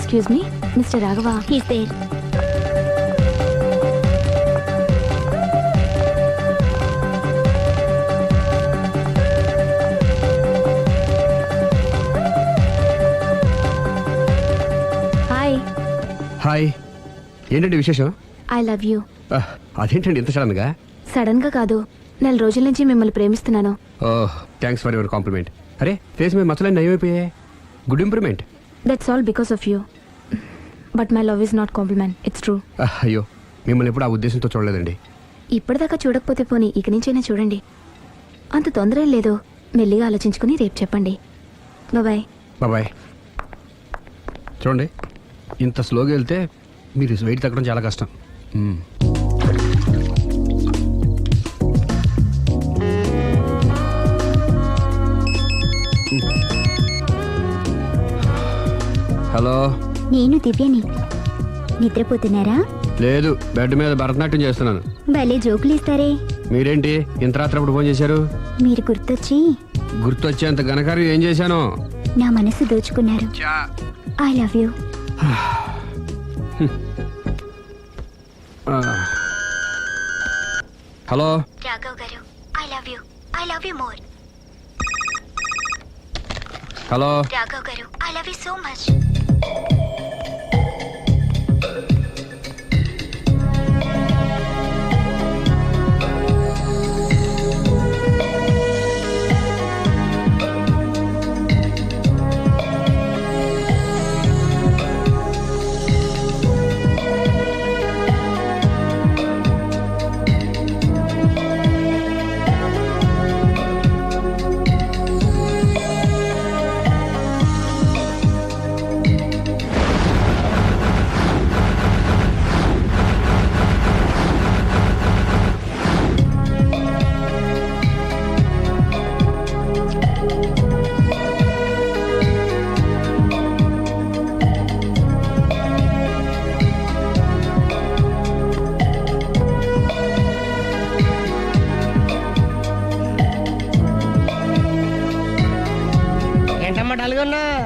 Excuse me, mister Raghava. He's there. Hi. Hi, ఏంటండి విశేషం? I love you. అదేంటండి ఇంత సడన్ గా? సడన్ గా కాదు, నెల రోజుల నుంచి మిమ్మల్ని ప్రేమిస్తున్నాను. Oh, thanks for your compliment. అరే, ఫేస్ మీద మచ్చలన్నీ నయమైపోయాయి. Good improvement. That's all because of you. But my love is not compliment, it's true. అయ్యో, మిమ్మల్ని ఎప్పుడు ఆ ఉద్దేశంతో చూడలేదండి. ఇప్పటిదాకా చూడకపోతే పోనీ ఇక నుంచైనా చూడండి. అంత తొందర ఏం లేదు, మెల్లిగా ఆలోచించుకుని రేపు చెప్పండి. బాయ్. బాబాయ్. చూడండి, ఇంత స్లోగా వెళ్తే మీరు వెయిట్ తగ్గడం చాలా కష్టం. హలో, నేను దివ్యని. నిద్రపోతున్నారా? లేదు, బెడ్ మీద భరతనాట్యం చేస్తున్నాను. భలే జోకులు ఇస్తారే. మీరేంటి ఇంత రాత్రప్పుడు ఫోన్ చేశారు? మీరు గుర్తొచ్చి గుర్తొచ్చేంత ఘనకార్యం ఏం చేశాను? నా మనసు దోచుకున్నారు. I love you. Hello Raghav గారు, I love you more. Hello Raghav గారు, I love you so much.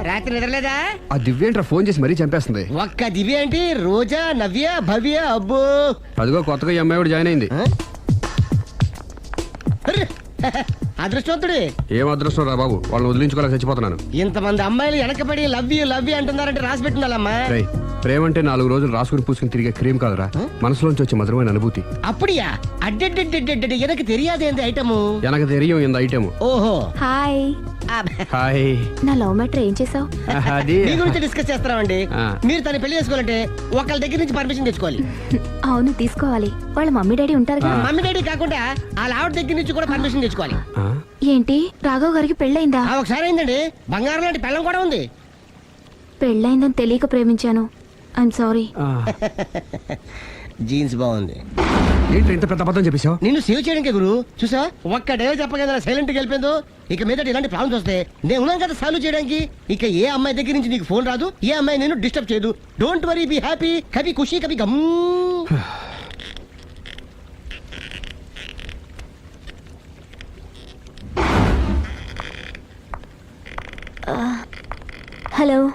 రాత్రి నిద్రలేదా? ఆ దివ్యేంట్రా ఫోన్ చేసి మరీ చంపేస్తుంది. ఒక్క దివ్య ఏంటి, రోజా, నవ్య, భవ్య, అబ్బో. అదిగో కొత్తగా ఈ అమ్మాయి కూడా జాయిన్ అయింది. అర్రే, అదృష్టవంతుడి. ఏం అదృష్టం రా బాబు, వాళ్ళని వదిలించుకోలేక చచ్చిపోతున్నాను. ఇంతమంది అమ్మాయిలు వెనకబడి లవ్ యూ అంటున్నారంటే రాసి పెట్టుండాలమ్మా. రేయ్, ప్రేమ అంటే 4 రోజులు రాసుకుని పూసుకుని తిరిగే క్రీమ్ కాదురా, మనసులోంచి వచ్చే మధురమైన అనుభూతి. அப்படியா? అడ్డెడ్డెడ్డెడ్డెడ్ எனக்கு தெரியாது இந்த ఐటమ్. எனக்கு தெரியும் இந்த ఐటమ్. ఓహో, హాయ్. హాయ్. నా లవ్ మ్యాటర్ ఏం చేసావు? అది మీ గురించి డిస్కస్ చేస్తామండి. ఆ. మీరు తన పెళ్లి చేసుకోవాలంటే ఒకళ్ళ దగ్గర నుంచి పర్మిషన్ తెచ్చుకోవాలి. అవును, తీసుకోవాలి. వాళ్ళ మమ్మీ డాడీ ఉంటారు కదా. మమ్మీ డాడీ కాకుండా వాళ్ళ ఆవిడ దగ్గర నుంచి కూడా పర్మిషన్ తెచ్చుకోవాలి. ఆ? ఏంటి, రాఘవ్ గారికి పెళ్ళయిందా? ఒకసారి అయిందండి, బంగారం లాంటి పెళ్ళం కూడా ఉంది. పెళ్ళయిందని తెలియక ప్రేమించాను. I'm sorry. ఆ. జీన్స్ బాగుంది. ఏంటి ఇంత పెద్ద అబద్ధం చెప్పేశావు? నిన్ను సేవ్ చేయడానికి గురు, చూసా ఒక్క డే చెప్పగల సైలెంట్ గా వెళ్ళిపోయిందో. ఇక మీద ఇలాంటి ప్రాబ్లమ్స్ వస్తే నేను ఉన్నాను కదా సాల్వ్ చేయడానికి. ఇక ఏ అమ్మాయి దగ్గర నుంచి నీకు ఫోన్ రాదు, ఏ అమ్మాయి నేను డిస్టర్బ్ చేయదు. Don't worry, be happy, Kabhi Khushi Kabhi Gham.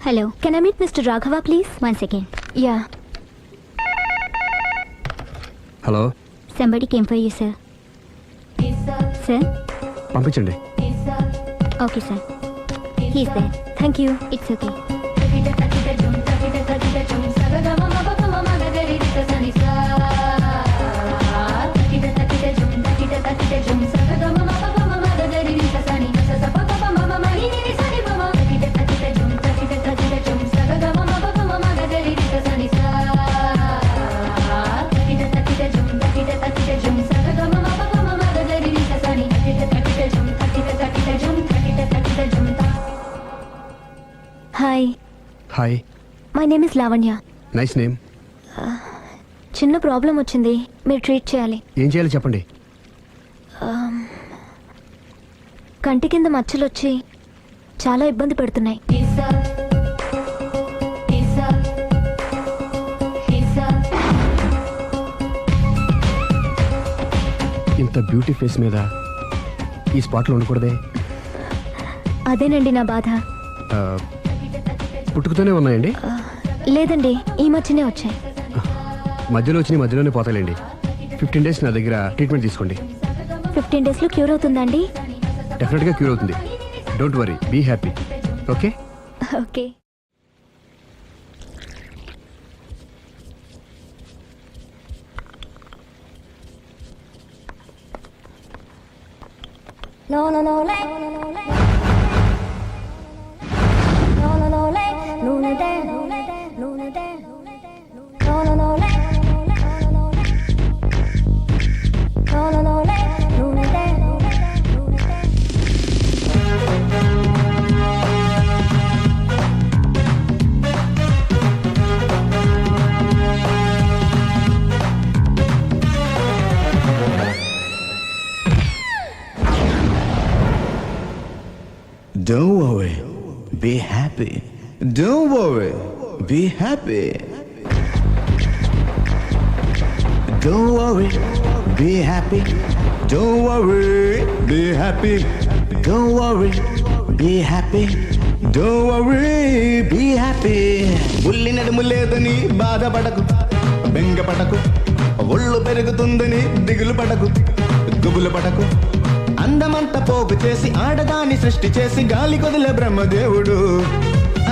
Hello. Can I meet mister Raghava please? 1 second. Yeah. Hello, somebody came for you sir. Sir, పంపించండి. Okay sir. He's there. Thank you. It's okay. Hi. Hi. My name is Lavanya. Nice name. చిన్న problem వచ్చింది, మీరు treat చేయాలి. ఏం చేయాలి చెప్పండి. కంటి కింద మచ్చలు వచ్చి చాలా ఇబ్బంది పెడుతున్నాయి. ఇంత బ్యూటీ ఫేస్ మీద ఈ స్పాట్లో ఉండకూడదే. అదేనండి నా బాధ. పుట్టుకతోనే ఉన్నాయండి? లేదండి, ఈ మధ్యనే వచ్చాయి. మధ్యలో వచ్చి మధ్యలోనే పోతాయిలేండి. 15 days నా దగ్గర ట్రీట్మెంట్ తీసుకోండి. 15 days లో క్యూర్ అవుతుందండి? డెఫినెట్గా క్యూర్ అవుతుంది. Don't worry, be happy. Okay okay. No, no, no, lay. No, no, no, lay. No, no, no, lay. No, no, lay. No, no, lay. No, no, lay. No, no, no, lay. No, no, no, lay. Don't worry, be happy. Don't worry, be happy. Don't worry, be happy. Don't worry, be happy. Don't worry, be happy. Don't worry, be happy. ఉల్లి నడుము లేదని బాధపడకు, బెంగపడకు, ఒళ్ళు పెరుగుతుందని దిగులు పడకు, గుబులు పడకు. అందమంతా పోగు చేసి ఆడదాన్ని సృష్టి చేసి గాలి కొదిలే బ్రహ్మదేవుడు.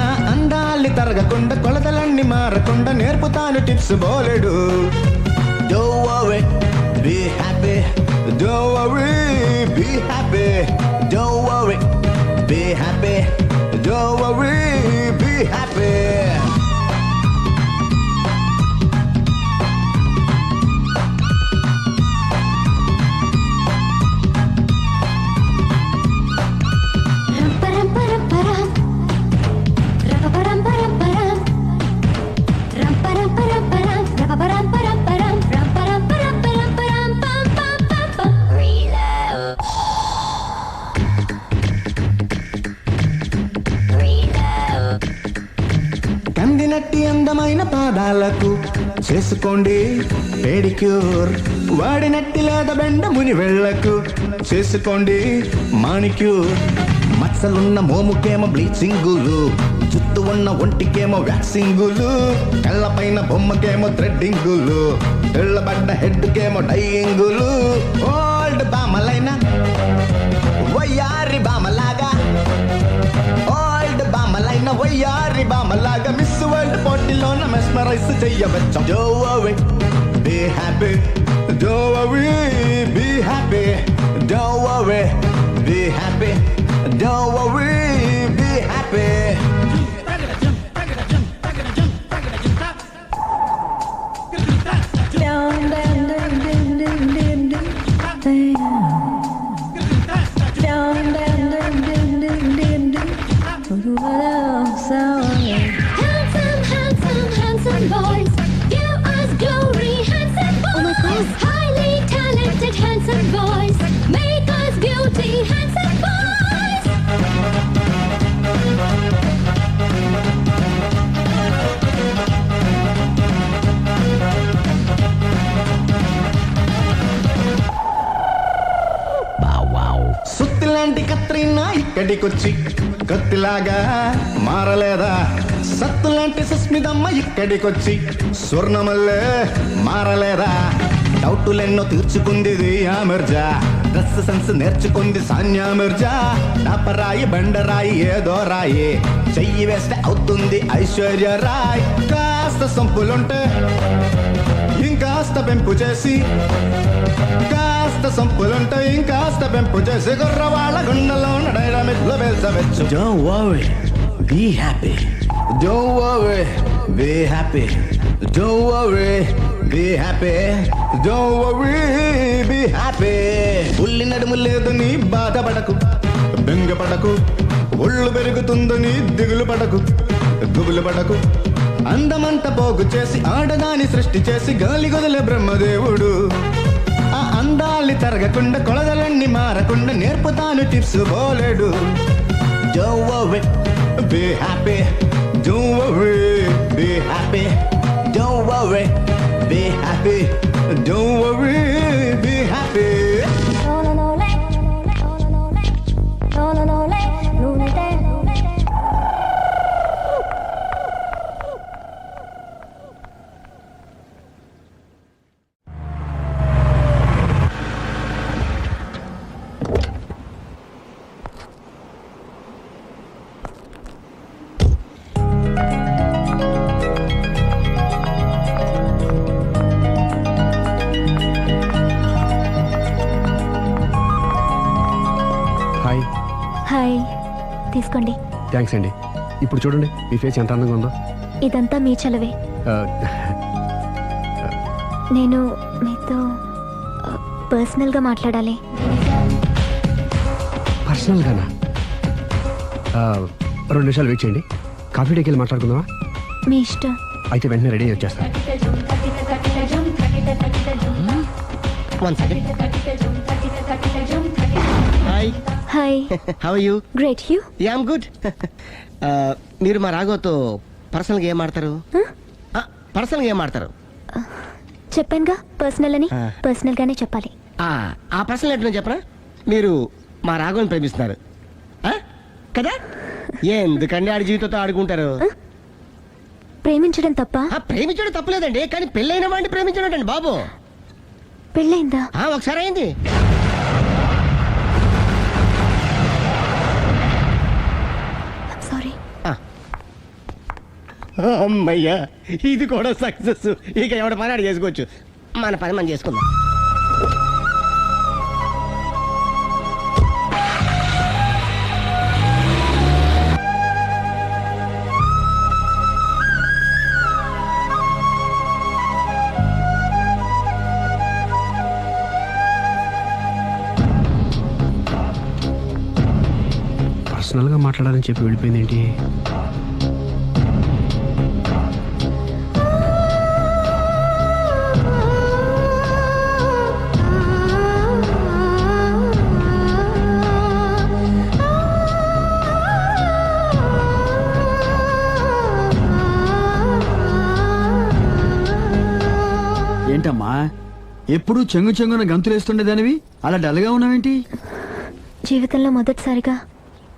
ఆ అందాల్ని తరగకుండా కొలతలన్నీ మారకుండా నేర్పుతాను టిప్స్ బోలెడు. Don't worry, be happy. Don't worry, be happy. Don't worry, be happy. Don't worry, be happy. కందినట్టి అందమైన పాదాలకు చేసుకోండి పెడిక్యూర్. వాడినట్టి లేదా బెండ ముని వెళ్ళకు చేసుకోండి మానిక్యూర్. మచ్చలున్న మోముకేమో బ్లీచింగులు, జుట్టు ఉన్న ఒంటికేమో వ్యాక్సింగులు, కళ్ళపైన బొమ్మకేమో థ్రెడ్డింగులు, తెల్లబడ్డ హెడ్కేమో డైయింగులు. ఓల్డ్ బామలైన వయ్యారి బామలాగా, ఓల్డ్ బామలైన వయ్యారి బామలాగా మిస్ వరల్డ్ పోటీలోన మెస్మరైజ్ చెయ్యవచ్చు. Don't worry, be happy. Don't worry, be happy. Don't worry, be happy. Don't worry, be happy. Handsome boys, give us glory. Handsome boys, highly talented handsome boys, make us beauty. Handsome boys. సుత్తిలాంటి Katrina ఇక్కడికొచ్చి కత్తిలాగా మారలేదా? సత్తులాంటి సుస్మితమ్మ ఇక్కడికొచ్చి స్వర్ణమల్లే మారలేదా? డౌటులెన్నో తీర్చుకుంది ఆ Mirza, dress sense నేర్చుకుంది Sanya Mirza. నాపరాయి బండరాయి ఏదో రాయి, చెయ్యి వేస్తే అవుతుంది ఐశ్వర్య రాయ్. కాస్త సంపులుంటే ఇంకాస్త పెంపు చేసి, కాస్త సంపులుంటే ఇంకాస్త పెంపు చేసి గుర్రవాళ్ళ గుండెలో డైనామిక్ లో వేసవచ్చు. Don't worry, be happy. Don't worry, be happy. Don't worry, be happy. Don't worry, be happy. ఉల్లి నడుము లేదని బాధపడకు, బెంగపడకు, ఒళ్ళు పెరుగుతుందని దిగులు పడకు, గుబులు పడకు. అందమంతా పోగు చేసి ఆడదాన్ని సృష్టి చేసి గాలి గొదలే బ్రహ్మదేవుడు. ఆ అందాల్ని తరగకుండా కొలదలన్నీ మారకుండా నేర్పుతాను tips బోలేడు. Don't worry, be happy. Don't worry, be happy. Don't worry, be happy. Don't worry, be happy. No, no, no, lay. No, no, no, lay. No, no, lay. Hi. Hi, తీసుకోండి. థ్యాంక్స్ అండి. ఇప్పుడు చూడండి మీ face ఎంత అందంగా ఉందో. ఇదంతా మీ చలవే. నేను మీతో పర్సనల్గా మాట్లాడాలి. పర్సనల్గానా? 2 నిమిషాలు వెయిట్ చేయండి. కాఫీ డేకి వెళ్ళి మాట్లాడుకుందామా? మీ ఇష్టం. అయితే వెంటనే రెడీ వచ్చేస్తాను. 1 second. Hi. Hi. How are you? Great. You? Ya I'm good. మీరు మా రాఘవతో పర్సనల్గా ఏం ఆడతారు? పర్సనల్గా ఏం ఆడతారు? చెప్పానుగా పర్సనల్ అని. ఆ. పర్సనల్గానే చెప్పాలి. ఆ పర్సనల్ ఏంటో నేను చెప్పనా? మీరు మా రాఘవని ప్రేమిస్తున్నారు కదా? ఎందుకండి ఆడి జీవితంతో ఆడుకుంటారు? ప్రేమించడం తప్ప? ప్రేమించడం తప్పలేదండి, కానీ పెళ్ళైన వాడిని ప్రేమించడం అండి బాబు. పెళ్ళైందా? ఒకసారి అయింది. సారీ. అమ్మయ్యా, ఇది కూడా సక్సెస్. ఇక ఎవడ పని ఆడు చేసుకోవచ్చు, మన పని మనం చేసుకుందాం. పర్సనల్గా మాట్లాడాలని చెప్పి వెళ్ళిపోయింది ఏంటి? ఏంటమ్మా ఎప్పుడు చెంగు చెంగున గంతులేస్తుండేదానివి అలా డల్గా ఉన్నావేంటి? జీవితంలో మొదటిసారిగా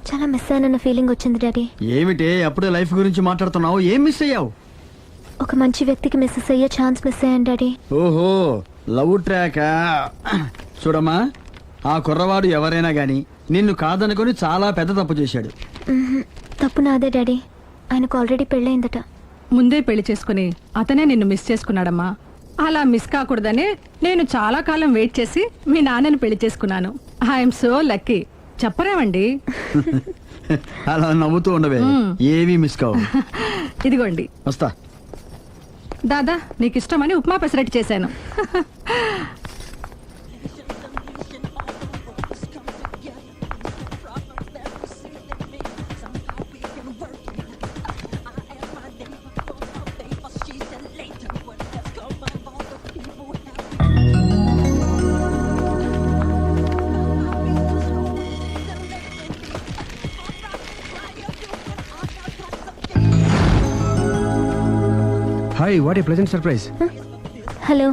చాలా మిస్ అయిన ఫీలింగ్ వచ్చింది డాడీ. ఏమిటే అప్పుడే లైఫ్ గురించి మాట్లాడుతున్నావు? ఏం మిస్ అయ్యావు? ఒక మంచి వ్యక్తికి మిస్సెస్ అయ్యే ఛాన్స్ మిస్ అయ్యాను డాడీ. ఓహో, లవ్ ట్రాక్. చూడమ్మా, ఆ కుర్రవాడు ఎవరైనా గాని నిన్ను కాదనుకొని చాలా పెద్ద తప్పు చేశాడు. తప్పు నాదే డాడీ. ఆయనకు ఆల్రెడీ పెళ్ళయిందట. ముందే పెళ్లి చేసుకుని అతనే నిన్ను మిస్ చేసుకున్నాడమ్మా. అలా మిస్ కాకూడదనే నేను చాలా కాలం వెయిట్ చేసి మీ నాన్నని పెళ్లి చేసుకున్నాను. I'm so lucky. చెప్పరేమండి? అలా నవ్వుతూ ఉండవే, ఏమీ మిస్ కావు. ఇదిగోండి. వస్తా. దాదా, నీకు ఇష్టమని ఉప్మా పెసరట్టు చేశాను. Hi, what a pleasant surprise. Hello.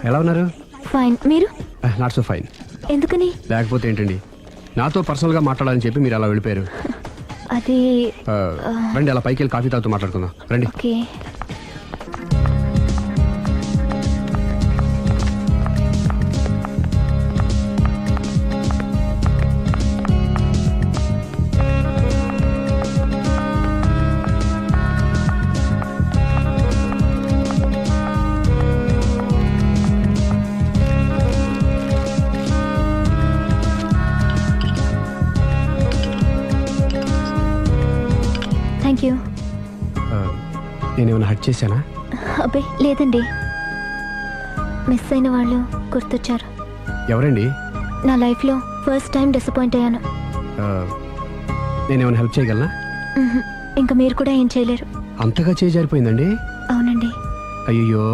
ఎలా ఉన్నారు? ఫైన్. మీరు? Not so fine. ఎందుకని? లేకపోతే ఏంటండి, నాతో పర్సనల్గా మాట్లాడాలని చెప్పి మీరు అలా వెళ్ళిపోయారు. అది రండి, అలా పైకి వెళ్ళి కాఫీ తాగుతూ మాట్లాడుకుందాం. రండి. ఓకే. Thank you. నేనేమైనా హర్ట్ చేశానా? అబ్బే లేదండి. మిస్ అయిన వాళ్ళు గుర్తొచ్చారు. ఎవరండి? నా లైఫ్లో ఫస్ట్ టైం డిసప్పాయింట్ అయ్యాను. నేనేమైనా హెల్ప్ చేయగలనా? ఇంకా మీరు కూడా ఏం చేయలేరు. అంతగా చేయి జారిపోయిందండి? అవునండి. అయ్యో,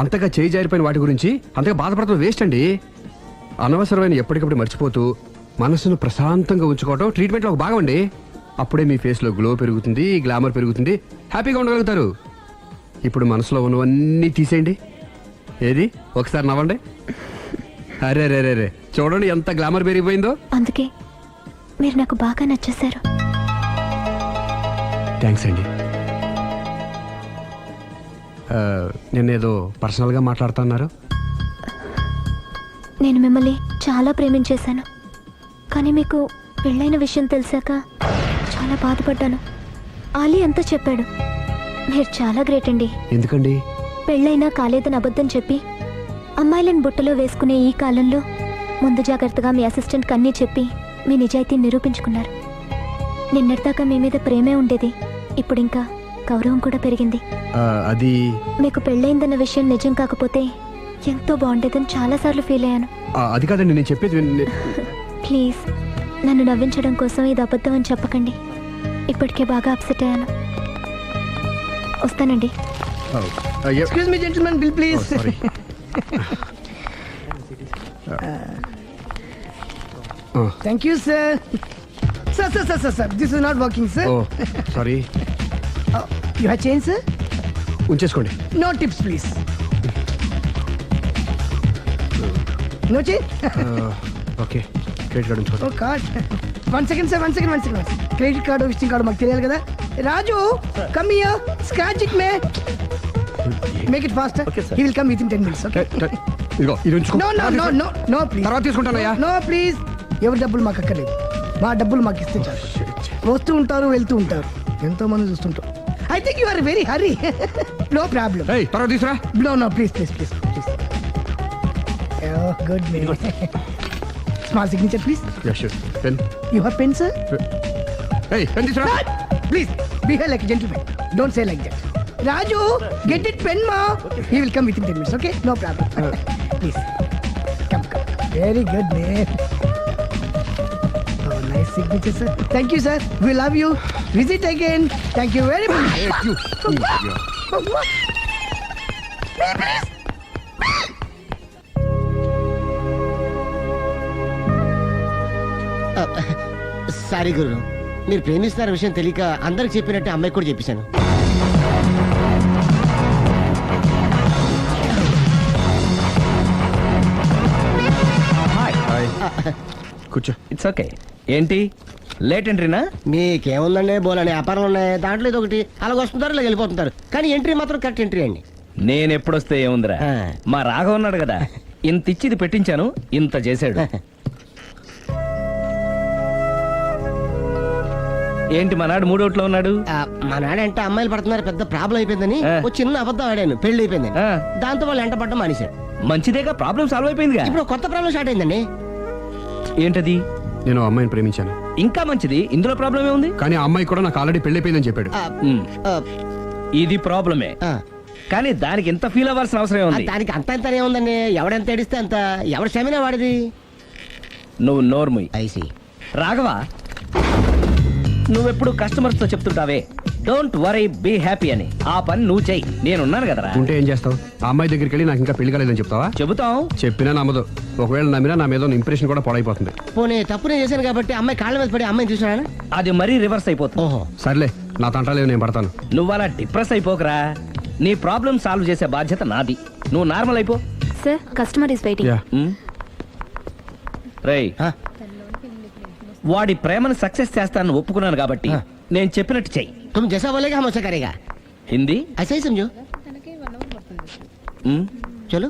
అంతగా చేయి జారిపోయిన వాటి గురించి అంతగా బాధపడటం వేస్ట్ అండి. అనవసరమైన ఎప్పటికప్పుడు మర్చిపోతూ మనసును ప్రశాంతంగా ఉంచుకోవటం ట్రీట్మెంట్లో ఒక భాగం అండి. అప్పుడే మీ ఫేస్లో గ్లో పెరుగుతుంది, గ్లామర్ పెరుగుతుంది, హ్యాపీగా ఉండగలుగుతారు. ఇప్పుడు మనసులో ఉన్నవన్నీ తీసేయండి. ఏది, ఒకసారి నవ్వండి. అరే రే రే రే, చూడండి ఎంత గ్లామర్ పెరిగిపోయిందో. అందుకే మీరు నాకు బాగా నచ్చేశారు. థ్యాంక్స్ అండి. నేనేదో పర్సనల్గా మాట్లాడుతున్నారు. నేను మిమ్మల్ని చాలా ప్రేమించేశాను, కానీ మీకు పెళ్ళైన విషయం తెలిసాక చాలా బాధపడ్డాను. ఆలీ అంతా చెప్పాడు. మీరు చాలా గ్రేట్ అండి. ఎందుకండి? పెళ్ళైనా కాలేదని అబద్ధం చెప్పి అమ్మాయిలను బుట్టలో వేసుకునే ఈ కాలంలో ముందు జాగ్రత్తగా మీ అసిస్టెంట్కి అన్నీ చెప్పి మీ నిజాయితీ నిరూపించుకున్నారు. నిన్నటిదాకా మీ మీద ప్రేమే ఉండేది, ఇప్పుడు ఇంకా గౌరవం కూడా పెరిగింది. అది మీకు పెళ్ళయిందన్న విషయం నిజం కాకపోతే ఎంతో బాగుండేదని చాలాసార్లు ఫీల్ అయ్యాను. అది కాదండి నేను చెప్పేది ప్లీజ్ నన్ను నవ్వించడం కోసం ఇది అబద్ధం అని చెప్పకండి. ఇప్పటికే బాగా అప్సెట్ అయ్యాను. వస్తానండి. Excuse me gentlemen, bill please. Sorry. Thank you sir. Sir this is not working sir. Oh sorry. You have change sir? ఉంచేసుకోండి. No tips please. No change. Okay credit card ఉంచుకోండి. Oh card. One second sir, one second. Credit card visiting card మాకు తెలియాలి కదా. Raju come here, scratch it may, make it fast. He will come with in 10 minutes. Okay. ఇదిగో ఇది ఉంచుకో. No please. తర్వాత తీసుకుంటానయ్యా. No please. ఎవరి డబ్బులు మాకు అక్కర్లేదు, మా డబ్బులు మాకు ఇస్తే చాలు. వస్తూ ఉంటారు, వెళ్తూ ఉంటారు, ఎంతో మంది చూస్తుంటారు. I think you are very hurry. No problem. ఏయ్ తర్వాత తీసురా. No, please. Oh, good name. Small signature, please. Yeah sure. Pen. You have pen, sir? ఏయ్ పెన్ తీసురా. Please, behave like a gentleman. Don't say like that. Raju, get it pen, ma. He will come within 10 minutes, okay? No problem. Please. Come. Very good name. Oh, nice signature, sir. Thank you, sir. We love you. Visit again. Thank you very much. Sorry గురు, మీరు ప్రేమిస్తున్న విషయం తెలియక అందరికి చెప్పినట్టే అమ్మాయికి కూడా చెప్పేశాను. హాయ్. కూర్చో. It's okay. ఏంటి లేట్ ఎంట్రీనా? మీకేముందండి, బోలని వ్యాపారాలు ఉన్నాయి, దాంట్లో ఇది ఒకటి అలాగ వస్తుంటారు, ఇలా వెళ్ళిపోతుంటారు, కానీ ఎంట్రీ మాత్రం కరెక్ట్ ఎంట్రీ అండి. నేను ఎప్పుడొస్తే ఏముందిరా, మా రాఘవ ఉన్నాడు కదా, ఇంత ఇచ్చి ఇది పెట్టించాను, ఇంత చేశాడు. ఏంటి మనాడు మూడోట్లో ఉన్నాడు? మా నాడంటే అమ్మాయిలు పడుతున్నారు, పెద్ద ప్రాబ్లం అయిపోయిందని ఆ. ఓ చిన్న అబద్ధం ఆడాను, పెళ్లి అయిపోయింది. ఆ. దాంతో వాళ్ళు ఎంట పడడం మానేశాడు. మంచిదేగా, ప్రాబ్లం సాల్వ్ అయిపోయిందిగా. ఇప్పుడు కొత్త ప్రాబ్లం స్టార్ట్ అయిందండి. ఏంటది? నేను ఆ అమ్మాయిని ప్రేమించాను, ఇంకా మంచిది, ఇందులో ప్రాబ్లం ఏముంది? కానీ ఆ అమ్మాయి కూడా నాకు ఆల్రెడీ పెళ్ళైపోయిందని చెప్పాడు. ఆ, ఉమ్, ఆ, ఇది ప్రాబ్లమే, ఆ. కానీ దానికి ఎంత ఫీల్ అవ్వాల్సిన అవసరం ఆ, ఉంది? దానికి అంత ఇంత ఏముందండి, ఎవడెంత ఏడిస్తే అంత, ఎవడ క్షమినా వాడిది. నువ్వు నోర్ముయ్. ఐసి రాఘవ, నువ్వెప్పుడు కస్టమర్స్ తో చెప్తుంటావే డోంట్ వరీ బీ హ్యాపీ అని, ఆ పని నువ్వు చెయ్యి, నేనున్నాను కదరా. ఉంటే ఏం చేస్తావు? ఆ అమ్మాయి దగ్గరికి వెళ్ళి నాకు ఇంకా పెళ్లి కాలేదని చెప్తావా? చెబుతాం. చెప్పినా నమ్మదు. ఒకవేళ నమ్మినా నా మీద ఇంప్రెషన్ కూడా పాడైపోతుంది. పోనీ తప్పు నేను చేశాను కాబట్టి అమ్మాయి కాళ్ళ మీద పడి అమ్మాయిని తీసుకున్నాను. అది మరీ రివర్స్ అయిపోతుంది. ఓహో, సర్లే, నా తంటాలేవు, నేను పడతాను. నువ్వు అలా డిప్రెస్ అయిపోకరా, నీ ప్రాబ్లం సాల్వ్ చేసే బాధ్యత నాది, నువ్వు నార్మల్ అయిపో. Sir customer is waiting. Yeah. రేయ్, ఆ. వాడి ప్రేమను సక్సెస్ చేస్తానని ఒప్పుకున్నాను కాబట్టి నేను చెప్పినట్టు చెయ్యి. तुम जैसा बोलेगा हम वैसा करेगा. హిందీ ऐसा ही समझो. चलो.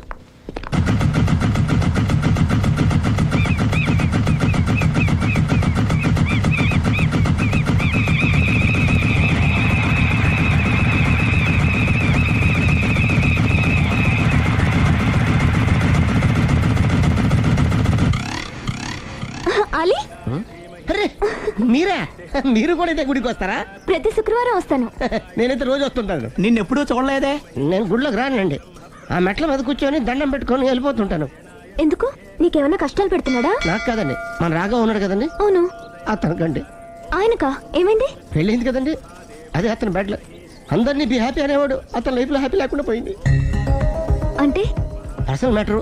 అలీ, అరే మీరా, మీరు కూడా ఇదే గుడికి వస్తారా? ప్రతి శుక్రవారం వస్తాను. నేనైతే రోజు వస్తుంటాను. నిన్నెప్పుడూ చూడలేదే. నేను గుడిలోకి రానండి, ఆ మెట్ల మీద కూర్చొని దండం పెట్టుకొని వెళ్ళిపోతుంటాను. ఎందుకు? నీకేమైనా కష్టాలు పెడుతున్నాడా? నాకు కాదండి, మన రాఘవ ఉన్నాడు కదండి, అవును. అతనికండి. ఆయనకా? ఏమైంది? పెళ్ళైంది కదండి, అదే అతని బెడ్లో అందరినీ బి హ్యాపీ అనేవాడు, అతని లైఫ్లో హ్యాపీ లేకుండా పోయింది. అంటే అసలు మ్యాటర్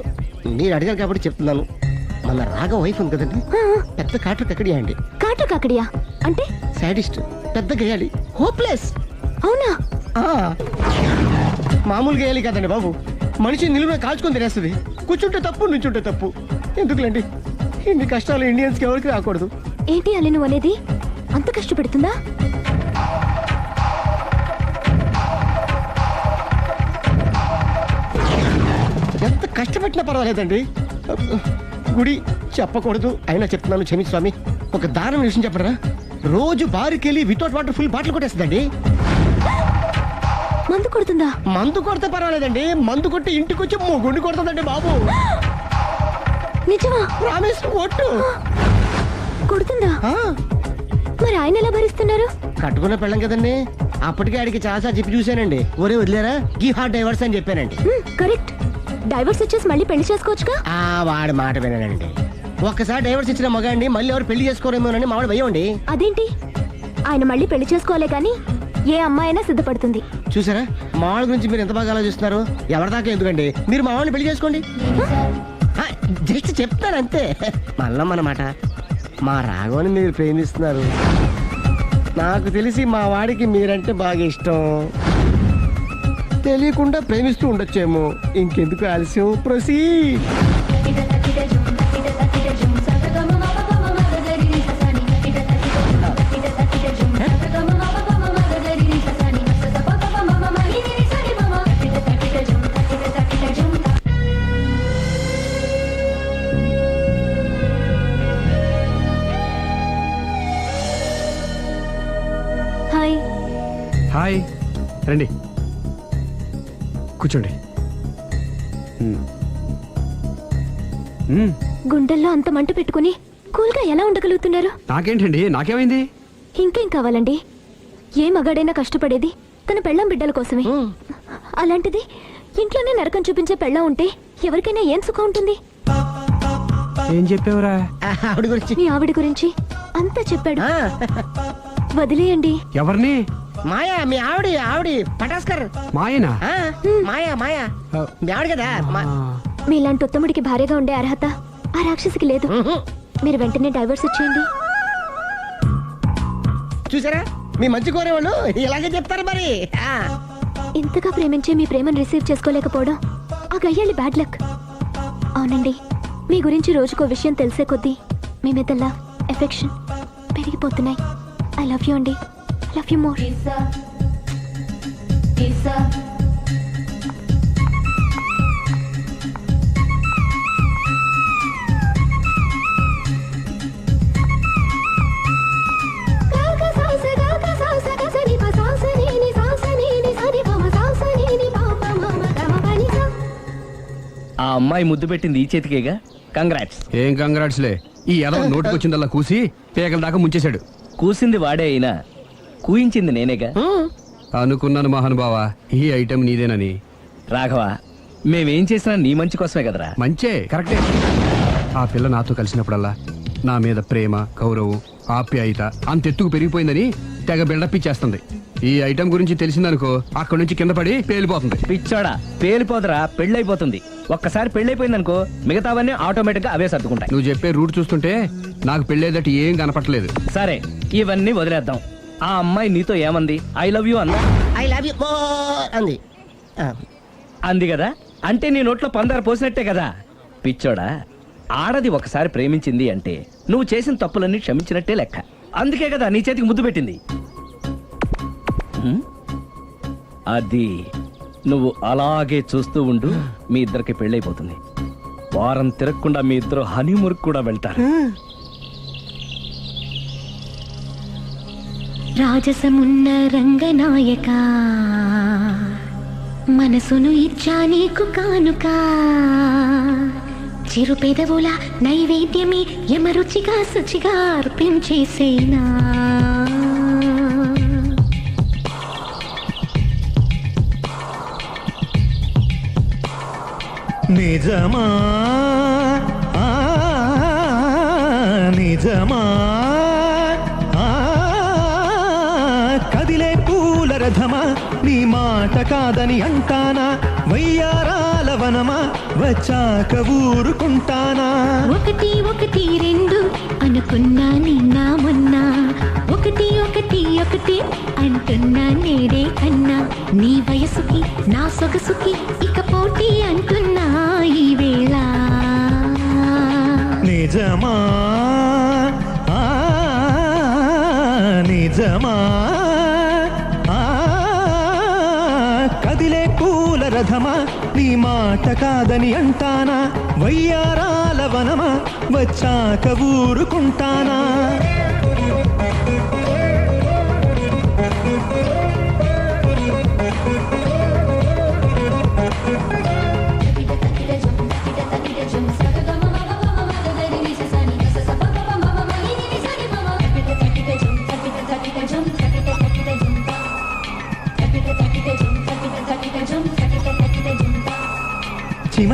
మీరు అడిగారు కాబట్టి చెప్తున్నాను. మన రాఘవ వైఫ్ ఉంది కదండి, పెద్ద కాటు కక్కడియా అండి. కాటు కాకడియా అంటే? సాడిస్ట్, పెద్ద గేయాలి, హోప్లెస్. అవునా? మామూలు గేయాలి కదండి బాబు, మనిషి నిలువున కాల్చుకొని తినేస్తుంది. కూర్చుంటే తప్పు, నుంచుంటే తప్పు. ఎందుకులేండి, ఇన్ని కష్టాలు ఇండియన్స్కి ఎవరికి రాకూడదు. ఏంటి అలీ నువ్వు అనేది? అంత కష్టపెడుతుందా? ఎంత కష్టపెట్టినా పర్వాలేదండి. గుడి చెప్పకూడదు, అయినా చెప్తున్నాను, క్షమించు స్వామి. ఒక దారుణ విషయం చెప్పరా, రోజు బారుకెళ్ళి వితౌట్ వాటర్ ఫుల్ బాటిల్ కొట్టేస్తుందండి. మందు కొడుతుందా? మందు కొడితే పర్వాలేదండి, మందు కొట్టి ఇంటికి వచ్చి గుండు కొడుతుందండి బాబు. నిజమా? ప్రామిస్, ఒట్టు. కొడితే ఆ, మరి ఆయన ఎలా భరిస్తున్నారు? కట్టుకున్న పెళ్ళం కదండి. అప్పటికే ఆడికి చాలా చెప్పి చూశానండి. ఒరే వదిలేరా గివ్ హార్ట్ డైవర్స్ అని చెప్పానండి. కరెక్ట్. డైవర్స్ ఇచ్చేసి మళ్ళీ పెళ్లి చేసుకోవచ్చుగా. ఆ వాడి మాట వినానండి. ఒక్కసారి డైవర్స్ ఇచ్చిన మగాండి మళ్ళీ ఎవరు పెళ్లి చేసుకోరేమోనని మావాడు భయండి. అదేంటి? ఆయన మళ్ళీ పెళ్లి చేసుకోలే కానీ ఏ అమ్మాయి అయినా సిద్ధపడుతుంది. చూసారా మావాడి గురించి మీరు ఎంత బాగా ఆలోచిస్తున్నారు. ఎవరిదాకా ఎందుకండి, మీరు మావాడిని పెళ్లి చేసుకోండి. జస్ట్ చెప్తాను అంతే. మళ్ళా మన మాట. మా రాఘవని మీరు ప్రేమిస్తున్నారు. నాకు తెలిసి మా వాడికి మీరంటే బాగా ఇష్టం. తెలియకుండా ప్రేమిస్తూ ఉండొచ్చేమో. ఇంకెందుకు ఆలస్యం, ప్రొసీడ్. హాయ్. హాయ్, రండి కూర్చోండి. గుండెల్లో అంత మంట పెట్టుకుని కూల్గా ఎలా ఉండగలుగుతున్నారు? నాకేంటండి, నాకేమైంది? ఇంకేం కావాలండి? ఏ మగాడైనా కష్టపడేది తన పెళ్ళం బిడ్డల కోసమే. అలాంటిది ఇంట్లోనే నరకం చూపించే పెళ్ళం ఉంటే ఎవరికైనా ఏం సుఖం ఉంటుంది? ఏం చెప్పావురా? ఆవిడ గురించి. మీ ఆవిడ గురించి అంతా చెప్పాడు. వదిలేయండి. ఎవరిని? మాయా, మీ ఆవిడ పటాస్కర్. మాయనా? మాయా మీ ఆవిడ కదా. మీలాంటి ఉత్తముడికి భార్యగా ఉండే అర్హత ఆ రాక్షసికి లేదు. మీరు వెంటనే డైవర్స్ ఇచ్చేయండి. చూసారా మీ మంచి కోరేవాళ్ళు ఇలాగే చెప్తారు మరి. ఇంతగా ప్రేమించే మీ ప్రేమను రిసీవ్ చేసుకోలేకపోవడం ఆ గయ్యాలి బ్యాడ్ లక్. అవునండి, మీ గురించి రోజుకో విషయం తెలిసే కొద్దీ మీ మీద లవ్, ఎఫెక్షన్ పెరిగిపోతున్నాయి. ఐ లవ్ యూ అండి. I love you more. ఆ అమ్మాయి ముద్దు పెట్టింది ఈ చేతికేగా. కంగ్రాట్స్. ఏం కంగ్రాట్స్లే. ఈ ఎదవ నోటుకొచ్చిందల్లా కూసి పేకల దాకా ముంచేశాడు. కూసింది వాడే అయినా కూయించింది నేనేగా. అనుకున్నాను మహానుభావ, ఈ ఐటెం నీదేనని. రాఘవ, మేమేం చేసినా నీ మంచి కోసమే కదరా. మంచే, కరెక్టే. ఆ పిల్ల నాతో కలిసినప్పుడల్లా నా మీద ప్రేమ, గౌరవం, ఆప్యాయత అంతెత్తుకు పెరిగిపోయిందని తెగ బిల్డప్ ఇచ్చేస్తుంది. ఈ ఐటెం గురించి తెలిసిందనుకో అక్కడి నుంచి కింద పడి పేలిపోతుంది. పిచ్చోడా, పేలిపోదరా, పెళ్ళైపోతుంది. ఒక్కసారి పెళ్ళైపోయిందనుకో మిగతావన్నీ ఆటోమేటిక్ గా అవే సర్దుకుంటాయి. నువ్వు చెప్పే రూట్ చూస్తుంటే నాకు పెళ్ళేదట ఏం కనపట్లేదు. సరే, ఇవన్నీ వదిలేద్దాం. ఆ అమ్మాయి నీతో ఏమంది? ఐ లవ్ యూ అందా? ఐ లవ్ యూ అంది. అంది కదా, అంటే నీ నోట్లో పందారు పోసినట్టే కదా. పిచ్చోడా, ఆడది ఒకసారి ప్రేమించింది అంటే నువ్వు చేసిన తప్పులన్నీ క్షమించినట్టే లెక్క. అందుకే కదా నీ చేతికి ముద్దు పెట్టింది. అది నువ్వు అలాగే చూస్తూ ఉండు, మీ ఇద్దరికి పెళ్ళైపోతుంది. వారం తిరగకుండా మీ ఇద్దరు హనీమూర్ కూడా వెళ్తారు. రాజసమున్న రంగనాయక, మనసును ఇచ్చా నీకు కానుక, చిరు పెదవుల నైవేద్యమి యమరుచిగా శుచిగా అర్పించేసేనా. నిజమా నిజమా కదిలే పూల రథమా, నీ మాట కాదని అంటానా. వయ్యారాల వనమా, వచ్చాక ఊరుకుంటానా. ఒకటి ఒకటి రెండు అనుకున్నా నిన్న మొన్న, ఒకటి ఒకటి ఒకటి అంటున్నా నేడే కన్నా. నీ వయసుకి నా సొగసుకి ఇక పోటీ అంటున్నా ఈ వేళ. నిజమా నిజమా కదిలే పూల రథమా, నీ మాట కాదని అంటానా. వయ్యారాల వనమా, వచ్చాక ఊరుకుంటానా.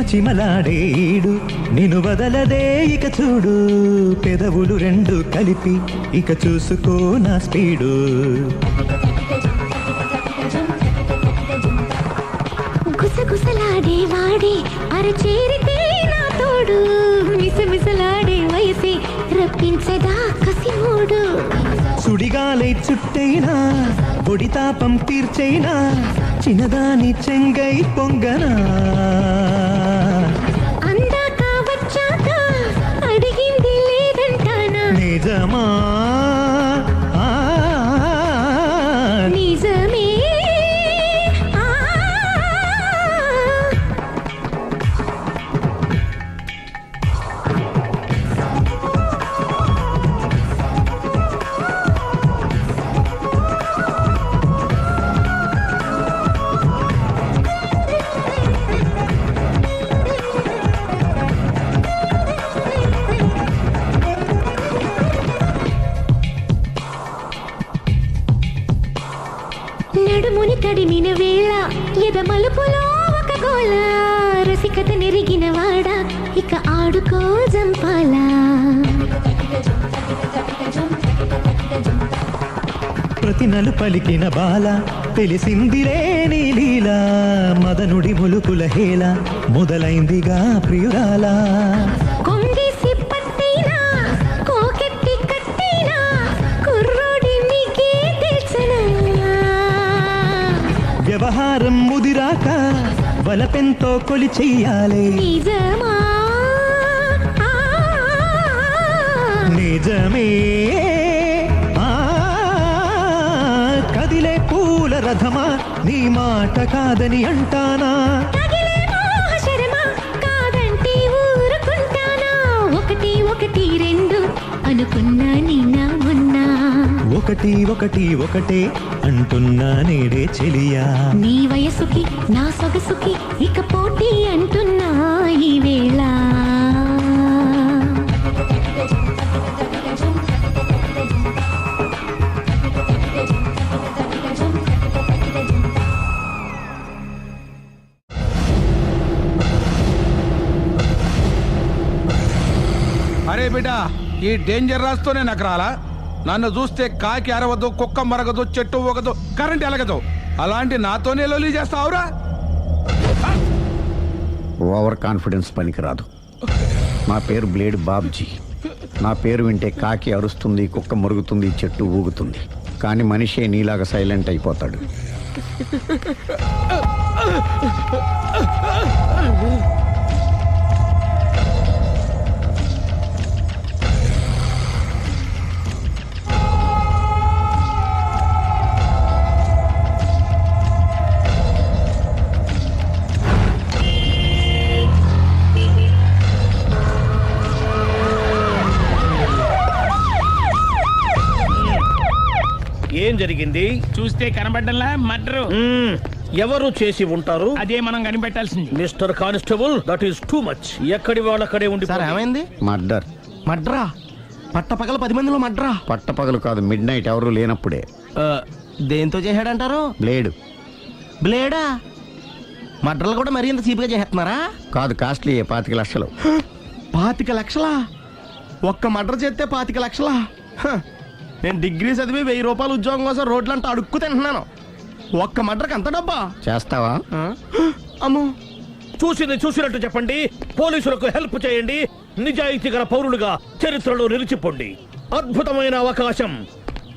చిమలాడేడు నిన్ను వదలదే ఇక చూడు పెదవులు రెండు కలిపి ఇక చూసుకో నా స్పీడు గుసగుసలాడే వాడే అరచేరితే నా తోడు మిసమిసలాడే వయసే రప్పించదా కసిమోడు సుడిగాలై చుట్టైనా ఒడితాపం తీర్చైనా చిన్నదాని చెంగై పొంగనా అందాక వచ్చాక అడిగింది లేదంటానా నిజమా నిజమే నడుముని తడిమిన వేళ ఎద మలుపులో ఒక గోల రసికత నెరిగిన వాడ ఇక ఆడుకో జంపాలా ప్రతి నలు పలికిన బాల తెలిసిందిలే నీ లీలా మదనుడి ములుకుల హేళ మొదలైందిగా ప్రియురాలా కొంగేసి పట్టైనా కోకెట్టి కట్టైనా కుర్రోడి నీకే తెల్సనా వ్యవహారం ముదిరాక వలపెంతో కొలి చెయ్యాలి నిజమా నిజమే కదిలే పూల రథమా నీ మాట కాదని అంటానా తగిలే మోహశరమా కాదంటే ఊరుకుంటానా ఒకటి ఒకటి రెండు అనుకున్నా నిన్న మొన్న ఒకటి ఒకటి ఒకటే అంటున్నా నేడే చెలియా నీ వయసుకి నా సొగసుకి ఇక పోటీ అంటున్నా ఈ వేళ అరే బిడ్డ ఈ డేంజర్ రాస్తూనే నాకు రాలా నన్ను చూస్తే కాకి అరవదు కుక్క మరగదు చెట్టు ఊగదు కరెంట్ ఎలగదు అలాంటి నాతోనే లొల్లి చేస్తావురా ఓవర్ కాన్ఫిడెన్స్ పనికిరాదు నా పేరు బ్లేడ్ బాబ్జీ నా పేరు వింటే కాకి అరుస్తుంది కుక్క మురుగుతుంది చెట్టు ఊగుతుంది కానీ మనిషే నీలాగా సైలెంట్ అయిపోతాడు ఏం జరిగింది? చూస్తే కనబడ్డంలా మర్డరు. ఎవరు చేసి ఉంటారు? అదే మనం కనిపెట్టాల్సింది. Mister constable, that is too much. ఎక్కడి వాళ్ళక్కడే ఉండి. సార్ ఏమైంది? మర్డర్. మడ్రా? పట్టపగల 10 మందిలో మడ్రా? పట్టపగలు కాదు, మిడ్ నైట్ ఎవరు లేనప్పుడే. దేంతో చేశాడంటారు? బ్లేడ్. బ్లేడా? మడ్రలు కూడా మరీ ఇంత చీప్గా చేస్తున్నారా? కాదు, కాస్ట్లీ 25 లక్షలు. 25 లక్షలా? ఒక్క మడ్ర చేస్తే 25 లక్షలా? నేను డిగ్రీ చదివి 1000 రూపాయలు ఉద్యోగం కోసం రోడ్లంతా అడుక్కు తింటున్నాను. ఒక్క మడ్రకి అంత డబ్బా? చేస్తావా? అమ్మో, చూసింది చూసినట్టు చెప్పండి. పోలీసులకు హెల్ప్ చేయండి. నిజాయితీ గల పౌరులుగా చరిత్రలో నిలిచిపోండి. అద్భుతమైన అవకాశం.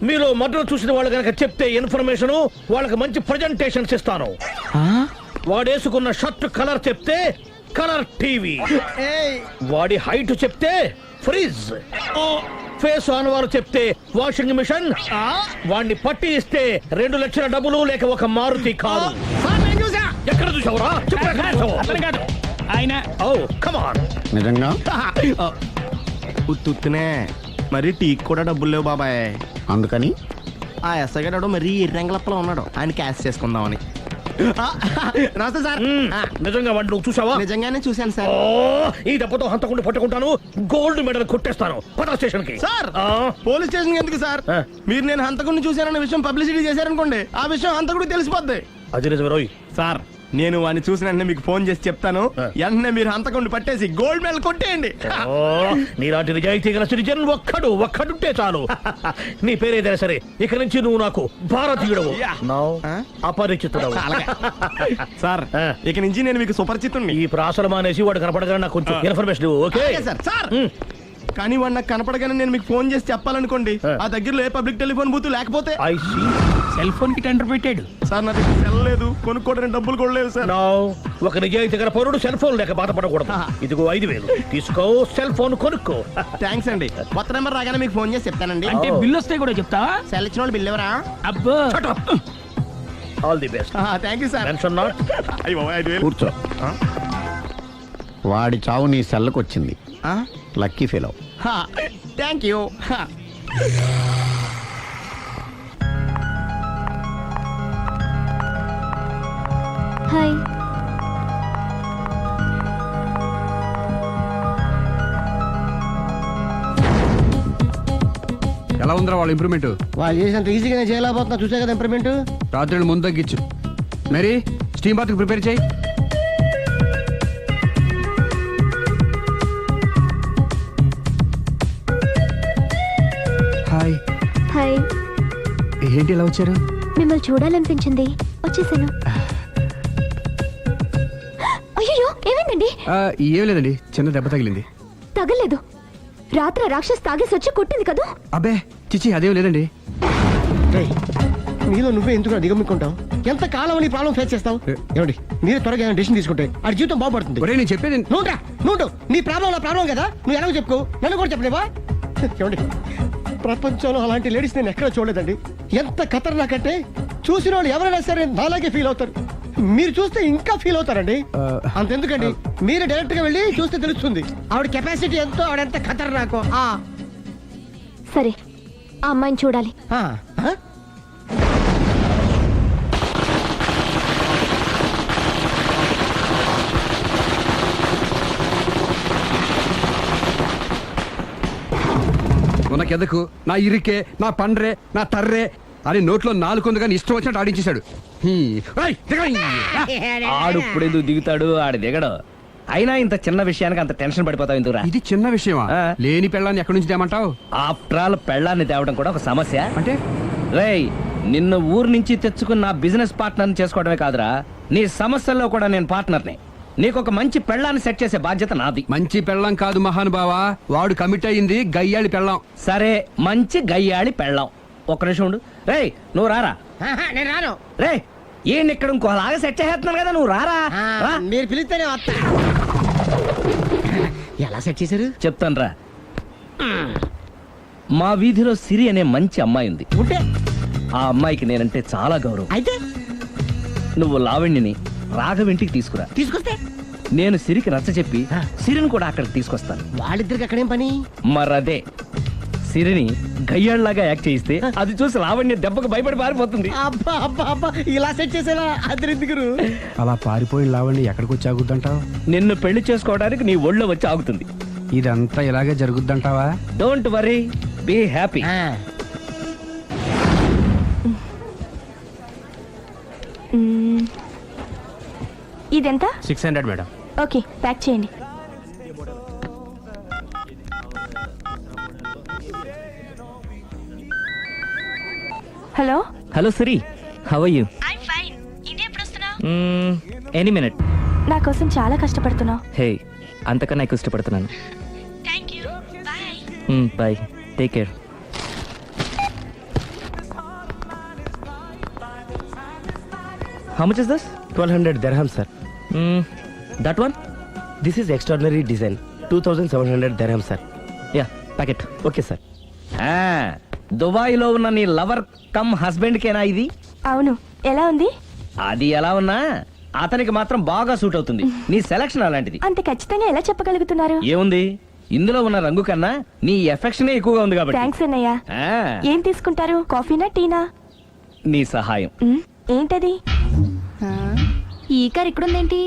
మీలో మర్డర్ చూసిన వాళ్ళు కనుక చెప్తే ఇన్ఫర్మేషన్, వాళ్ళకి మంచి ప్రజెంటేషన్స్ ఇస్తాను. వాడేసుకున్న షర్ట్ కలర్ చెప్తే కలర్ టీవీ, వాడి హైట్ చెప్తే ఫ్రిజ్, ఫేస్ ఆన్ వారు చెప్తే వాషింగ్ మిషన్, వాడిని పట్టి ఇస్తే 2 లక్షల డబ్బులు లేక ఒక మారుతి కారు. ఎక్కడ చూసావురా? కాదు ఆయన. Oh come on. నిజంగా? ఉత్తునే మరి టీకి కూడా డబ్బులు లేవు బాబాయ్. అందుకని ఆ ఎస్ఐ గారు మరీ ఎర్రంగలప్పలో ఉన్నాడు, ఆయన క్యాష్ చేసుకుందామని. నమస్తే సార్. నిజంగా వాడిని నువ్వు చూసావా? నిజంగానే చూశాను సార్. ఈ దెబ్బతో హంతకుండా పట్టుకుంటాను, గోల్డ్ మెడల్ కొట్టేస్తాను. పద స్టేషన్ కి. సార్, పోలీస్ స్టేషన్ ఎందుకు సార్? మీరు నేను హంతకుడిని చూశానన్న విషయం పబ్లిసిటీ చేశారనుకోండి, ఆ విషయం హంతకుడికి తెలిసిపోద్ది. అది నిజమే రోయ్. సార్, నేను వాడిని చూసిన వెంటనే మీకు ఫోన్ చేసి చెప్తాను. వెంటనే మీరు హంతకుండా పట్టేసి గోల్డ్ మెడల్ కొట్టేయండి. నీలాంటి నిజాయితీ గల సిటిజన్ ఒక్కడుంటే చాలు. నీ పేరేదైనా సరే ఇక నుంచి నువ్వు నాకు భారతీయుడవు, అపరిచితుడవు. సార్ ఇక నుంచి నేను మీకు సుపరిచితుణ్ణి. ఈ ప్రాసలు మానేసి వాడు కనపడగానే నాకు కొంచెం ఇన్ఫర్మేషన్ ఇవ్వు, ఓకే? సార్ కానీ వాడు నాకు కనపడగానే నేను మీకు ఫోన్ చేసి చెప్పాలనుకోండి, ఆ దగ్గరలో ఏ పబ్లిక్ టెలిఫోన్ బూత్ లేకపోతే సెల్ ఫోన్ కి టెండర్ పెట్టాడు సార్. నా దగ్గర సెల్ లేదు, కొనుక్కోవడానికి డబ్బులు కూడా లేవు సార్. ఒక నిజాయితీ గల పౌరుడు సెల్ ఫోన్ లేక బాధపడకూడదు. ఇదిగో 5,000 తీసుకో, సెల్ ఫోన్ కొనుక్కో. థ్యాంక్స్ అండి. కొత్త నెంబర్ రాగానే మీకు ఫోన్ చేసి చెప్తానండి. అంటే బిల్ వస్తే కూడా చెప్తావా? సెల్ ఇచ్చిన వాళ్ళు బిల్ ఎవరా? అబ్బో all the best. Thank you sir. Mention not. కూర్చో. వాడి చావు నీ సెల్లకు వచ్చింది. Lucky fellow. Thank you. Hi. ఎలా ఉందిరా వాళ్ళ ఇంప్రూవ్మెంట్? వాళ్ళు చేసినంత ఈజీగానే చేయలేకపోతున్నా, చూసే కదా ఇంప్రూవ్మెంట్. రాత్రి ముందు తగ్గించు. మరి స్టీమ్ బాత్ ప్రిపేర్ చేయి. హాయ్. హాయ్. ఏంటి ఇలా వచ్చారు? మిమ్మల్ని చూడాలనిపించింది, వచ్చేసాను. అయ్యో ఏమైందండి? ఏం లేదండి, చిన్న దెబ్బ తగిలింది. తగలేదు. రాత్రి రాక్షస్ తాగేసి వచ్చి కొట్టింది కదా? అబ్బే చిచి అదేం లేదండి. నీలో నువ్వే ఎందుకు దిగమ్ముకుంటావు? ఎంత కాలం నీ ప్రాబ్లం ఫేస్ చేస్తావు? ఏమండి మీరు త్వరగా డెసిషన్ తీసుకుంటే ఆడి జీవితం బాగుపడుతుంది. నేను చెప్పేది నువ్వు నీ ప్రాబ్లం నా ప్రాబ్లం కదా, నువ్వు ఎలా చెప్పుకో, నన్ను కూడా చెప్పలేవా? ఏమండి ప్రపంచంలో అలాంటి లేడీస్ నేను ఎక్కడ చూడలేదండి. ఎంత ఖతర్నాకంటే చూసిన వాళ్ళు ఎవరైనా సరే నాలాగే ఫీల్ అవుతారు. మీరు చూస్తే ఇంకా ఫీల్ అవుతారండి. అంతెందుకండి, మీరు డైరెక్ట్ గా వెళ్ళి చూస్తే తెలుస్తుంది ఆవిడ కెపాసిటీ ఎంతో, ఆవిడెంత ఖతర్నాకో. సరే ఆ అమ్మాయిని చూడాలి. నాకెదకు, నా ఇరికే, నా పండ్రే, నా తర్రే అని నోట్లో నాలుగు కానీ ఇష్టం వచ్చినట్టు ఆడించేశాడు. ఆడు ఇప్పుడు ఎందుకు దిగుతాడు? ఆడు దిగడు. అయినా ఇంత చిన్న విషయానికి అంత టెన్షన్ పడిపోతావు ఎందుకురా? ఇది చిన్న విషయమా? లేని పెళ్ళాన్ని ఎక్కడి నుంచి తేమంటావు? ఆఫ్టర్ ఆల్ పెళ్ళాన్ని తేవడం కూడా ఒక సమస్య అంటే? రేయ్ నిన్ను ఊరు నుంచి తెచ్చుకున్న నా బిజినెస్ పార్ట్నర్ని చేసుకోవడమే కాదురా, నీ సమస్యల్లో కూడా నేను పార్ట్నర్ని. నీకు ఒక మంచి పెళ్ళాన్ని సెట్ చేసే బాధ్యత నాది. మంచి పెళ్ళం కాదు మహానుభావా, వాడు కమిట్ అయ్యింది గయ్యాళి పెళ్ళం. సరే మంచి గయ్యాళి పెళ్ళాం. ఒక్క నిమిషం ఉండు. రేయ్ నువ్వు రారా. నేను రాను. రే ఈయన ఇక్కడ ఇంకోలాగా సెట్ చేస్తున్నాను కదా, నువ్వు రారా. మీరు పిలిస్తేనే వస్తా. ఎలా సెట్ చేశారు చెప్తాను రా. మా వీధిలో సిరి అనే మంచి అమ్మాయి ఉంది. ఉంటే ఆ అమ్మాయికి నేనంటే చాలా గౌరవం. అయితే నువ్వు లావణ్యని రాఘవింటికి తీసుకురా. తీసుకొస్తే నేను సిరికి నచ్చ చెప్పి సిరిని కూడా అక్కడికి తీసుకొస్తాను. వాళ్ళిద్దరికి అక్కడేం పని? మరదే సిరిని గయ్యాళ్ళలాగా యాక్ట్ చేయిస్తే అది చూసి లావణ్య దెబ్బకు భయపడి పారిపోతుంది. అబ్బా అబ్బా అబ్బా, ఇలా సెట్ చేసేలా అద్దెందుకు? అలా పారిపోయిన లావణ్య ఎక్కడికి వచ్చి ఆగుద్దంటావు? నిన్ను పెళ్లి చేసుకోవడానికి నీ ఒళ్ళో వచ్చి ఆగుతుంది. ఇదంతా ఇలాగే జరుగుద్దంటావా? Don't worry, be happy. ఇదెంత? 600 మేడం. ఓకే ప్యాక్ చేయండి. Hello hello Siri, how are you? Any minute. నా కోసం చాలా కష్టపడుతున్నావు. హే అంతకన్నా ఎక్కువ ఇష్టపడుతున్నాను. Bye, take care. How much is this? 1200 dirham, sir. That one? This is extraordinary design. 2700 dirham, sir. Yeah, pack it. Okay, sir. Dubai లో ఉన్న నీ లవర్ కమ్ హస్బెండ్ కేనా ఇది? అవును. ఎలా ఉంది? అది ఎలా ఉన్నా అతనికి మాత్రం బాగా సూట్ అవుతుంది. నీ సెలక్షన్ అలాంటిది. అంత ఖచ్చితంగా ఎలా చెప్పగలుగుతున్నారు? ఏముంది, ఇందులో ఉన్న రంగు కన్నా నీ ఎఫెక్షనే ఎక్కువగా ఉంది కాబట్టి. థ్యాంక్స్ అన్నయ్య. ఏం తీసుకుంటారు, కాఫీనా టీనా? నీ సహాయం. ఏంటది? ఈ కార్ ఇక్కడుందేంటి?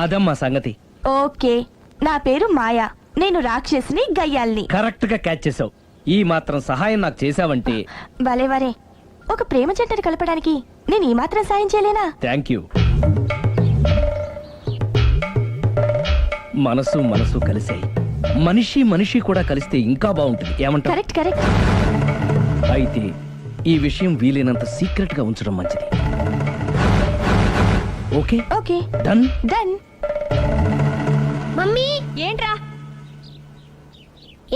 అదమ్మా సంగతి. ఓకే, నా పేరు మాయా. నేను రాక్షసిని, గయ్యాల్ని. కరెక్ట్ గా క్యాచ్ చేసావు. ఈ మాత్రం సహాయం నాకు చేసావంటే. భలేవరే, ఒక ప్రేమ జంటని కలపడానికి నేను ఈ మాత్రం సాయం చేయలేనా? Thank you. మనసు మనసు కలిసాయి, మనిషి మనిషి కూడా కలిస్తే ఇంకా బాగుంటుంది. ఏమంటావు? Correct correct. అయితే ఈ విషయం వీలైనంత సీక్రెట్ గా ఉంచడం మంచిది. Okay okay done. Done. Mummy ఏంట్రా?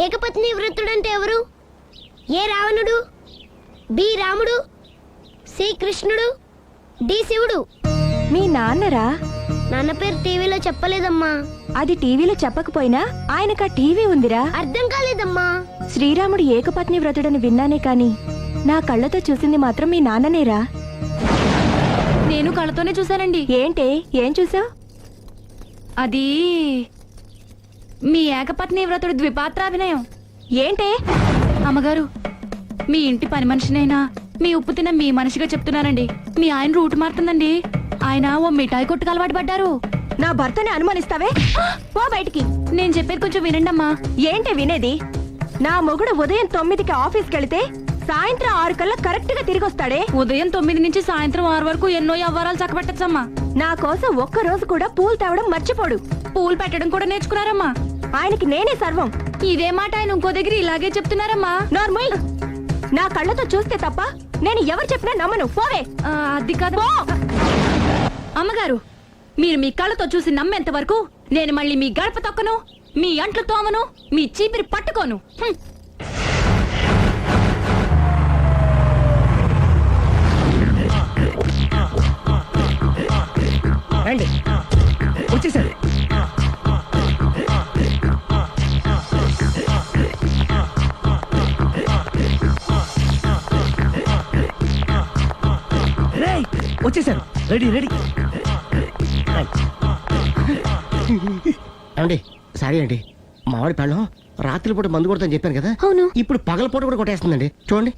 ఏకపత్ని వృత్తుడంటే ఎవరు? ఏ రావణుడు, బి రాముడు, సి కృష్ణుడు, డి శివుడు. మీ నాన్నరా? నాన్న పేరు టీవీలో చెప్పలేదమ్మా. అది టీవీలో చెప్పకపోయినా ఆయనకా టీవీ ఉందిరా. అర్థం కాలేదమ్మా. శ్రీరాముడు ఏకపత్ని వ్రతుడని విన్నానే కాని నా కళ్ళతో చూసింది మాత్రం మీ నాన్ననేరా. నేను కళ్ళతోనే చూశానండి. ఏంటే ఏం చూసావు? అది మీ ఏకపత్ని వ్రతుడు ద్విపాత్రాభినయం. ఏంటే? అమ్మగారు, మీ ఇంటి పని మనిషినైనా మీ ఉప్పు తిన్న మీ మనిషిగా చెప్తున్నానండి. మీ ఆయన రూట్ మారుతుందండి. ఆయన ఓ మిఠాయి కొట్టుకు అలవాటు పడ్డారు. నా భర్తని అనుమానిస్తావే? పో బయటికి. నేను చెప్పేది కొంచెం వినండి అమ్మా. ఏంటి వినేది? నా మొగుడు ఉదయం 9కి ఆఫీస్కి వెళితే సాయంత్రం 6 కల్లా కరెక్ట్ గా తిరిగి వస్తాడే. ఉదయం 9 నుంచి సాయంత్రం 6 వరకు ఎన్నో వ్యవహారాలు చక్కబెట్టచ్చమ్మా. నా కోసం ఒక్క రోజు కూడా పూలు తేవడం మర్చిపోడు. పూలు పెట్టడం కూడా నేర్చుకున్నారమ్మా. ఆయనకి నేనే సర్వం. ఇదే మాట ఆయన ఇంకో దగ్గర ఇలాగే చెప్తున్నారమ్మా. నార్మల్. నా కళ్ళతో చూస్తే తప్ప నేను ఎవరు చెప్పినా నమ్మను. పోవే. అది కాదు అమ్మగారు, మీరు మీ కళ్ళతో చూసి నమ్మేంత వరకు నేను మళ్ళీ మీ గడప తొక్కను, మీ అంట్లు తోమను, మీ చీపిరి పట్టుకోను. రండి, వచ్చేసారు. వచ్చేసారు. Ready ready. అండి సారీ అండి, మామిడి పళ్ళం రాత్రిపూట మందు కొడతాను చెప్పాను కదా. అవును. ఇప్పుడు పగలపూట కూడా కొట్టేస్తుందండి. చూడండి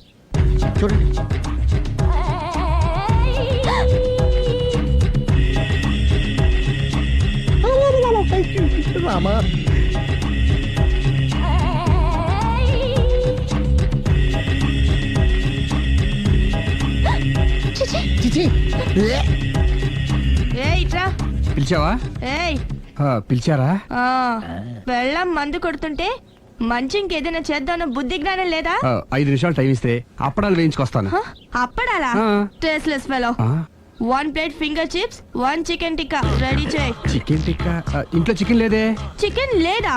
చూడండి. రామా చిచి. పిలిచావా? పిలిచారా? వెళ్ళం మందు కొడుతుంటే మంచి ఇంకేదైనా చేద్దామన్న బుద్ధి జ్ఞానం లేదా? 5 నిమిషాలు టైం ఇస్తే అప్పడాలు వేయించుకొస్తాను. అప్పడాలా? Tasteless fellow. 1 plate finger chips, 1 chicken tikka ready చేయి. చికెన్ టిక్కా? ఇంట్లో చికెన్ లేదే. చికెన్ లేదా?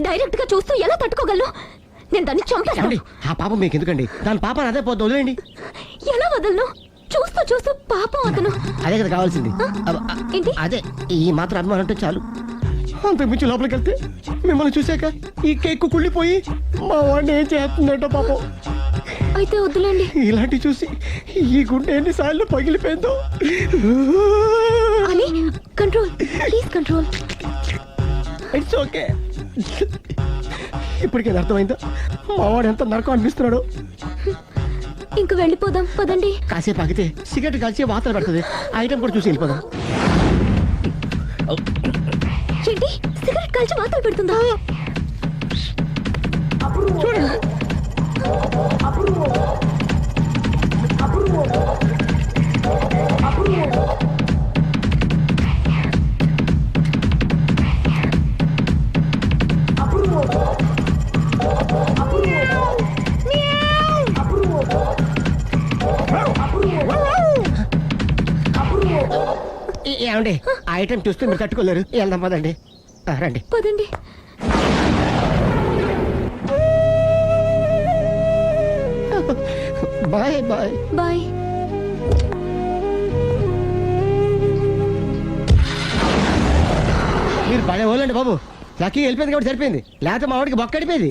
డైరెక్ట్ గా చూస్తూ ఎలా తట్టుకోగలను? నేను దాన్ని చంపేస్తాను. ఆ పాపం మీకు ఎందుకండి? దాని పాప అదే పోతుంది, వదిలేండి. ఎలా వదలను? చూస్తూ చూస్తూ పాపం అతను. అదే కదా కావాల్సింది. ఏంటి? అదే ఈ మాత్రం అభిమానం అంటే చాలు. అంతకు మించి లోపలికి వెళ్తే మిమ్మల్ని చూసాక ఈ కేక్ కుళ్ళిపోయి మా వాడిని ఏం చేస్తుందంటో పాపం. అయితే వద్దులేండి. ఇలాంటి చూసి ఈ గుండె ఎన్నిసార్లు పగిలిపోయిందో. అని control, please control. It's okay. ఇప్పటికే అర్థమైందా మా వాడు ఎంత నరకం అనిపిస్తున్నాడో? ఇంక వెళ్ళిపోదాం పదండి. కాసేపు ఆగితే సిగరెట్ కాల్చి వాతలు పెడుతుంది. ఐటమ్ కూడా చూసి వెళ్ళిపోదాం. ఏంటి, సిగరెట్ కాల్చి వాతలు పెడుతుందా? చూడండి. ఏమండి ఆ ఐటమ్ చూస్తే మీరు తట్టుకోలేరు. వెళ్దాం పదండి. రండి పదండి. Bye bye bye. మీరు భలే వాళ్ళండి బాబు. లక్కీ వెళ్ళిపోయింది కాబట్టి సరిపోయింది, లేకపోతే మా వాడికి బొక్క అడిపోయింది.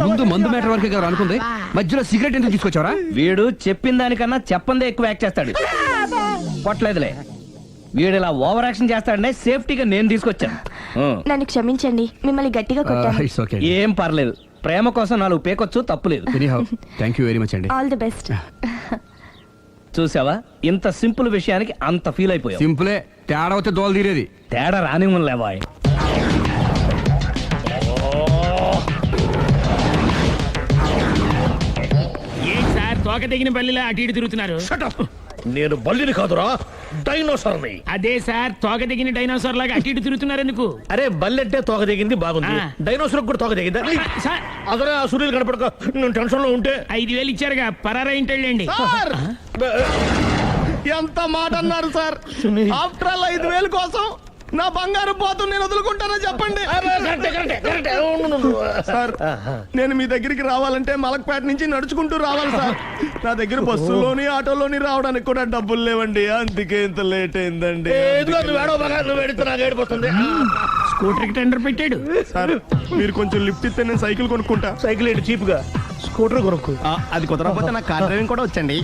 ముందు మందు మ్యాటర్ వరకే కదా అనుకుంది, మధ్యలో సిగరెట్ ఎందుకు తీసుకొచ్చావరా? వీడు చెప్పిన దానికన్నా చెప్పందే ఎక్కువ యాక్ట్ చేస్తాడు. కొట్టలేదులే, వీడు ఇలా ఓవర్ యాక్షన్ చేస్తాడనే సేఫ్టీగా నేను తీసుకొచ్చాను. నన్ను క్షమించండి, మిమ్మల్ని గట్టిగా కొట్టాను. It's okay. ఏం పర్లేదు, ప్రేమ కోసం 4 పేకొచ్చు, తప్పులేదు. Anyhow thank you very much అండి. All the best. చూసావా, ఇంత సింపుల్ విషయానికి అంత ఫీల్ అయిపోయావు. సింపులే, తేడా వస్తే దోలు తీరేది. తేడా రానివ్వలేవా? ఏం సార్ తోక తెగిన బల్లిలా అటు ఇటు తిరుగుతున్నారు? నేను బల్లిని కాదురా, డైనోసార్ని. అదే సార్ తోక తెగిన డైనోసార్ లాగా అటు ఇటు తిరుగుతున్నారు ఎందుకు? అరే బల్లెట్టే తోక దిగింది బాగుంది, డైనోసార్ కూడా తోక దిగిందా? అదరే ఆ సూర్యులు కనపడక నేను టెన్షన్ లో ఉంటే 5,000 ఇచ్చారుగా, పరారా ఇంటండి. ఎంత మాట అన్నారు సార్? ఆఫ్టర్ ఆల్ 5,000 కోసం నా బంగారు పోతు నేను వదులుకుంటానో చెప్పండి సార్. నేను మీ దగ్గరికి రావాలంటే మలక్పేట నుంచి నడుచుకుంటూ రావాలి సార్. నా దగ్గర బస్సులోని ఆటోలోని రావడానికి కూడా డబ్బులు లేవండి, అందుకే ఇంత లేట్ అయిందండి. స్కూటర్ కి టెండర్ పెట్టాడు సార్. మీరు కొంచెం లిఫ్ట్ ఇస్తే నేను సైకిల్ కొనుక్కుంటా. సైకిల్ ఏంటి చీప్ గా, స్కూటర్ కొనుక్కు. అది కుదరకపోతే నాకు కార్ డ్రైవింగ్ కూడా వచ్చండి.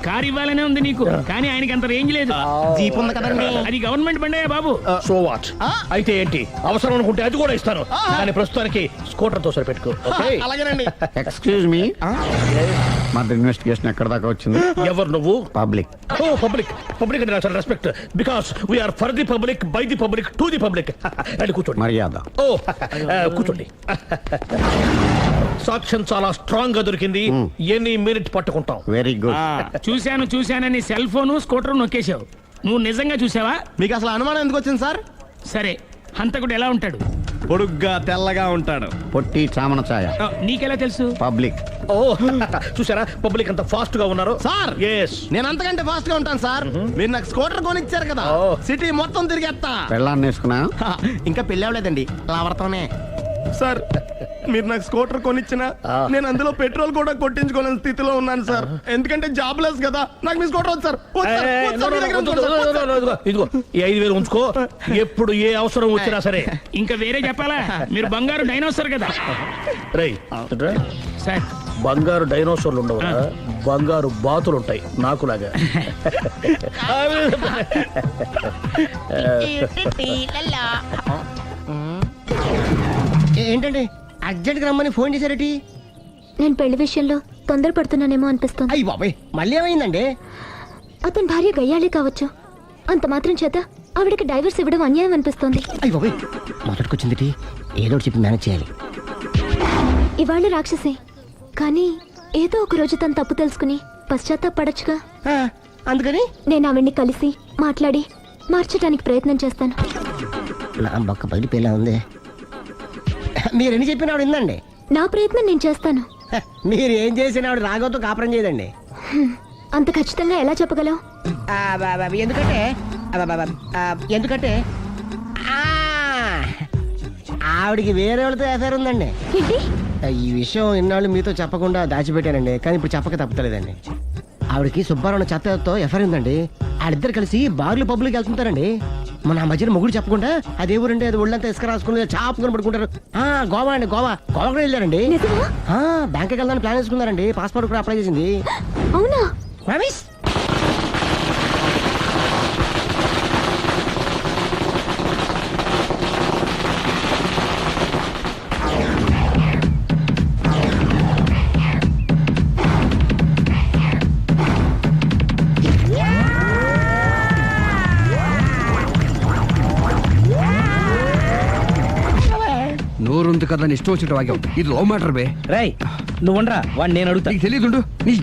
కార్ ఇవ్వాలనే ఉంది నీకు, కానీ ఆయనకి అంత రేంజ్ లేదు. జీప్ ఉంది కదండి. అది గవర్నమెంట్ బండే బాబు. So what? అయితే ఏంటి, అవసరం అనుకుంటే అది కూడా ఇస్తాను, కానీ ప్రస్తుతానికి స్కూటర్ తో సరిపెట్టుకో. అలాగేనండి. ఎక్స్క్యూజ్ మీ, మన ఇన్వెస్టిగేషన్ ఎక్కడ దాకా వచ్చింది? ఎవరు నువ్వు? పబ్లిక్. ఓ పబ్లిక్. పబ్లిక్ అంటే చాలా respect, because we are for the public, by the public, to the public. అని కూర్చోండి. మర్యాద. ఓ కూర్చోండి. సాక్ష్యం చాలా స్ట్రాంగ్ గా దొరికింది, ఎన్ని మినిట్ పట్టుకుంటాం. Very good. చూశానని సెల్ ఫోన్ స్కూటర్ నొక్కేశావు. నువ్వు నిజంగా చూసావా? మీకు అసలు అనుమానం ఎందుకు వచ్చింది సార్? సరే, హంతకుడు ఎలా ఉంటాడు? పొడుగ్గా తెల్లగా ఉంటాడు. పొట్టి చామన ఛాయ. నీకెలా తెలుసు? పబ్లిక్. ఓ చూసారా, పబ్లిక్ అంత ఫాస్ట్ గా ఉన్నారు సార్. ఎస్, నేను అంతకంటే ఫాస్ట్ గా ఉంటాను సార్. మీరు నాకు స్కూటర్ కొనిచ్చారు కదా, సిటీ మొత్తం తిరిగేస్తా. పెళ్ళాన్ని వేసుకున్నా? ఇంకా పెళ్ళి అవ్వలేదండి, లావర్తోనే. సార్ మీరు నాకు స్కూటర్ కొనిచ్చిన నేను అందులో పెట్రోల్ కూడా కొట్టించుకోలేని స్థితిలో ఉన్నాను సార్. ఎందుకంటే జాబ్ లెస్ కదా, నాకు మీ స్కూటర్ వద్దు సార్. ఇదిగో ఈ 5,000 ఉంచుకో, ఎప్పుడు ఏ అవసరం వచ్చినా సరే. ఇంకా వేరే చెప్పాలా? మీరు బంగారు డైనోసార్ కదా. రేయ్ సార్, బంగారు డైనోసార్లు ఉండవు, బంగారు బాతులు ఉంటాయి నాకులాగా. ఏంటండి అర్జెంట్ గా రమ్మని ఫోన్ చేశారటి? నేను పెళ్లి విషయంలో తొందరపడుతున్నానేమో అనిపిస్తుంది. అయ్యి బాబాయ్, మళ్ళీ ఏమైందండి? అతని భార్య గయ్యాళే కావచ్చు, అంత మాత్రం చేత ఆవిడకి డైవర్స్ ఇవ్వడం అన్యాయం అనిపిస్తోంది. అయ్యి బాబాయ్, మొదటికొచ్చింది, ఏదో చెప్పి మేనేజ్ చేయాలి. ఇవాళ రాక్షసి, కానీ ఏదో ఒక రోజు తను తప్పు తెలుసుకుని పశ్చాత్తాపడొచ్చుగా. అందుకని నేను ఆవిడ్ని కలిసి మాట్లాడి మార్చడానికి ప్రయత్నం చేస్తాను. నా బొక్క పగిలిపోయేలా ఉంది. మీరెన్ని చెప్పిన ఆవిడ ఇందండి. నా ప్రయత్నం నేను చేస్తాను. మీరు ఏం చేసిన ఆవిడ రాగోతో కాపురం చేయదండి. అంత ఖచ్చితంగా ఎలా చెప్పగలవు? ఎందుకంటే ఎందుకంటే ఆవిడికి వేరే వాళ్ళతో ఎఫైర్ ఉందండి. ఈ విషయం ఇన్నాళ్ళు మీతో చెప్పకుండా దాచిపెట్టానండి, కానీ ఇప్పుడు చెప్పక తప్పలేదండి. ఆవిడకి సుబ్బారావు చెత్తతో ఎఫైర్ ఉందండి. వాళ్ళిద్దరు కలిసి బార్లు పబ్లిక్ వెళ్తుంటారండి. మన మధ్యన మొగుడు చెప్పకుండా అదే ఊరండి, అది ఒళ్ళంతా ఇసుక రాసుకుని చాపుకొని పడుకుంటారు. గోవా అండి, గోవా కూడా వెళ్ళారండి. బ్యాంక్కి వెళ్దాని ప్లాన్ వేసుకున్నారండి. పాస్పోర్ట్ కూడా అప్లై చేసింది. అవునా? రమేష్ నోరుంది కదా ఇష్టం వచ్చినట్టు వాక్యం. ఇది లవ్ మ్యాటర్ బే. రై నువ్వు ఉండరా, వాడిని నేను అడుగుతా. నీకు తెలియదు నీ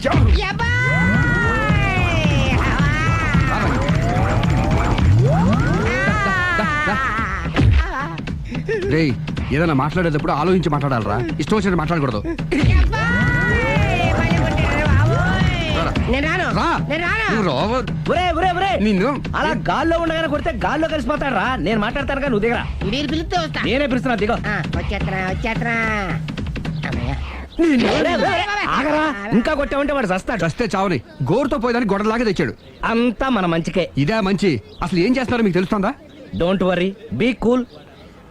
రే, ఏదైనా మాట్లాడేటప్పుడు ఆలోచించి మాట్లాడాలరా, ఇష్టం వచ్చినట్టు మాట్లాడకూడదు. నిన్ను అలా గాల్లో ఉండగానే కొడితే గాల్లో కలిసిపోతాడు రా. నేను మాట్లాడతాను నువ్వు దిగరా. నేనే పిలుస్తున్నా, దిగో. ఆగరా, ఇంకా కొట్టామంటే వాడు చస్తాడు. చస్తే చావని, గోరుతో పోయేదానికి గొడవలాగా తెచ్చాడు. అంతా మన మంచికే. ఇదే మంచి. అసలు ఏం చేస్తున్నారో మీకు తెలుస్తుందా? Don't worry, be cool.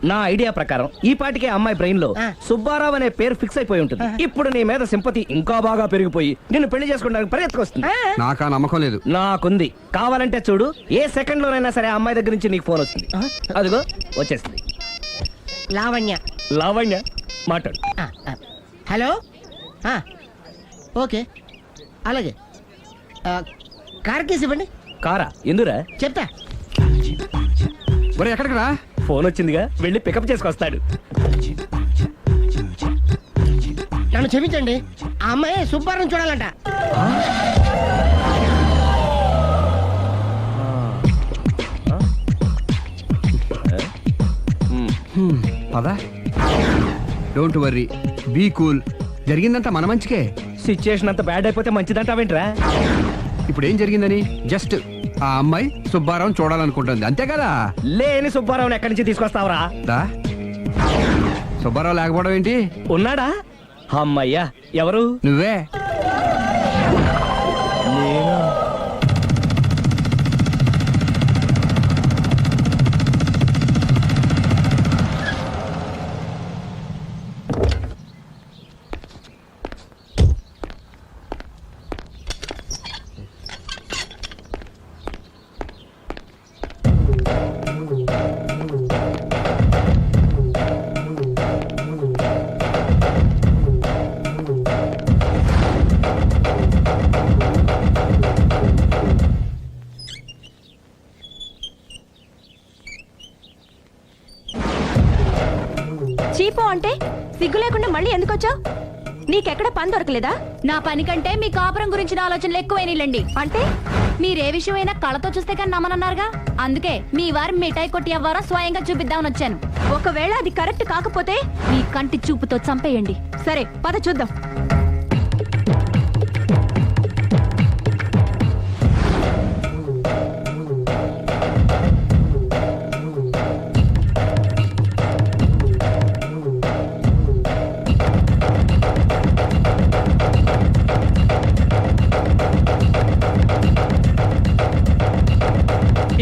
నా ఐడియా ప్రకారం ఈ పాటికే అమ్మాయి బ్రెయిన్ లో సుబ్బారావు అనే పేరు ఫిక్స్ అయిపోయి ఉంటుంది. ఇప్పుడు నీ మీద సింపతి ఇంకా బాగా పెరిగిపోయి నిన్ను పెళ్లి చేసుకోవడానికి పరిగెత్తుకొస్తుంది. నాకా నమ్మకం లేదు. నాకుంది. కావాలంటే చూడు, ఏ సెకండ్ లోనైనా సరే అమ్మాయి దగ్గర నుంచి నీకు ఫోన్ వస్తుంది. అదిగో వచ్చేస్తుంది. లావణ్య. లావణ్య మాట్లాడు. హలో. ఓకే, అలాగే. కార్ కేసు ఇవ్వండి. కారా ఎందురా? చెప్తా. ఒరే ఎక్కడికి రా? ఫోన్ వచ్చిందిగా, వెళ్ళి పికప్ చేసుకొస్తాడు. నన్ను క్షమించండి, ఆ అమ్మాయి సుబ్బారావు చూడాలంట. పదా, డోంట్ వర్రీ, బీ కూల్. జరిగిందంతా మన మంచికే. సిచ్యుయేషన్ అంతా బ్యాడ్ అయిపోతే మంచిదంటావేంట్రా? ఇప్పుడు ఏం జరిగిందని? జస్ట్ ఆ అమ్మాయి సుబ్బారావు చూడాలనుకుంటుంది, అంతే కదా? లేని సుబ్బారావుని ఎక్కడి నుంచి తీసుకొస్తావరా? సుబ్బారావు లేకపోవడం ఏంటి? ఉన్నాడా? అమ్మయ్యా, ఎవరు? నువ్వే. చీపో అంటే సిగ్గు లేకుండా మళ్ళీ ఎందుకు వచ్చావు? నీకెక్కడ పని దొరకలేదా? నా పని కంటే మీ కాపురం గురించిన ఆలోచనలు ఎక్కువైనాయిలండి. అంటే మీరే విషయమైనా కళతో చూస్తే కానీ నమ్మనన్నారుగా, అందుకే మీ వారి మిఠాయి కొట్టి అవ్వారో స్వయంగా చూపిద్దామని వచ్చాను. ఒకవేళ అది కరెక్ట్ కాకపోతే మీ కంటి చూపుతో చంపేయండి. సరే పద చూద్దాం.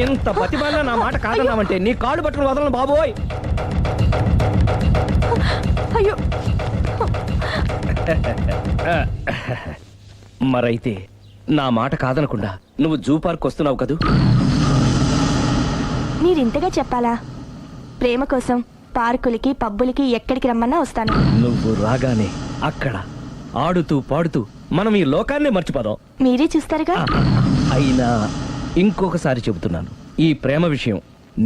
ఇంత ప్రతిభలో నా మాట కాదన్నామంటే నీ కాళ్ళు పట్టుకుని వదలను బాబోయ్. అయ్యో, మరైతే నా మాట కాదనకుండా నువ్వు జూ పార్క్ వస్తున్నావు కదూ? మీరింతగా చెప్పాలా? ప్రేమ కోసం పార్కులకి పబ్బులకి ఎక్కడికి రమ్మన్నా వస్తాను. నువ్వు రాగానే అక్కడ ఆడుతూ పాడుతూ మనం ఈ లోకాన్ని మర్చిపోదాం. మీరే చూస్తారుగా. అయినా ఇంకొకసారి చెబుతున్నాను, ఈ ప్రేమ విషయం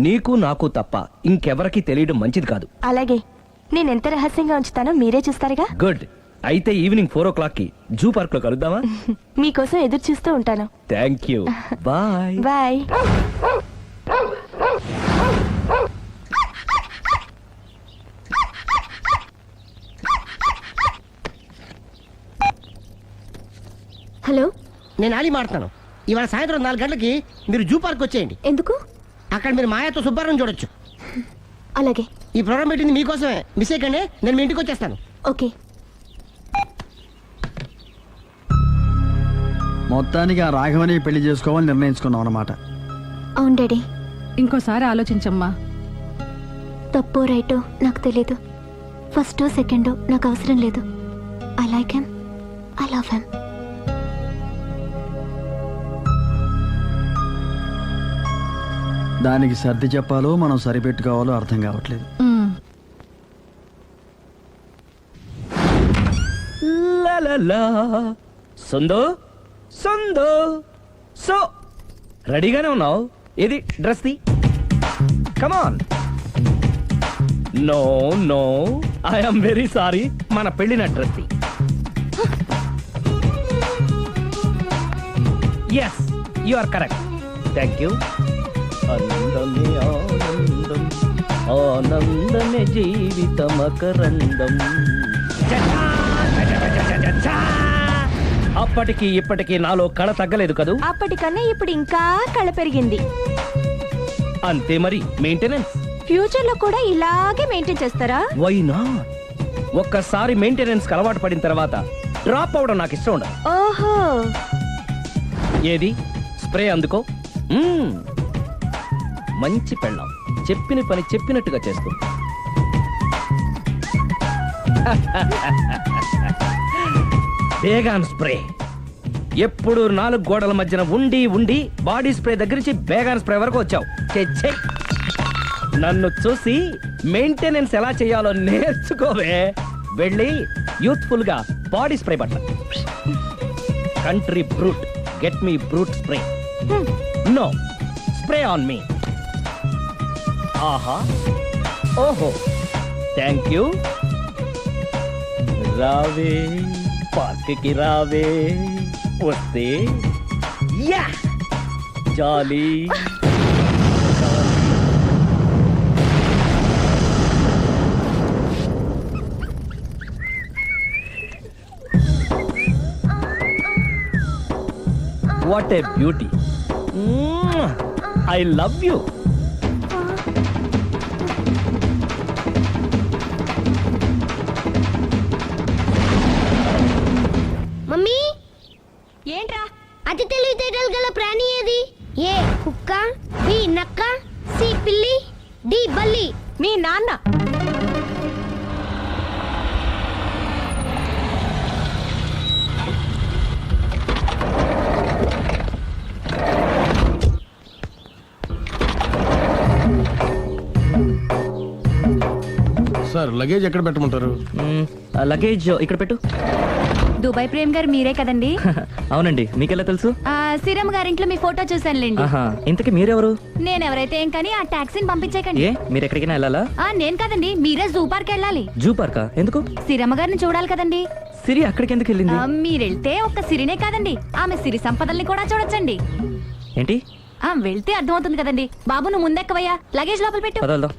నీకు నాకు తప్ప ఇంకెవరికి తెలియడం మంచిది కాదు. అలాగే, నేనెంత రహస్యంగా ఉంచుతానో మీరే చూస్తారుగా. గుడ్. అయితే ఈవినింగ్ 4 o'clock జూ పార్క్ లో కలుద్దామా? మీకోసం ఎదురు చూస్తూ ఉంటాను. Thank you. Bye bye. Hello, నేను ఆలి మాడుతున్నాను. ఇవాళ సాయంత్రం 4 గంటలకి మీరు జూ పార్క్ వచ్చేయండి. ఎందుకు? అక్కడ మీరు మాయాతో సుబ్బారావు చూడొచ్చు. అలాగే. ఈ ప్రోగ్రామ్ పెట్టింది మీకోసమే, మిస్ అయ్యకండి. నేను మీ ఇంటికి వచ్చేస్తాను. ఓకే. మొత్తానికి ఆ రాఘవని పెళ్లి చేసుకోవాలని నిర్ణయించుకున్నాం అన్నమాట. అవును డాడీ. ఇంకోసారి ఆలోచించమ్మా. తప్పో రైటో నాకు తెలీదు. ఫస్టో సెకండో నాకు అవసరం లేదు. I like him, I love him. దానికి సర్ది చెప్పాలో మనం సరిపెట్టుకోవాలో అర్థం కావట్లేదు. సందో సందో సో రెడీగానే ఉన్నావు? ఏది డ్రెస్ ది? Come on. No no, I'm very sorry, మన పెళ్లిన డ్రెస్ ది. Yes, you are correct. Thank you. అందమే ఆనందం, ఆనందమే జీవితమకరందం. అప్పటికి ఇప్పటికి నాలో కళ తగ్గలేదు కదూ? అప్పటికన్నా ఇప్పుడు ఇంకా కళ పెరిగింది. అంతే మరి. మెయింటెనెన్స్ ఫ్యూచర్ లో కూడా ఇలాగే మెయింటైన్ చేస్తారా? Why not? ఒక్కసారి మెయింటెనెన్స్ కి అలవాటు పడిన తర్వాత డ్రాప్ అవడం నాకు ఇష్టం ఉండదు. ఓహో. ఏది స్ప్రే అందుకో. మంచి పెళ్ళాం, చెప్పిన పని చెప్పినట్టుగా చేస్తుంది. Baygon spray. ఎప్పుడు 4 గోడల మధ్యన ఉండి ఉండి బాడీ స్ప్రే దగ్గర నుంచి బేగాన్ స్ప్రే వరకు వచ్చావు. నన్ను చూసి మెయింటెనెన్స్ ఎలా చేయాలో నేర్చుకోవే. వెళ్ళి యూత్ఫుల్ గా బాడీ స్ప్రే పట్ల. Country brut, get me brut spray. No, spray on me. ఆహా, ఓహో, థ్యాంక్ యూ. రావే పార్క్కి రావే, వస్తే యా jolly. What a beauty. I love you. Mummy, ఏంట్రా? అతి తెలివితేటలు గల ప్రాణి ఏది? ఏ కుక్క, బి నక్క, సి పిల్లి, డి బల్లి. మీ నాన్న. సార్ లగేజ్ ఎక్కడ పెట్టమంటారు? లగేజ్ ఇక్కడ పెట్టు. దుబాయ్ ప్రేమ్ గారు మీరే కదండి? అవునండి, మీకెలా తెలుసు? శ్రీరమ్మ గారింట్లో మీ ఫోటో చూసానులేండి. ఆహా, ఇంతకీ మీరెవరు? నేను ఎవరైతే ఏం కానీ ఆ టాక్సీని పంపించేకండి. ఏ, మీరు ఎక్కడికైనా వెళ్ళాలా? నేను కదండి, మీరే జూ పార్క్ వెళ్ళాలి. జూ పార్కా? ఎందుకు? శ్రీరమ్మ గారిని చూడాలి కదండి. సిరి అక్కడికి ఎందుకు వెళ్ళింది? మీరెళ్తే ఒక్క సిరినే కాదండి, ఆమె సిరి సంపదల్ని కూడా చూడొచ్చండి. ఏంటి? వెళ్తే అర్థమవుతుంది కదండి. బాబు నువ్వు ముందెక్కవయ్యా, లగేజ్ లోపల పెట్టు. పదల్దా.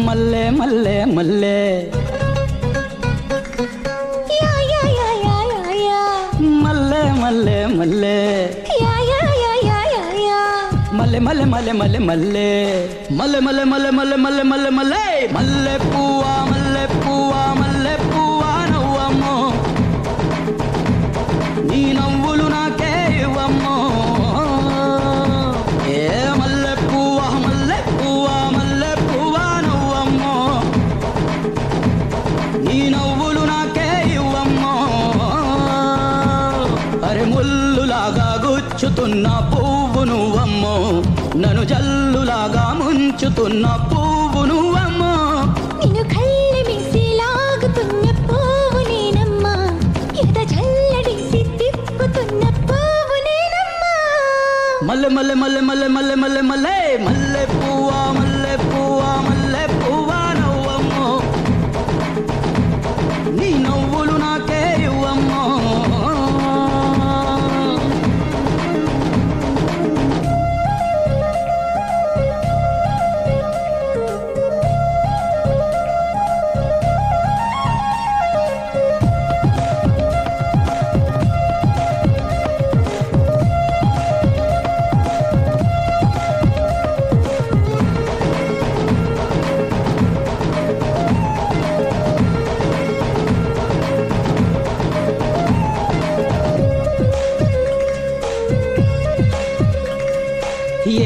మల్లె మల్లె మల్లె మల్లె మల్లె మల్లె మల్లె మల్లె మల్లె మల్లె మల్లె మల్లె మల్లె మల్లె మల్లె మల్లె మల్లె మల్లె పువ్వా మల్లె పువ్వా మల్లె పువ్వా నవ్వమ్మో, నీ నవ్వులు నాకే ఇవ్వమ్మో. ఏ మల్లె పువ్వా మల్లె పువ్వా మల్లె పువ్వా నవ్వమ్మో, నీ నవ్వులు నాకే ఇవ్వమ్మో. అరే ముల్లులాగా గుచ్చుతున్న పువ్వు నువ్వమ్మో, నన్ను జల్లులాగా ముంచుతున్న పువ్వు నువ్వమ్మో. నిన్ను కళ్ళి మీసి లాగుతున్న పువ్వు నేనమ్మా, ఎద జల్లడిసి తిప్పుతున్న పువ్వు నేనమ్మా. మల్లె మల్లె మల్లె మల్లె మల్లె మల్లె మల్లె మల్లె పువ్వా మల్లె పువ్వా మల్లె పువ్వా నవ్వమ్మో, నీ నవ్వులు నాకే ఇవ్వమ్మో.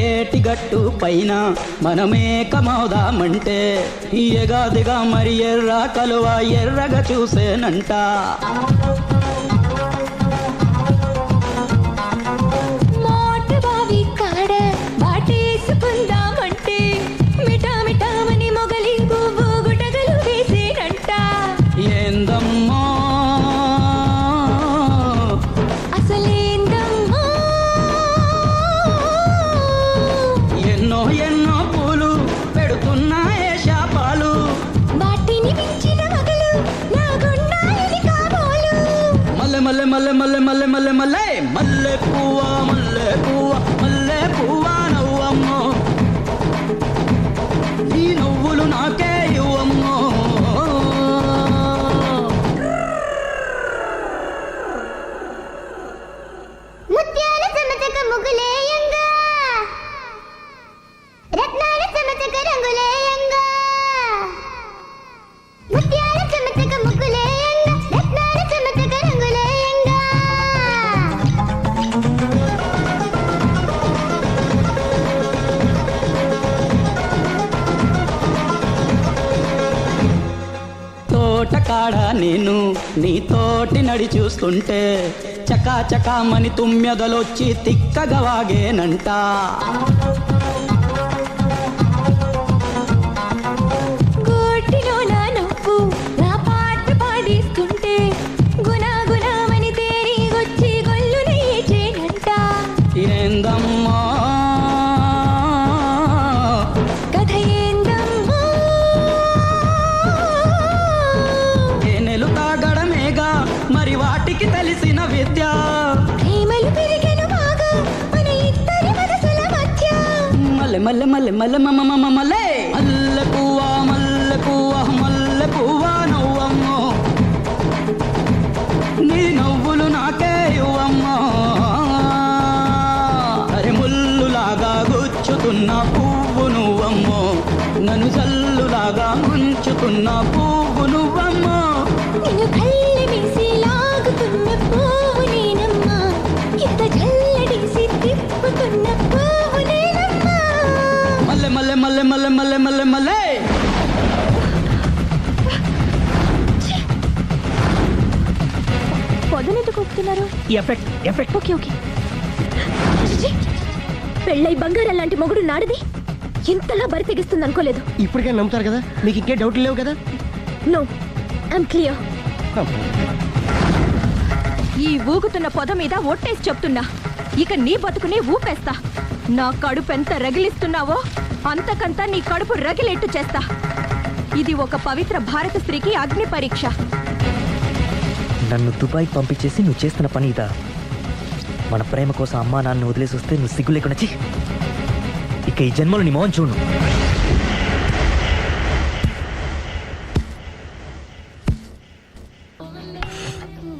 ఏటిగట్టు పైన మనమేకమవుదామంటే ఎగాదిగా మరి ఎర్ర కలువ ఎర్రగా చూసేనంట. మోటు బావి కాడ బాటేసుకుందామంటే మిఠా మిఠామని మొగలి పువ్వు గుటగలు వేసేనంట. ఏందమ్మో అసలేందమ్మా, ఎన్నో ఎన్నో పూలు పెడుతున్నాయే శాపాలు, వాటిని మించిన మగలు నా గుండాలని కాబోలు. మల్లె మల్లె మల్లె మల్లె మల్లె మల్లె మల్లె మల్లె పువ్వా మల్లె పువ్వా మల్లె పువ్వా నవ్వమ్మో, నీ నవ్వులు నాకే ఇవ్వమ్మో. ముత్యాల చెమచక ముగ్గులేయంగా, రత్నాల చెమచక రంగులేయంగా. ముత్యాల చెమచక ముగ్గులేయంగా, రత్నాల చెమచక రంగులేయంగా. తోటకాడ నేను నీతోటి నడి చూస్తుంటే చకా చకామని తుమ్మెదలొచ్చి తిక్కగా వాగేనంట. గోటిలో నా నవ్వు నా పాట పాడిస్తుంటే గునా గునామని తేరిగొచ్చి గొల్లునే చేనంట. ఏందమ్మా కథ ఏందమ్మా తేనెలు తాగడమేగా మరి వాటికి తెలిసిన విద్య. ప్రేమలు పెరిగెను బాగా మన ఇద్దరి మనసుల మధ్య. మల్లె మల్లె మల్లె మల్లె మమ మమ మల్లె మల్లె పువ్వా మల్లె పువ్వా మల్లె పువ్వా నవ్వమ్మో నీ నవ్వులు నాకే ఇవ్వమ్మా. అరే ముల్లులాగా గుచ్చుతున్న పువ్వు నువ్వమ్మో నన్ను జల్లులాగా ముంచుతున్న పువ్వు నువ్వమ్మో. నిన్ను కళ్ళెమేసి లాగుతున్న పువ్వు నేనమ్మా. ఇంత జల్లడేసి తిప్పుతున్న పువ్వు నేనమ్మా. మల్లె మల్లె మల్లె మల్లె మల్లె మల్లె మల్లె పొదనెందుకు ఒప్పుతున్నారు? Effect effect. Okay okay. చిచి, పెళ్ళై బంగారం లాంటి మొగుడు నాడిది ఇంతలా బరి తెగిస్తుంది అనుకోలేదు. ఇప్పటికే నమ్ముతారు కదా, మీకు ఇంకే డౌట్లు లేవు కదా. No I'm clear. ఈ ఊగుతున్న పొద మీద ఒట్టేసి చెప్తున్నా, ఇక నీ బతుకునే ఊపేస్తా. నా కడుపు ఎంత రగిలిస్తున్నావో అంతకంతా నీ కడుపు రగిలేట్టు చేస్తా. ఇది ఒక పవిత్ర భారత స్త్రీకి అగ్ని పరీక్ష. నన్ను దుబాయ్ పంపించేసి నువ్వు చేస్తున్న పని ఇదా? మన ప్రేమ కోసం అమ్మా నాన్న వదిలేసి వస్తే నువ్వు సిగ్గు లేకుండా చి. ఇక ఈ జన్మలో నీ మోహన్ చూడు.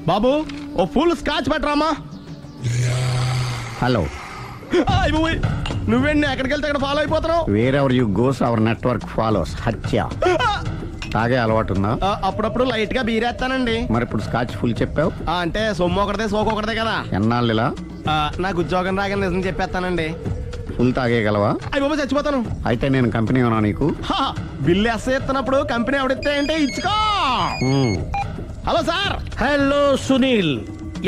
బాబు ఓ ఫుల్ స్కాచ్ పెట్టరామా. హలో, నువ్వేంటి ఎక్కడికి వెళ్తే అక్కడ ఫాలో అయిపోతున్నావు? Wherever you goes our network follows. హత్య. తాగే అలవాటు ఉందా? అప్పుడప్పుడు లైట్ గా బీరేస్తానండి. మరి ఇప్పుడు స్కాచ్ ఫుల్ చెప్పావు అంటే సొమ్ము ఒకటిదే సోకు ఒకటిదే కదా. ఎన్నాళ్ళు ఇలా? నాకు ఉద్యోగం రాగానే నిజం చెప్పేస్తానండి. ఫుల్ తాగేయగలవా? అయ్యి బాబు చచ్చిపోతాను. అయితే నేను కంపెనీ ఉన్నా నీకు? బిల్లు ఎస్ ఎత్తున్నప్పుడు కంపెనీ ఎవడితే అంటే ఇచ్చుకో. Hello sir. హలో సునీల్,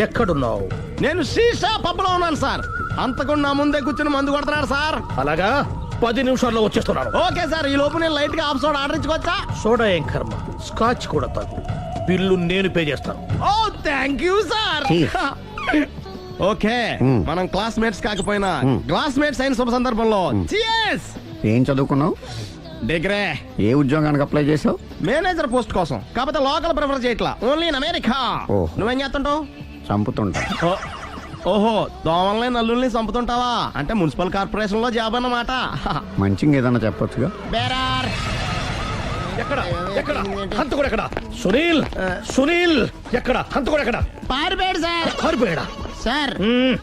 ఎక్కడున్నావు? నేను శీషా పబ్లో ఉన్నాను సార్. అంతకుండా నా ముందే కూర్చుని మందు కొడుతున్నాడు సార్. అలాగా, 10 నిమిషాల్లో వచ్చేస్తున్నాను. Okay sir. ఈ లోపు నేను లైట్ గా హాఫ్ సోడా ఆర్డర్ ఇచ్చుకోవచ్చా? సోడా ఏం కర్మ, స్కాచ్ కూడా తాగు. బిల్లు నేను పే చేస్తాను. ఓ థ్యాంక్ యూ సార్. ఓకే, మనం క్లాస్మేట్స్ కాకపోయినా క్లాస్మేట్స్ అయిన శుభ సందర్భంలో cheers. ఏం చదువుకున్నావు? డిగ్రీ. ఏ ఉద్యోగానికి అప్లై చేసావు? మేనేజర్ పోస్ట్ కోసం. కాకపోతే లోకల్ ప్రిఫర్ చేయట్లా, ఓన్లీ ఇన్ అమెరికా. నువ్వేం చేస్తుంటావు? చంపుతుంటా. ఓహో, దోమల్ని నల్లుల్ని చంపుతుంటావా? అంటే మున్సిపల్ కార్పొరేషన్ లో జాబ్ అన్నమాట. మంచిగా ఏదన్నా చెప్పొచ్చుగా. బేరార్. ఎక్కడ ఎక్కడ హంతకుడు ఎక్కడ? సునీల్, సునీల్ ఎక్కడ? హంతకుడు ఎక్కడ? పారిపోయాడు సార్. పారిపోయాడా? సార్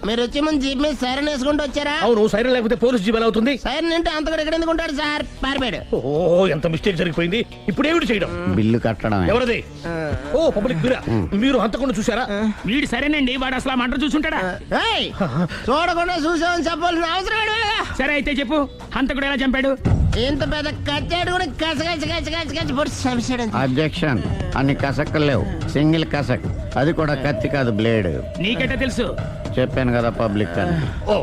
మీరు వచ్చే ముందు జీప్ మీద సైరన్ వేసుకుంటూ వచ్చారా? అవును, సైరన్ లేకపోతే పోలీస్ జీప్ ఎలా అవుతుంది? సైరన్ అంటే అంత కూడా ఎక్కడ ఎందుకు ఉంటాడు సార్? పారిపోయాడు. ఓ, ఎంత మిస్టేక్ జరిగిపోయింది. ఇప్పుడు ఏమిటి చేయడం? బిల్లు కట్టడం. ఎవరది? ఓ, పబ్లిక్ బిరా. మీరు హంతకుండా చూసారా? వీడు సరేనండి, వాడు అసలు ఆ మంట చూసుంటాడా? చూడకుండా చూసామని చెప్పాల్సిన అవసరం లేదు. సరే అయితే చెప్పు, హంతకుడు ఎలా చంపాడు? ఇంత పెద్ద కచ్చాడు కూడా కసగచ్చి పొడి చంపాడు. అబ్జెక్షన్. అన్ని కసక్కలు లేవు, సింగిల్ కసక్. అది కూడా కత్తి కాదు, బ్లేడ్. నీకెట్టా తెలుసు? చెప్పాను కదా పబ్లిక్ అని. ఓ,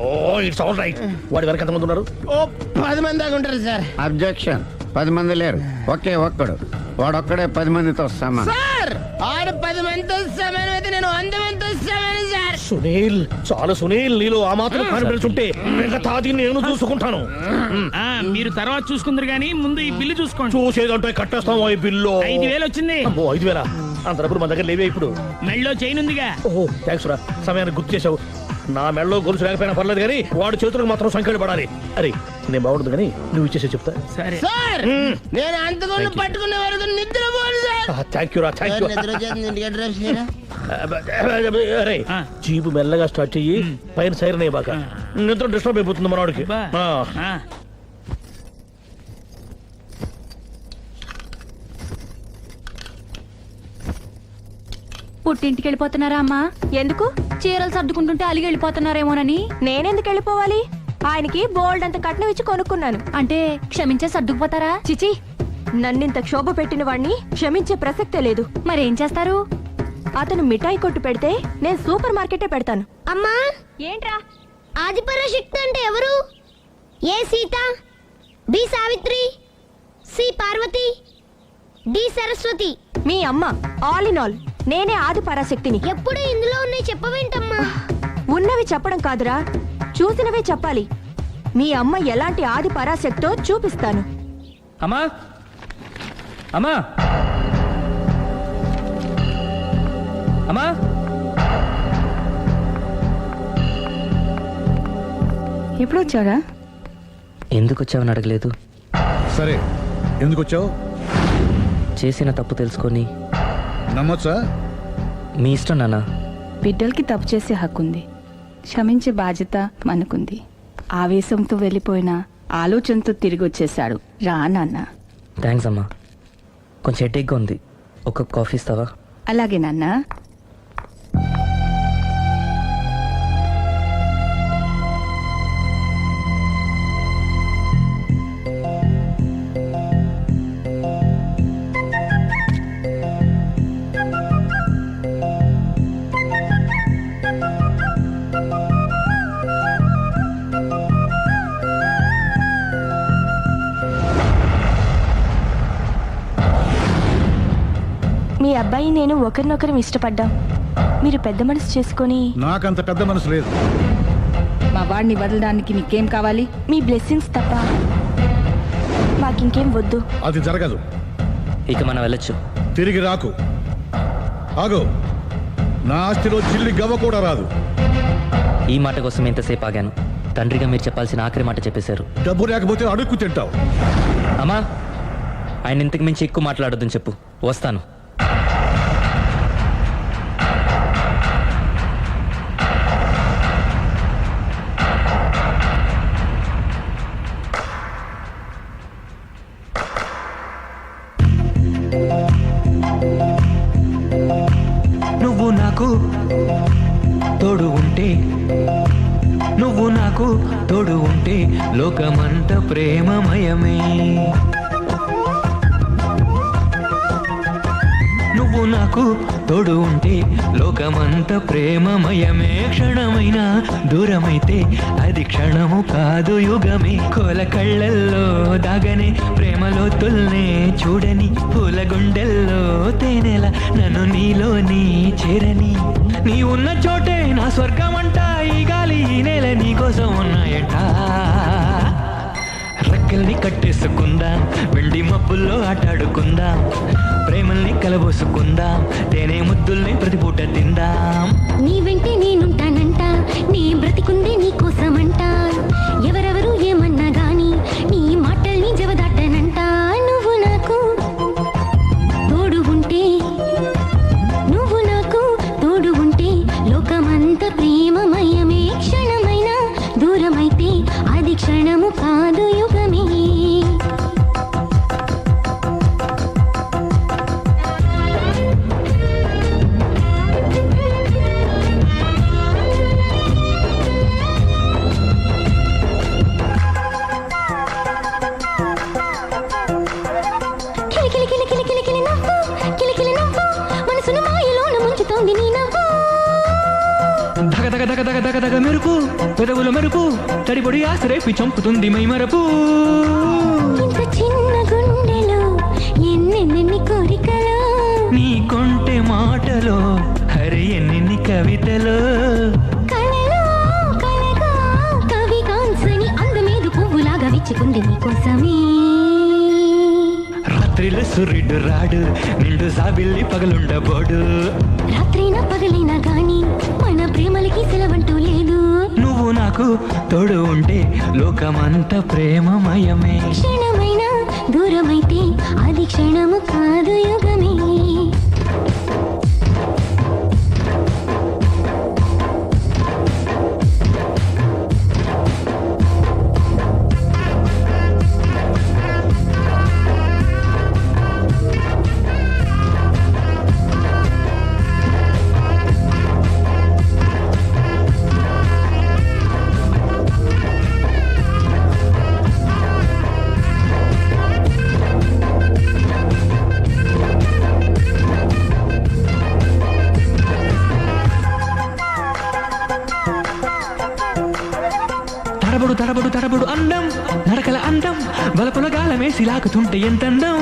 ఇట్స్ ఆల్ రైట్. వాడి వరకు ఎంతమంది ఉన్నారు? ఓ 10 మంది దాకా ఉంటారు సార్. అబ్జెక్షన్. 10 మంది లేరు, ఒకే ఒక్కడు. వాడొక్కడే 10 మందితో సమానం. సార్ ఆడు 10 మందితో సమానం అయితే నేను 100 మందితో సమానం సార్. సునీల్, చాలా సునీల్, నీలో ఆ మాత్రం కాన్ఫిడెన్స్ ఉంటే మిగతాది నేను చూసుకుంటాను. మీరు తర్వాత చూసుకుందరు గానీ ముందు ఈ బిల్లు చూసుకోండి. చూసేదంటే కట్టేస్తాం. ఈ బిల్లు 5,000 వచ్చింది. 5,000? అంత డబ్బులు మన దగ్గర లేవే ఇప్పుడు. మెళ్ళో చైన్ ఉందిగా. ఓహో, థ్యాంక్స్ రా, సమయానికి గుర్తు చేసావు. నా మెడలో గొలుసు లేకపోయినా పర్లేదు కానీ వాడి చేతులకు మాత్రం సంఖ్యలు పడాలి. అరే, నేను బాగుంటుంది కానీ నువ్వు ఇచ్చేసే చెప్తా. సరే సార్, నేను అంతకుండా పట్టుకునే వరకు నిద్రపోను సార్. థ్యాంక్ యూ రా, థ్యాంక్ యూ. నిద్ర వచ్చేది, ఇంటికి అడ్రస్ చేయరా? అరే, జీపు మెల్లగా స్టార్ట్ చెయ్యి, పైన సైరన్ అయ్యి బాగా. నిద్ర డిస్టర్బ్ అయిపోతుంది మనవాడికి. పుట్టింటికి వెళ్ళిపోతున్నారా అమ్మా? ఎందుకు? చీరలు సర్దుకుంటుంటే అలిగి వెళ్ళిపోతున్నారేమోనని. నేనెందుకు వెళ్ళిపోవాలి? ఆయనకి బోల్డ్ అంత కట్నం ఇచ్చి కొనుక్కున్నాను. అంటే క్షమించే సర్దుకుపోతారా? చిచి, నన్నింత క్షోభ పెట్టిన వాణ్ణి క్షమించే ప్రసక్తే లేదు. మరేం చేస్తారు? అతను మిఠాయి కొట్టు పెడితే నేను సూపర్ మార్కెటే పెడతాను. అమ్మా ఏంట్రా? ఆదిపరాశక్తి అంటే ఎవరు? A Sita, B Savitri, C Parvati, D Saraswati. మీ అమ్మ. ఆల్ ఇన్ ఆల్ నేనే ఆది పరాశక్తిని. ఎప్పుడు ఇందులో ఉన్నాయి చెప్పవేంటమ్మా? ఉన్నవి చెప్పడం కాదురా, చూసినవే చెప్పాలి. మీ అమ్మ ఎలాంటి ఆది పరాశక్తో చూపిస్తాను. అమ్మా అమ్మా అమ్మా ఎప్పుడు వచ్చారా? ఎందుకు వచ్చావని అడగలేదు. సరే ఎందుకు వచ్చావు? చేసిన తప్పు తెలుసుకొని నమ్మొచ్చా? మీ ఇష్టం నాన్న. బిడ్డలకి తప్పు చేసే హక్కుంది, క్షమించే బాధ్యత మనకుంది. ఆవేశంతో వెళ్ళిపోయిన ఆలోచనతో తిరిగి వచ్చేసాడు. రా నాన్న. థ్యాంక్స్ అమ్మా. కొంచెం హెడేక్గా ఉంది, ఒక కాఫీ ఇస్తావా? అలాగే నాన్న. మీ అబ్బాయి నేను ఒకరినొకరం ఇష్టపడ్డాం. మీరు పెద్ద మనసు చేసుకొని. నాకంత పెద్ద మనసు లేదు. మా వాడిని వదలడానికి నీకేం కావాలి? మీ బ్లెస్సింగ్స్ తప్ప మాకింకేం వద్దు. అది జరగదు. ఇక మనం వెళ్ళొచ్చు. తిరిగి రాకు. ఆగు. నా ఆస్తిలో చిల్లి గవ్వ కూడా రాదు. ఈ మాట కోసం ఎంతసేపు ఆగాను. తండ్రిగా మీరు చెప్పాల్సిన ఆఖరి మాట చెప్పేశారు. డబ్బు లేకపోతే అడుక్కు తింటావు. అమ్మా, ఆయన ఇంతకు మించి ఎక్కువ మాట్లాడొద్దని చెప్పు. వస్తాను. నువ్వు నాకు తోడు ఉంటే, నువ్వు నాకు తోడు ఉంటే లోకమంత ప్రేమమయమే. నువ్వు నాకు తోడు ఉంటే లోకమంత ప్రేమమయమే. క్షణమైన దూరమైతే అది క్షణము కాదు యుగమే. కోల కళ్ళల్లో దాగనే ప్రేమలో తుల్నే చూడని, పూల గుండెల్లో తేనెల నన్ను నీలోని చేరని. నీ ఉన్న చోటే నా స్వర్గమంట. ఈ గాలి ఈ నేల నీ కోసం ఉన్నాయంట. రెక్కల్ని కట్టేసుకుందాం, వెండి మబ్బుల్లో ఆటాడుకుందాం. ప్రేమల్ని కలబోసుకుందాం, తేనె ముద్దుల్ని ప్రతిపూట తిందాం. నీ వెంటే నేనుంటానంట, నీ బ్రతికుందే నీ కోసమంట. ఎవరెవరు ఏమన్నా గాని నీ మాటల్ని జవదాటనంట. నువ్వు నాకు తోడు ఉంటే, నువ్వు నాకు తోడు ఉంటే లోకమంత ప్రేమమయమే. క్షణమైన దూరమైతే అది క్షణము కాదు యుగమే. దగ దగ దగ దగ దగ మెరుపు, పెదవుల మెరుపు, తడిపొడి ఆసరేపి చంపుతుంది మై మరపు. ఇంత చిన్న గుండెలో ఎన్నెన్ని కోరికలు, నీ కొంటె మాటలో హరి ఎన్నెన్ని కవితలు. కలలో కలగా కవి కాంసని అందమేదు పువ్వులాగా విచ్చుకుంది నీకోసమే. రాత్రిలో సూర్యుడు రాడు, నిండు సాబిల్లి పగలుండబోడు. రాత్రైనా పగలైనా గాని మన ప్రేమలకి సెలవంటూ లేదు. నువ్వు నాకు తోడు ఉంటే లోకమంత ప్రేమమయమే. క్షణమైన దూరమైతే అది క్షణము కాదు యుగమే. వలపుల గాలమేసి లాకుతుంటే ఎంతందం.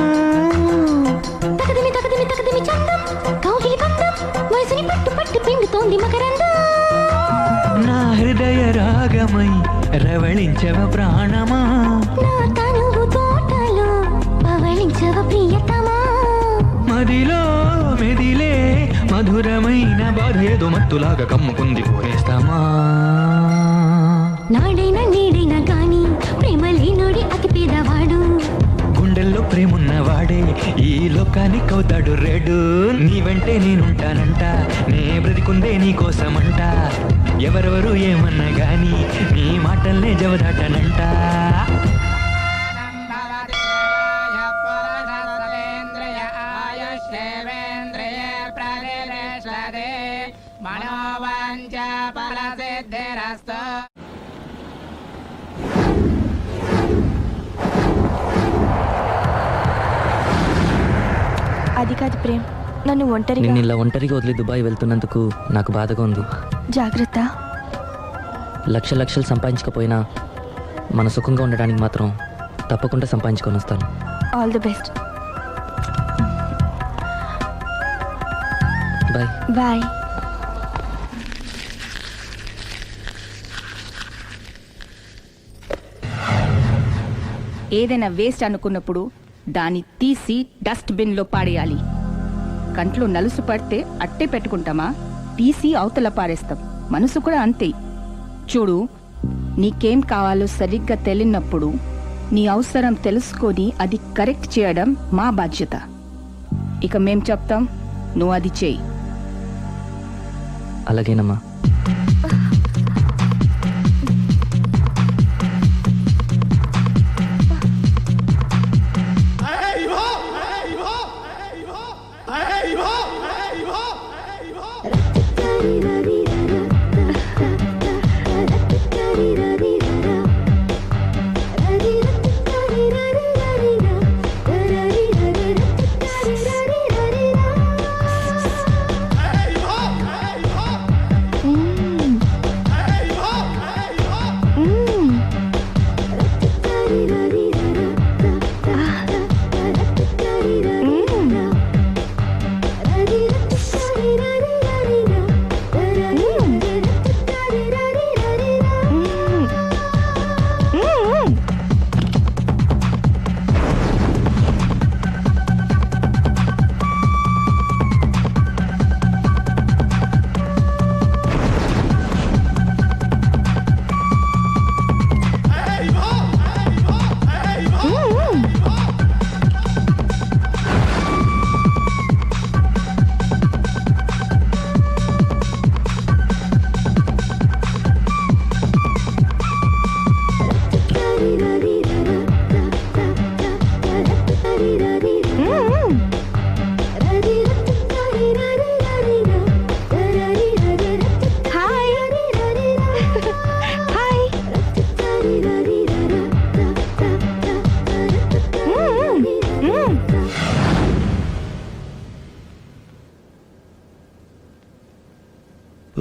తకదిమి తకదిమి తకదిమి చందం కౌగిలి బంధం వయసుని పట్టు పట్టు పిండుతోంది మకరందం. నా హృదయ రాగమై రవళించవ ప్రాణమా, నా తనువు తోటలో పవళించవ ప్రియతమా. మదిలో మెదిలే మధురమైన బాధ ఏదో మత్తులాగా కమ్ముకుంది పోనేస్తామా. నాడైనా నీడైనా గాని ప్రేమ లేనోడి అతి పేదవాడు. గుండెల్లో ప్రేమున్నవాడే ఈ లోకానికి అవుతాడు రెడు. నీ వెంటే నేనుంటానంట, నే బ్రతికుందే నీ కోసమంట. ఎవరెవరు ఏమన్నా గాని నీ మాటల్నే జవదాటనంట. అది కాదు ప్రేమ్, నన్ను ఒంటరిగా నిన్ను ఇలా ఒంటరిగా వదిలి దుబాయ్ వెళ్తున్నందుకు నాకు బాధగా ఉంది. జాగ్రత్త. లక్షలు సంపాదించకపోయినా మన సుఖంగా ఉండడానికి మాత్రం తప్పకుండా సంపాదించుకొని వస్తాను. All the best. Bye. Bye. ఏదైనా వేస్ట్ అనుకున్నప్పుడు దాన్ని తీసి డస్ట్ బిన్ లో పాడేయాలి. కంట్లో నలుసు పడితే అట్టే పెట్టుకుంటామా, తీసి అవతల పారేస్తాం. మనసు కూడా అంతే. చూడు, నీకేం కావాలో సరిగ్గా తెలియనప్పుడు నీ అవసరం తెలుసుకొని అది కరెక్ట్ చేయడం మా బాధ్యత. ఇక మేం చెప్తాం, నువ్వు అది చేయి. అలాగేనమ్మా.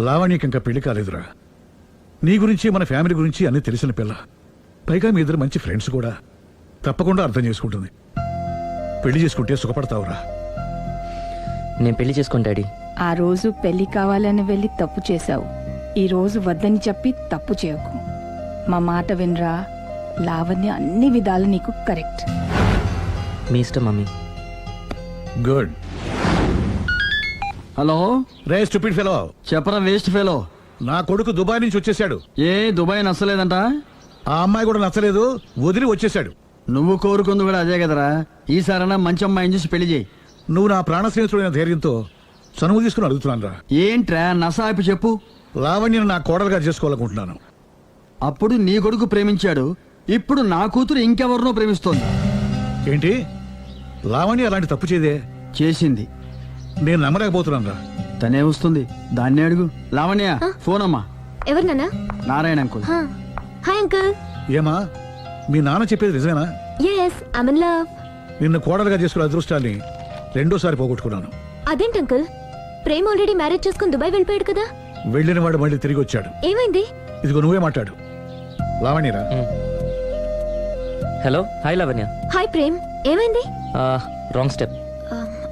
లావణ్యకి ఇంకా పెళ్లి కాలేదురా. నీ గురించి మన ఫ్యామిలీ గురించి అన్ని తెలిసిన పిల్ల. పైగా మీ ఇద్దరు మంచి ఫ్రెండ్స్ కూడా. తప్పకుండా అర్థం చేసుకుంటుంది. పెళ్లి చేసుకుంటే సుఖపడతావురా. నేను పెళ్లి చేసుకోను డాడీ. ఆ రోజు పెళ్లి కావాలని వెళ్ళి తప్పు చేశావు. ఈ రోజు వద్దని చెప్పి తప్పు చేయకు. మా మాట వినరా. లావణ్య అన్ని విధాలు నీకు కరెక్ట్. మీ ఇష్టం మమ్మీ. గుడ్. హలో రే స్టూపిడ్ ఫెలో. చెప్పరా వేస్ట్ ఫెలో. నా కొడుకు దుబాయ్ నుంచి వచ్చేసాడు. ఏ దుబాయ్ నచ్చలేదంట? ఆ అమ్మాయి కూడా నచ్చలేదు, వదిలి వచ్చేసాడు. నువ్వు కోరుకుంది కూడా అదే కదరా. ఈసారైనా మంచి అమ్మాయిని చూసి పెళ్లి చేయి. నువ్వు నా ప్రాణ స్నేహితుడైన ధైర్యంతో చనువు తీసుకుని అడుగుతున్నాను రా. ఏంట్రా నసాయిపు చెప్పు. లావణ్యను నా కోడలుగా చేసుకోవాలనుకుంటున్నాను. అప్పుడు నీ కొడుకు ప్రేమించాడు, ఇప్పుడు నా కూతురు ఇంకెవరినో ప్రేమిస్తోంది. ఏంటి? లావణ్య అలాంటి తప్పు చేయదే. చేసింది. నేను నమ్మలేకపోతున్నాను రా. తనే వస్తుంది, దాన్నే అడుగు. లావణ్య ఫోన్ అమ్మా. ఎవరు నాన్న? నారాయణ అంకుల్. Hi uncle. ఏమా మీ నాన్న చెప్పేది నిజమేనా? yes I'm in love. నిన్ను కోడలుగా చేసుకునే అదృష్టాన్ని రెండోసారి పోగొట్టుకున్నాను. అదేంటి అంకుల్, ప్రేమ్ ఆల్రెడీ మ్యారేజ్ చేసుకుని దుబాయ్ వెళ్ళిపోయాడు కదా. వెళ్ళిన వాడు మళ్ళీ తిరిగి వచ్చాడు. ఏమైంది? ఇదిగో నువ్వే మాట్లాడు. లావణ్యరా, hello hi Lavanya. Hi Prem, ఏమైంది? Wrong step.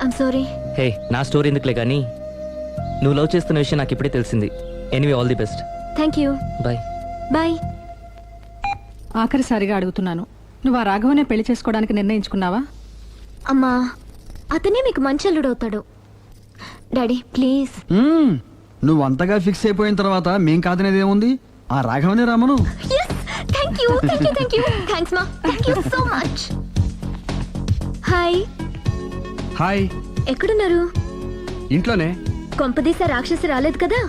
I'm sorry. Hey, నా స్టోరీ ఎందుకులే కానీ నువ్వు లవ్ చేస్తున్న విషయం నాకు ఇప్పుడే తెలిసింది. Anyway, all the best. Thank you. Bye. Bye. ఆఖరిసారిగా అడుగుతున్నాను, నువ్వు ఆ రాఘవనే పెళ్లి చేసుకోవడానికి నిర్ణయించుకున్నావా? అమ్మా, అతనే మీకు మంచి అల్లుడు అవుతాడు. Daddy please. నువ్వు అంతగా ఫిక్స్ అయిపోయిన తర్వాత మేం కాదనేది ఏముంది? ఆ రాఘవనే రామను. Thank you, thank you, thank you. Thanks మా, thank you so much. Hi. Hi. ఎక్కడున్నారు? ఇంట్లోనే. కొంపదీస రాక్షసి రాలేదు కదా?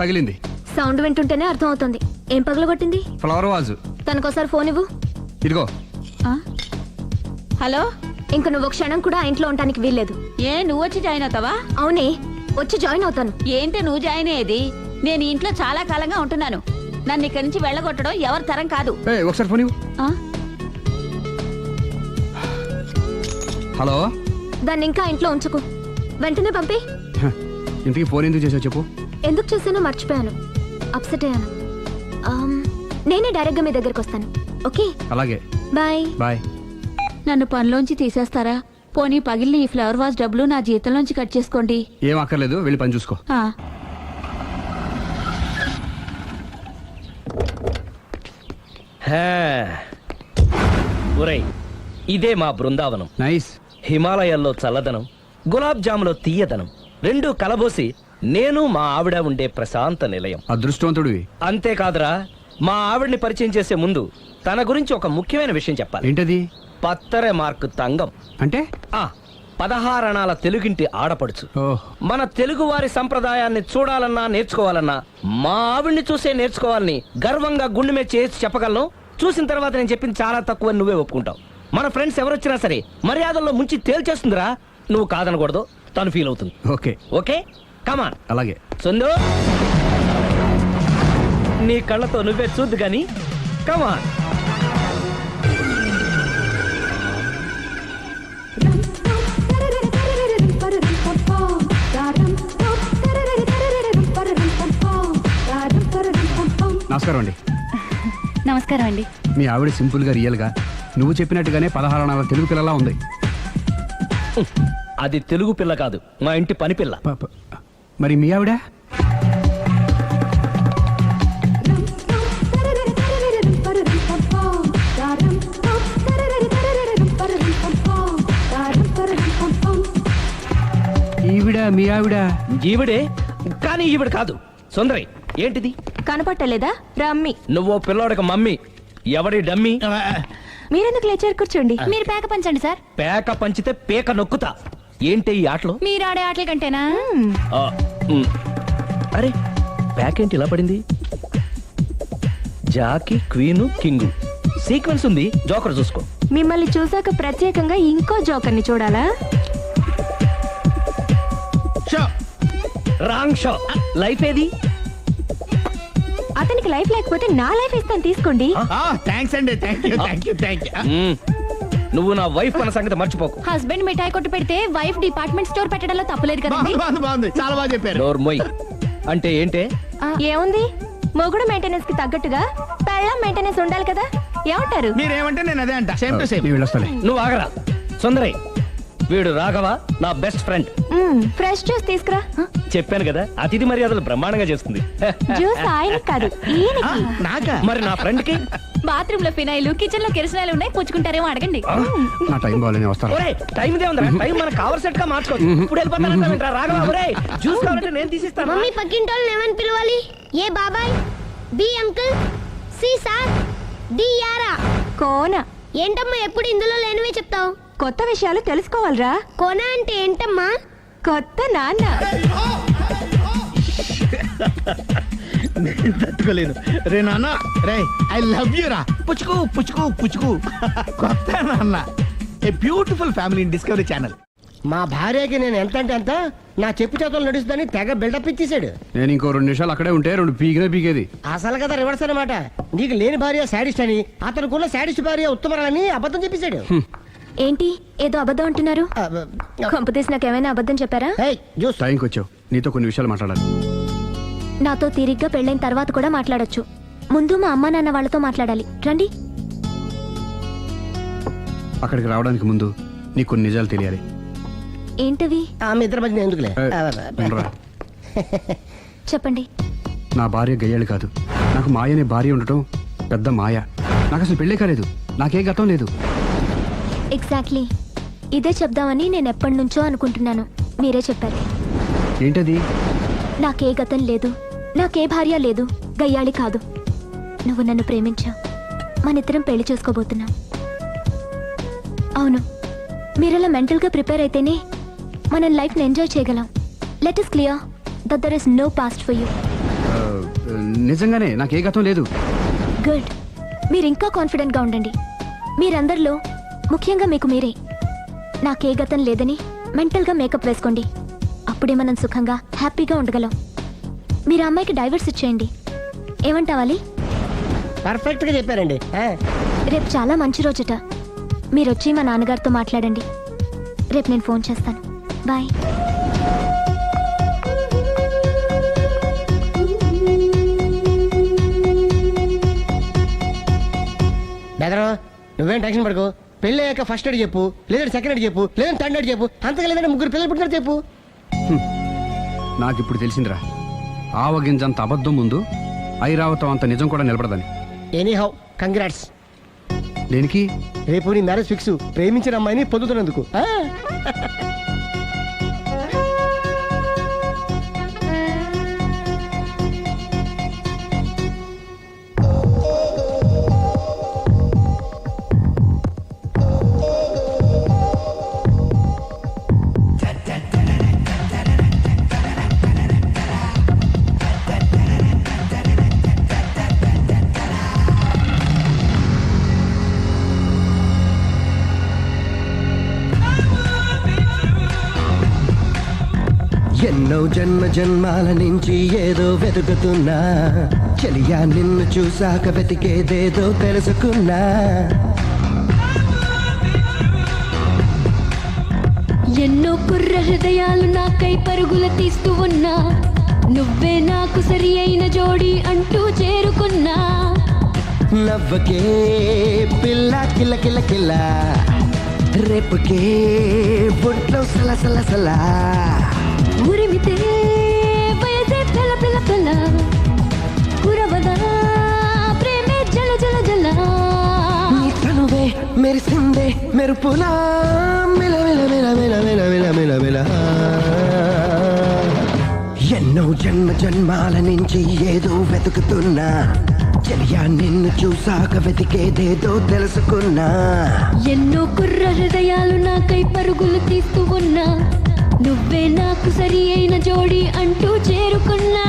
పగిలింది. సౌండ్ వింటుంటేనే అర్థం అవుతుంది. ఏం పగలగొట్టింది? Flower vase. తనకోసారి ఫోన్ ఇవ్వు. ఇదిగో. హలో. ఇంక నువ్వు క్షణం కూడా ఆ ఇంట్లో ఉండడానికి వీల్లేదు. ఏ, నువ్వు వచ్చి జాయిన్ అవుతావా? అవునే, వచ్చి జాయిన్ అవుతాను. ఏంటి నువ్వు జాయిన్ అయ్యేది? నేను ఈ ఇంట్లో చాలా కాలంగా ఉంటున్నాను. నన్ను ఇక్కడి నుంచి వెళ్ళగొట్టడం ఎవరి తరం కాదు. ఒకసారి ఫోన్ ఇవ్వు. హలో. దాన్ని ఇంకా ఇంట్లో ఉంచుకో, వెంటనే పంపి. ఇంటికి ఫోన్ ఎందుకు చేసావు చెప్పు. ఎందుకు చేశానో మర్చిపోయాను, అప్సెట్ అయ్యాను. నేనే డైరెక్ట్ గా మీ దగ్గరకు వస్తాను. ఓకే, అలాగే. బాయ్. బాయ్. నన్ను పనిలోంచి తీసేస్తారా? పోనీ పగిలిన ఈ ఫ్లవర్ వాజ్ డబ్బులు నా జీతంలోంచి కట్ చేసుకోండి. ఏం అక్కర్లేదు, వెళ్ళి పని చూసుకో. ఒరేయ్, ఇదే మా బృందావనం. నైస్. హిమాలయాల్లో చల్లదనం, గులాబ్ జాములో తీయదనం రెండూ కలబోసి నేను మా ఆవిడ ఉండే ప్రశాంత నిలయం. అదృష్టవంతుడివి. అంతేకాదురా, మా ఆవిడ్ని పరిచయం చేసే ముందు తన గురించి ఒక ముఖ్యమైన విషయం చెప్పాలి. ఏంటది? పత్తరె మార్కు తంగం. అంటే 16 అణాల తెలుగింటి ఆడపడుచు. మన తెలుగు వారి సంప్రదాయాన్ని చూడాలన్నా నేర్చుకోవాలన్నా మా ఆవిడ్ని చూసే నేర్చుకోవాలని గర్వంగా గుండె మీద చేసి చెప్పగలను. చూసిన తర్వాత నేను చెప్పింది చాలా తక్కువ, నువ్వే ఒప్పుకుంటావు. మన ఫ్రెండ్స్ ఎవరొచ్చినా సరే మర్యాదల్లో ముంచి తేల్చేస్తుందిరా. నువ్వు కాదనకూడదు, తను ఫీల్ అవుతుంది. ఓకే ఓకే, కమాన్. అలాగే. సుందు, నీ కళ్ళతో నువ్వే చూద్దు గాని కమాన్. నమస్కారం అండి. నమస్కారం అండి. మీ ఆవిడ సింపుల్ గా రియల్ గా నువ్వు చెప్పినట్టుగానే 16 అణాల తెలుగు పిల్లలా ఉంది. అది తెలుగు పిల్ల కాదు, మా ఇంటి పని పిల్ల. మరి మీ ఆవిడ? ఈవిడ మీ ఆవిడ? ఈవిడే, కానీ ఈవిడ కాదు. సుందరి, ఏంటిది కనపట్టలేదా? రమ్మి. నువ్వు పిల్లోడికి మమ్మీ. ఎవడి డమ్మి? మీరెందుకు లేచారు? కూర్చోండి. మీరు పేక పంచండి సార్. పేక పంచితే పేక నొక్కుతా. ఏంటి ఈ ఆటలు? మీరు ఆడే ఆటల కంటేనా? అరే, పేక ఏంటి ఇలా పడింది? జాకీ, క్వీను, కింగు సీక్వెన్స్ ఉంది. జోకర్ చూసుకో. మిమ్మల్ని చూసాక ప్రత్యేకంగా ఇంకో జోకర్ని చూడాలా? Wrong show. లైఫ్ ఏది? అతనికి లైఫ్ లేకపోతే నా లైఫ్ ఇస్తాను, తీసుకోండి. థ్యాంక్స్ అండి. Thank you. నువ్వు నా వైఫ్ అన్న సంగతి మర్చిపోకు. హస్బెండ్ మిఠాయి కొట్టు పెడితే వైఫ్ డిపార్ట్మెంట్ స్టోర్ పెట్టడంలో తప్పలేదు కదండి. బాగుంది, చాలా బాగా చెప్పారు. డోర్ మొయ్. అంటే ఏంటే? ఏముంది, మొగుడు మెయింటెనెన్స్ కి తగ్గట్టుగా పెళ్ళం మెయింటెనెన్స్ ఉండాలి కదా. ఏమంటారు? మీరేమంటే నేను అదే అంట. Same to same. నువ్వు ఆగరా. సుందరి, వీడు రాఘవ, నా బెస్ట్ ఫ్రెండ్. ఫ్రెష్ జ్యూస్ తీసుకురా. చెప్పాను కదా, అతిథి మర్యాదలు బ్రహ్మాండంగా చేస్తుంది. జ్యూస్ ఆయనకి కాదు, ఈయనకి. నాకా? మరి నా ఫ్రెండ్ కి? బాత్రూమ్ లో ఫినాయిల్, కిచెన్ లో కిరసనాయిలు ఉన్నాయి, పుచ్చుకుంటారేమో అడగండి. నా టైం బాగాలేని వస్తాను. టైం ఇదే ఉందా? టైం మనకు కావలసినట్టు గా మార్చుకోవచ్చు. ఇప్పుడు వెళ్ళిపోతానంటా రాఘవ. ఒరే, జ్యూస్ కావాలంటే నేను తీసిస్తాను. మమ్మీ పక్కింటోళ్ళని ఏమని పిలవాలి? ఏ బాబాయ్, B uncle, C sir, D యారా. కోన. ఏంటమ్మా ఎప్పుడు ఇందులో లేనివే చెప్తావు? కొత్త విషయాలు తెలుసుకోవాలరా. కోన అంటే ఏంటమ్మా? కొత్త నాన్న. నేను తట్టుకోలేను. రే నాన్న, రే ఐ లవ్ యూ రా. పుచ్చుకు పుచ్చుకు పుచ్చుకు. కొత్త నాన్న. A beautiful family in discovery channel. మా భార్యకి నేను ఎంత అంటే అంత నా చెప్పు చేతులు నడుస్తుందని తెగ బిల్డప్ ఇచ్చేసాడు. నేను ఇంకో 2 నిమిషాలు అక్కడే ఉంటే 2 పీకేది. అసలు కదా రివర్స్ అనమాట. నీకు లేని భార్య శాడిస్ట్ అని, అతనుకున్న శాడిస్ట్ భార్య ఉత్తమరాలని అబద్ధం చెప్పేశాడు. ఏంటి ఏదో అబద్ధం అంటున్నారు? కొంపతీసి నాకేమైనా అబద్ధం చెప్పారా? టైంకి వచ్చావు, నీతో కొన్ని విషయాలు మాట్లాడాలి. నాతో తీరిగ్గా పెళ్ళైన తర్వాత కూడా మాట్లాడొచ్చు. ముందు మా అమ్మా నాన్న వాళ్ళతో మాట్లాడాలి. రండి. అక్కడికి రావడానికి ముందు నీకు కొన్ని నిజాలు తెలియాలి. ఏంటవి? మీ ఇద్దరి మధ్య ఎందుకులే. ఉండరా. చెప్పండి. నా భార్య గయ్యాళి కాదు. నాకు మాయ అనే భార్య ఉండటం పెద్ద మాయ. నాకు అసలు పెళ్ళే కాలేదు. నాకే గతం లేదు. ఎగ్జాక్ట్లీ ఇదే చెప్దామని నేను ఎప్పటి నుంచో అనుకుంటున్నాను. మీరే చెప్పారు. ఏంటది? నాకే గతం లేదు, నాకే భార్య లేదు, గయ్యాళి కాదు. నువ్వు నన్ను ప్రేమించావు. మనిద్దరం పెళ్లి చేసుకోబోతున్నాం. అవును, మీరలా మెంటల్గా ప్రిపేర్ అయితేనే మనం లైఫ్ని ఎంజాయ్ చేయగలం. Let is clear that there is no past for you. నిజంగానే నాకే గతం లేదు. గుడ్. మీరు ఇంకా కాన్ఫిడెంట్గా ఉండండి. మీరందరిలో ముఖ్యంగా మీకు మీరే నాకే గతం లేదని మెంటల్గా మేకప్ వేసుకోండి. అప్పుడే మనం సుఖంగా హ్యాపీగా ఉండగలం. మీరు అమ్మాయికి డైవర్స్ ఇచ్చేయండి. ఏమంటావాలి? పర్ఫెక్ట్గా చెప్పారండి. రేపు చాలా మంచి రోజుట. మీరు వచ్చి మా నాన్నగారితో మాట్లాడండి. రేపు నేను ఫోన్ చేస్తాను. బాయ్. బెదరు నువ్వేం టెన్షన్ పడుకో. పెళ్ళి అయ్యాక ఫస్ట్ ఎయిడ్ చెప్పు, లేదంటే సెకండ్ ఎయిడ్ చెప్పు, లేదంటే థర్డ్ ఎయిడ్ చెప్పు. అంతగా లేదంటే ముగ్గురు పిల్లలు పుట్టినారు చెప్పు. నాకు ఇప్పుడు తెలిసిందిరా, ఆవగింజంత అబద్ధం ముందు ఐరావతం అంత నిజం కూడా నిలబడదని. Any how congrats. దేనికి? రేపు నీ మ్యారేజ్ ఫిక్స్. ప్రేమించిన అమ్మాయిని పొందుతున్నందుకు. ఎన్నో జన్మాల నుంచి ఏదో వెతుకుతున్నా, చెలియా నిన్ను చూసాక వెతికేదేదో తెలుసుకున్నా. ఎన్నో కుర్ర హృదయాలు నాకై పరుగుల తీస్తూ ఉన్నా, నువ్వే నాకు సరి అయిన జోడి అంటూ చేరుకున్నా. నవ్వకే పిల్ల కిల్ల కిల్ల కిల్ల, రేపుకే బొట్లో సల సల సల, ఉరిమితే వయసే పిల్ల పిల్ల పిల్ల, కురవదా ప్రేమే జల జల జల. నీ తనువే మెరిసిందే మెరుపులా, మిల మిల మిల మిల మిల మిల మిల మిల. ఎన్నో జన్మాల నుంచి ఏదో వెతుకుతున్నా, చెలియా నిన్ను చూసాక వెతికేదేదో తెలుసుకున్నా. ఎన్నో కుర్ర హృదయాలు నాకై పరుగులు తీస్తూ ఉన్నా, నువ్వే నాకు సరి అయిన జోడి అంటూ చేరుకున్నా.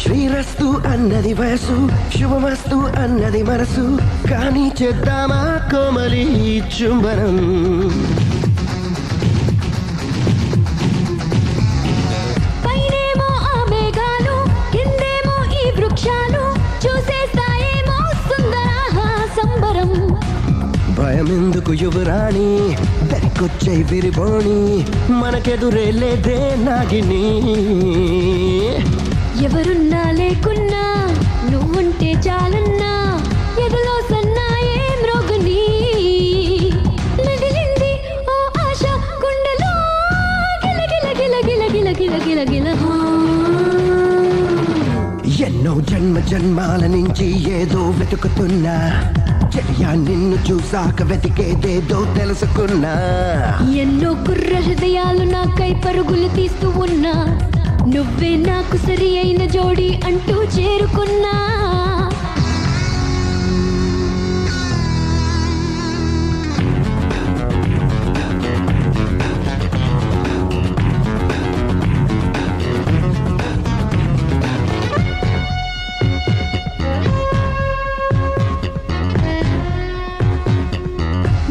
శ్రీరస్తు అన్నది వయసు, శుభమస్తు అన్నది మనసు, కానీ చేద్దామా కోమలి చుంబనం. పైనేమో ఆ మేఘాలు, కిందేమో ఈ వృక్షాలు, చూసేస్తాయేమో సుందర సంబరం. భయమెందుకు యువరాణి, దరికొచ్చే విరిబోణి, మనకెదురే లేదే నాగిని. ఎవరున్నా లేకున్నా నువ్వుంటే చాలన్నా, ఎదలో సన్నాయే మ్రోగుని. మెదిలింది ఓ ఆశ గుండెలో, గిల గిల గిల గిల గిల గిల గిల గిల. ఎన్నో జన్మాల నుంచి ఏదో వెతుకుతున్నా, చెలియా నిన్ను చూసాక వెతికేదేదో తెలుసుకున్నా. ఎన్నో కుర్ర హృదయాలు నాకై పరుగులు తీస్తూ ఉన్నా, నువ్వే నాకు సరి అయిన జోడి అంటూ చేరుకున్నా.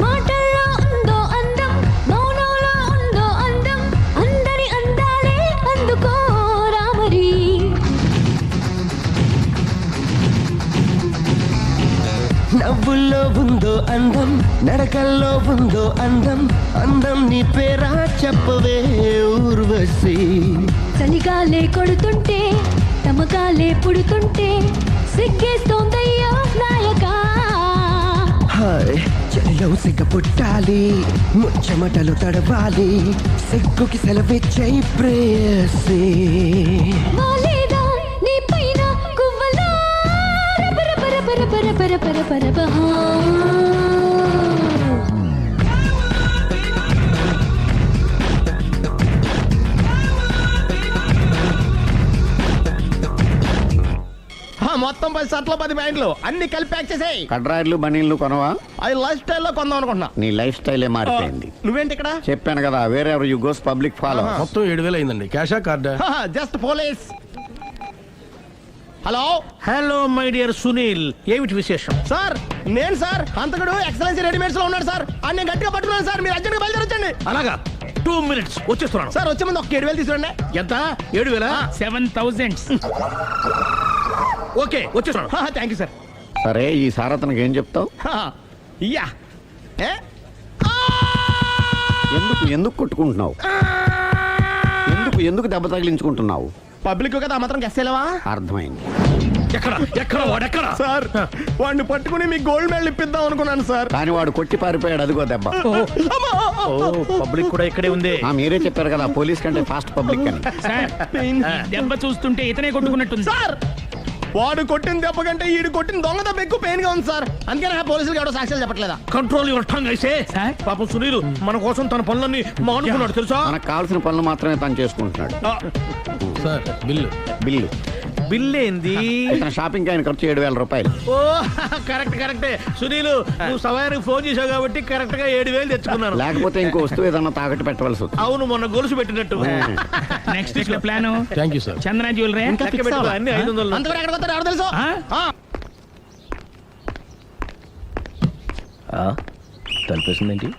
మాట నవ్వుల్లో ఉందో అందం, నడకల్లో ఉందో అందం, అందం నీ పేరా చెప్పవే ఊర్వశి. చలిగాలే కొడుతుంటే తమకాలే పుడుతుంటే సిగ్గేస్తోందయ్యా నాయకా. హాయ్ చలిలో సిగ్గ పుట్టాలి, ముచ్చమటలు తడవాలి, సిగ్గుకి సెలవిచ్చే ప్రేయసి. వాలేదా నీ పైన గువ్వలా రబర బర బర బర బర బర బర బహా. మొత్తం 10 షర్ట్లు 10 ప్యాంట్లు అన్ని కలిపి ప్యాక్ చేసేయ్. కడ్రాయిలు బనీళ్లు కొనవా? అది లైఫ్ స్టైల్లో కొందాం అనుకుంటున్నా. నీ లైఫ్ స్టైలే మారిపోయింది. నువ్వేంటి ఇక్కడ? చెప్పాను కదా, వేరే ఎవరు యు గోస్ పబ్లిక్ ఫాలో. మొత్తం 7,000 అయిందండి. క్యాషా కార్డా? Just police. Hello hello my dear Sunil, ఏమిటి విశేషం? సార్ నేను సార్ అంతకుడు ఎక్సలెన్సీ రెడీమేడ్స్ లో ఉన్నాడు సార్. అని నేను గట్టిగా పట్టుకున్నాను సార్. మీరు అర్జెంట్గా బయలుదేరొచ్చండి. అలాగా 2 minutes వచ్చేస్తున్నాను. సార్ వచ్చే ముందు ఒక 7,000 తీసుకురండి. ఎంత? 7,000? 7,000. ఓకే వచ్చేస్తున్నాను. Thank you sir. సరే ఈ సారతనకి ఏం చెప్తావు? యా ఎందుకు ఎందుకు కొట్టుకుంటున్నావు? ఎందుకు ఎందుకు దెబ్బ తగిలించుకుంటున్నావు? పబ్లిక్ కదా మాత్రం గెస్సేలేవా? అర్థమైంది. ఎక్కడ వాడెక్కడ? సార్ వాడిని పట్టుకుని మీ గోల్డ్ మెడల్ ఇప్పిద్దాం అనుకున్నాను సార్. కానీ వాడు కొట్టి పారిపోయాడు, అదిగో దెబ్బ. పబ్లిక్ కూడా ఇక్కడే ఉంది. మీరే చెప్పారు కదా పోలీస్ కంటే ఫాస్ట్ పబ్లిక్ అని. సార్ దెబ్బ చూస్తుంటే ఇతనే కొట్టుకున్నట్టుంది. సార్ వాడు కొట్టిన దెబ్బ కంటే ఈడు కొట్టిన దొంగ దెబ్బ ఎక్కువ పెయిన్ గా ఉంది సార్. అందుకే నా పోలీసులు ఎవడో సాక్ష్యాలు చెప్పట్లేదా? కంట్రోల్ యువర్ టంగ్ అయితే. పాపం సునీల్ మన కోసం తన పనులన్నీ మానుకున్నాడు తెలుసా? మనకు కావాల్సిన పనులు మాత్రమే తను చేసుకుంటున్నాడు. సార్ బిల్లు బిల్లు బిల్ ఏంది? ఇతను షాపింగ్ ఆయన ఖర్చు 7,000 రూపాయలు. ఓ కరెక్టే సునీల్, నువ్వు సమయానికి ఫోన్ చేసావు కాబట్టి కరెక్ట్ గా 7,000 తెచ్చుకున్నాను. లేకపోతే ఇంకో వస్తువు ఏదన్నా తాకట్టు పెట్టవలసి వస్తుంది. అవును మొన్న గొలుసు పెట్టినట్టు. నెక్స్ట్ వీక్ లో plan thank you sir. Chandana jewellery అన్ని 500. అంతవరకు ఎక్కడ పోతారు ఎవరు తెలుసు? తలిపేసిందేంటి?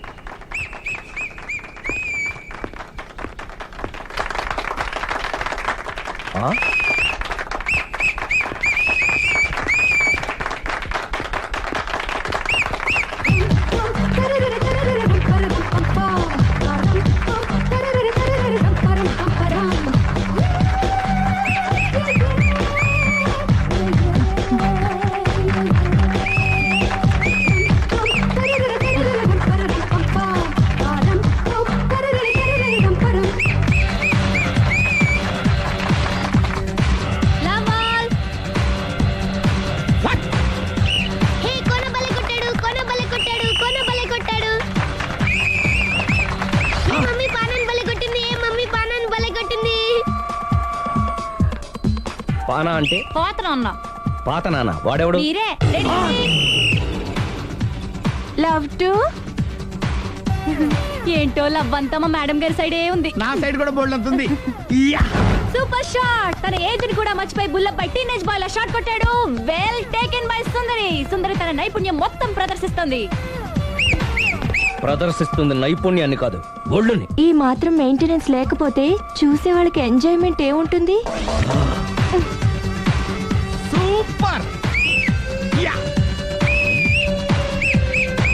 పానా అంటే పాత నాన్న వాడెవడు? లవ్ టు ఏంటో లవ్ అంతా మా మేడం గారి సైడే ఉంది. నా సైడ్ కూడా బోల్డ్ అంతుంది. Super shot. తన ఏజ్ ని కూడా మర్చిపోయి బుల్లపై టీనేజ్ బాయ్ లా షాట్ కొట్టాడు. Well taken by Sundari. Sundari తన నైపుణ్యం మొత్తం ప్రదర్శిస్తుంది. ప్రదర్శిస్తుంది నైపుణ్యాన్ని కాదు, ఒళ్ళుని. ఈ మాత్రం మెయింటెనెన్స్ లేకపోతే చూసే వాళ్ళకి ఎంజాయ్మెంట్ ఏముంటుంది? సూపర్.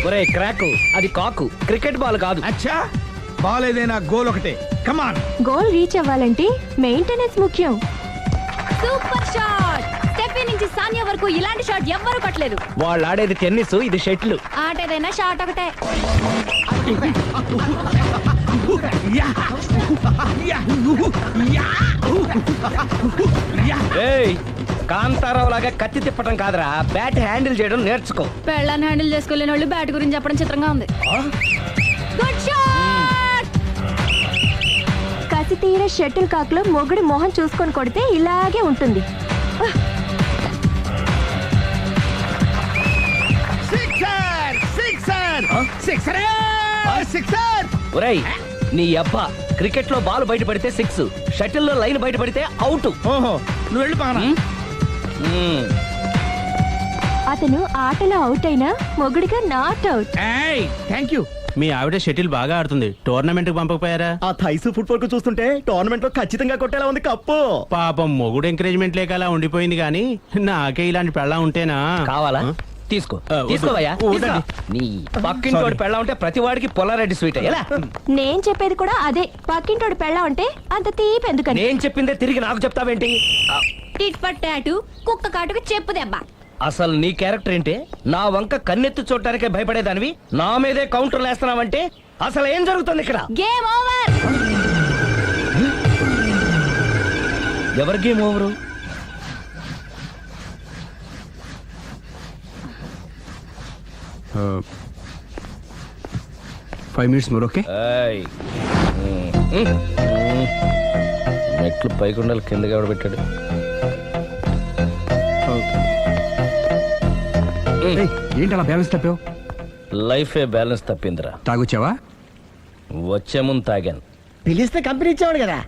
ఒరే క్రాకు, అది కాకు, క్రికెట్ బాల్ కాదు. అచ్చా బాల్ ఏదైనా గోల్ ఒకటే. కమాన్. గోల్ రీచ్ అవ్వాలంటే మెయింటెనెన్స్ ముఖ్యం. Super shot. స్టెఫీ నుంచి సానియా వరకు ఇలాంటి షాట్ ఎవ్వరూ కొట్టలేదు. వాళ్ళు ఆడేది టెన్నిస్, ఇది షటిల్. ఆట ఏదైనా షాట్ ఒకటే. కాంతారావు లాగా కత్తి తిప్పటం కాదురా, బ్యాట్ హ్యాండిల్ చేయడం నేర్చుకో. పెళ్ళాన్ని హ్యాండిల్ చేసుకోలేని వాళ్ళు బ్యాట్ గురించి చెప్పడం చిత్రంగా ఉంది. Good shot. కసి తీర షటిల్ కాక్ లో మొగుడి మొహం చూసుకొని కొడితే ఇలాగే ఉంటుంది. ఒరేయ్ నీ అబ్బా, క్రికెట్ లో బాల్ బయట పడితే 6, షటిల్ లో లైన్ బయట పడితే అవుట్. ఓహో నువ్వు వెళ్ళి పానా. అతను ఆటలో అవుట్ అయినా మొగుడిగా నాట్ అవుట్. Thank you. మీ ఆవిడ షటిల్ బాగా ఆడుతుంది, టోర్నమెంట్ కి పంపకపోయారా? ఆ థైస్ ఫుట్బాల్ కు చూస్తుంటే టోర్నమెంట్ లో ఖచ్చితంగా కొట్టేలా ఉంది కప్పు. పాపం మొగుడు ఎంకరేజ్మెంట్ లేక అలా ఉండిపోయింది, కానీ నాకే ఇలాంటి పెళ్ళా ఉంటేనా. కావాలా? తీసుకో తీసుకోవయ్యా తీసుకో. నీ పక్కింటోడి పెళ్ళ ఉంటే ప్రతి వాడికి పొలారెడ్డి స్వీట్ ఎలా నేను చెప్పేది కూడా అదే. పక్కింటోడు పెళ్ళా అంటే అంత తీపి ఎందుకని? నేను చెప్పిందే తిరిగి నాకు చెప్తావేంటి? టిట్ పట్టాటు కుక్క కాటుకు చెప్పు దెబ్బ. అసలు నీ క్యారెక్టర్ ఏంటి? నా వంక కన్నెత్తి చూడటానికే భయపడేదానివి నా మీదే కౌంటర్లు వేస్తున్నావంటే అసలు ఏం జరుగుతుంది ఇక్కడ? Game over. ఎవరి game over? 5 minutes more, okay? మెట్లు పైకుండలు కిందకి ఎవడ పెట్టాడు? ఏంటి అలా బ్యాలెన్స్ తప్పావు? లైఫే బ్యాలెన్స్ తప్పిందిరా. తాగొచ్చావా? వచ్చే ముందు తాగాను. పిలిస్తే కంపెనీ ఇచ్చేవాడు కదా.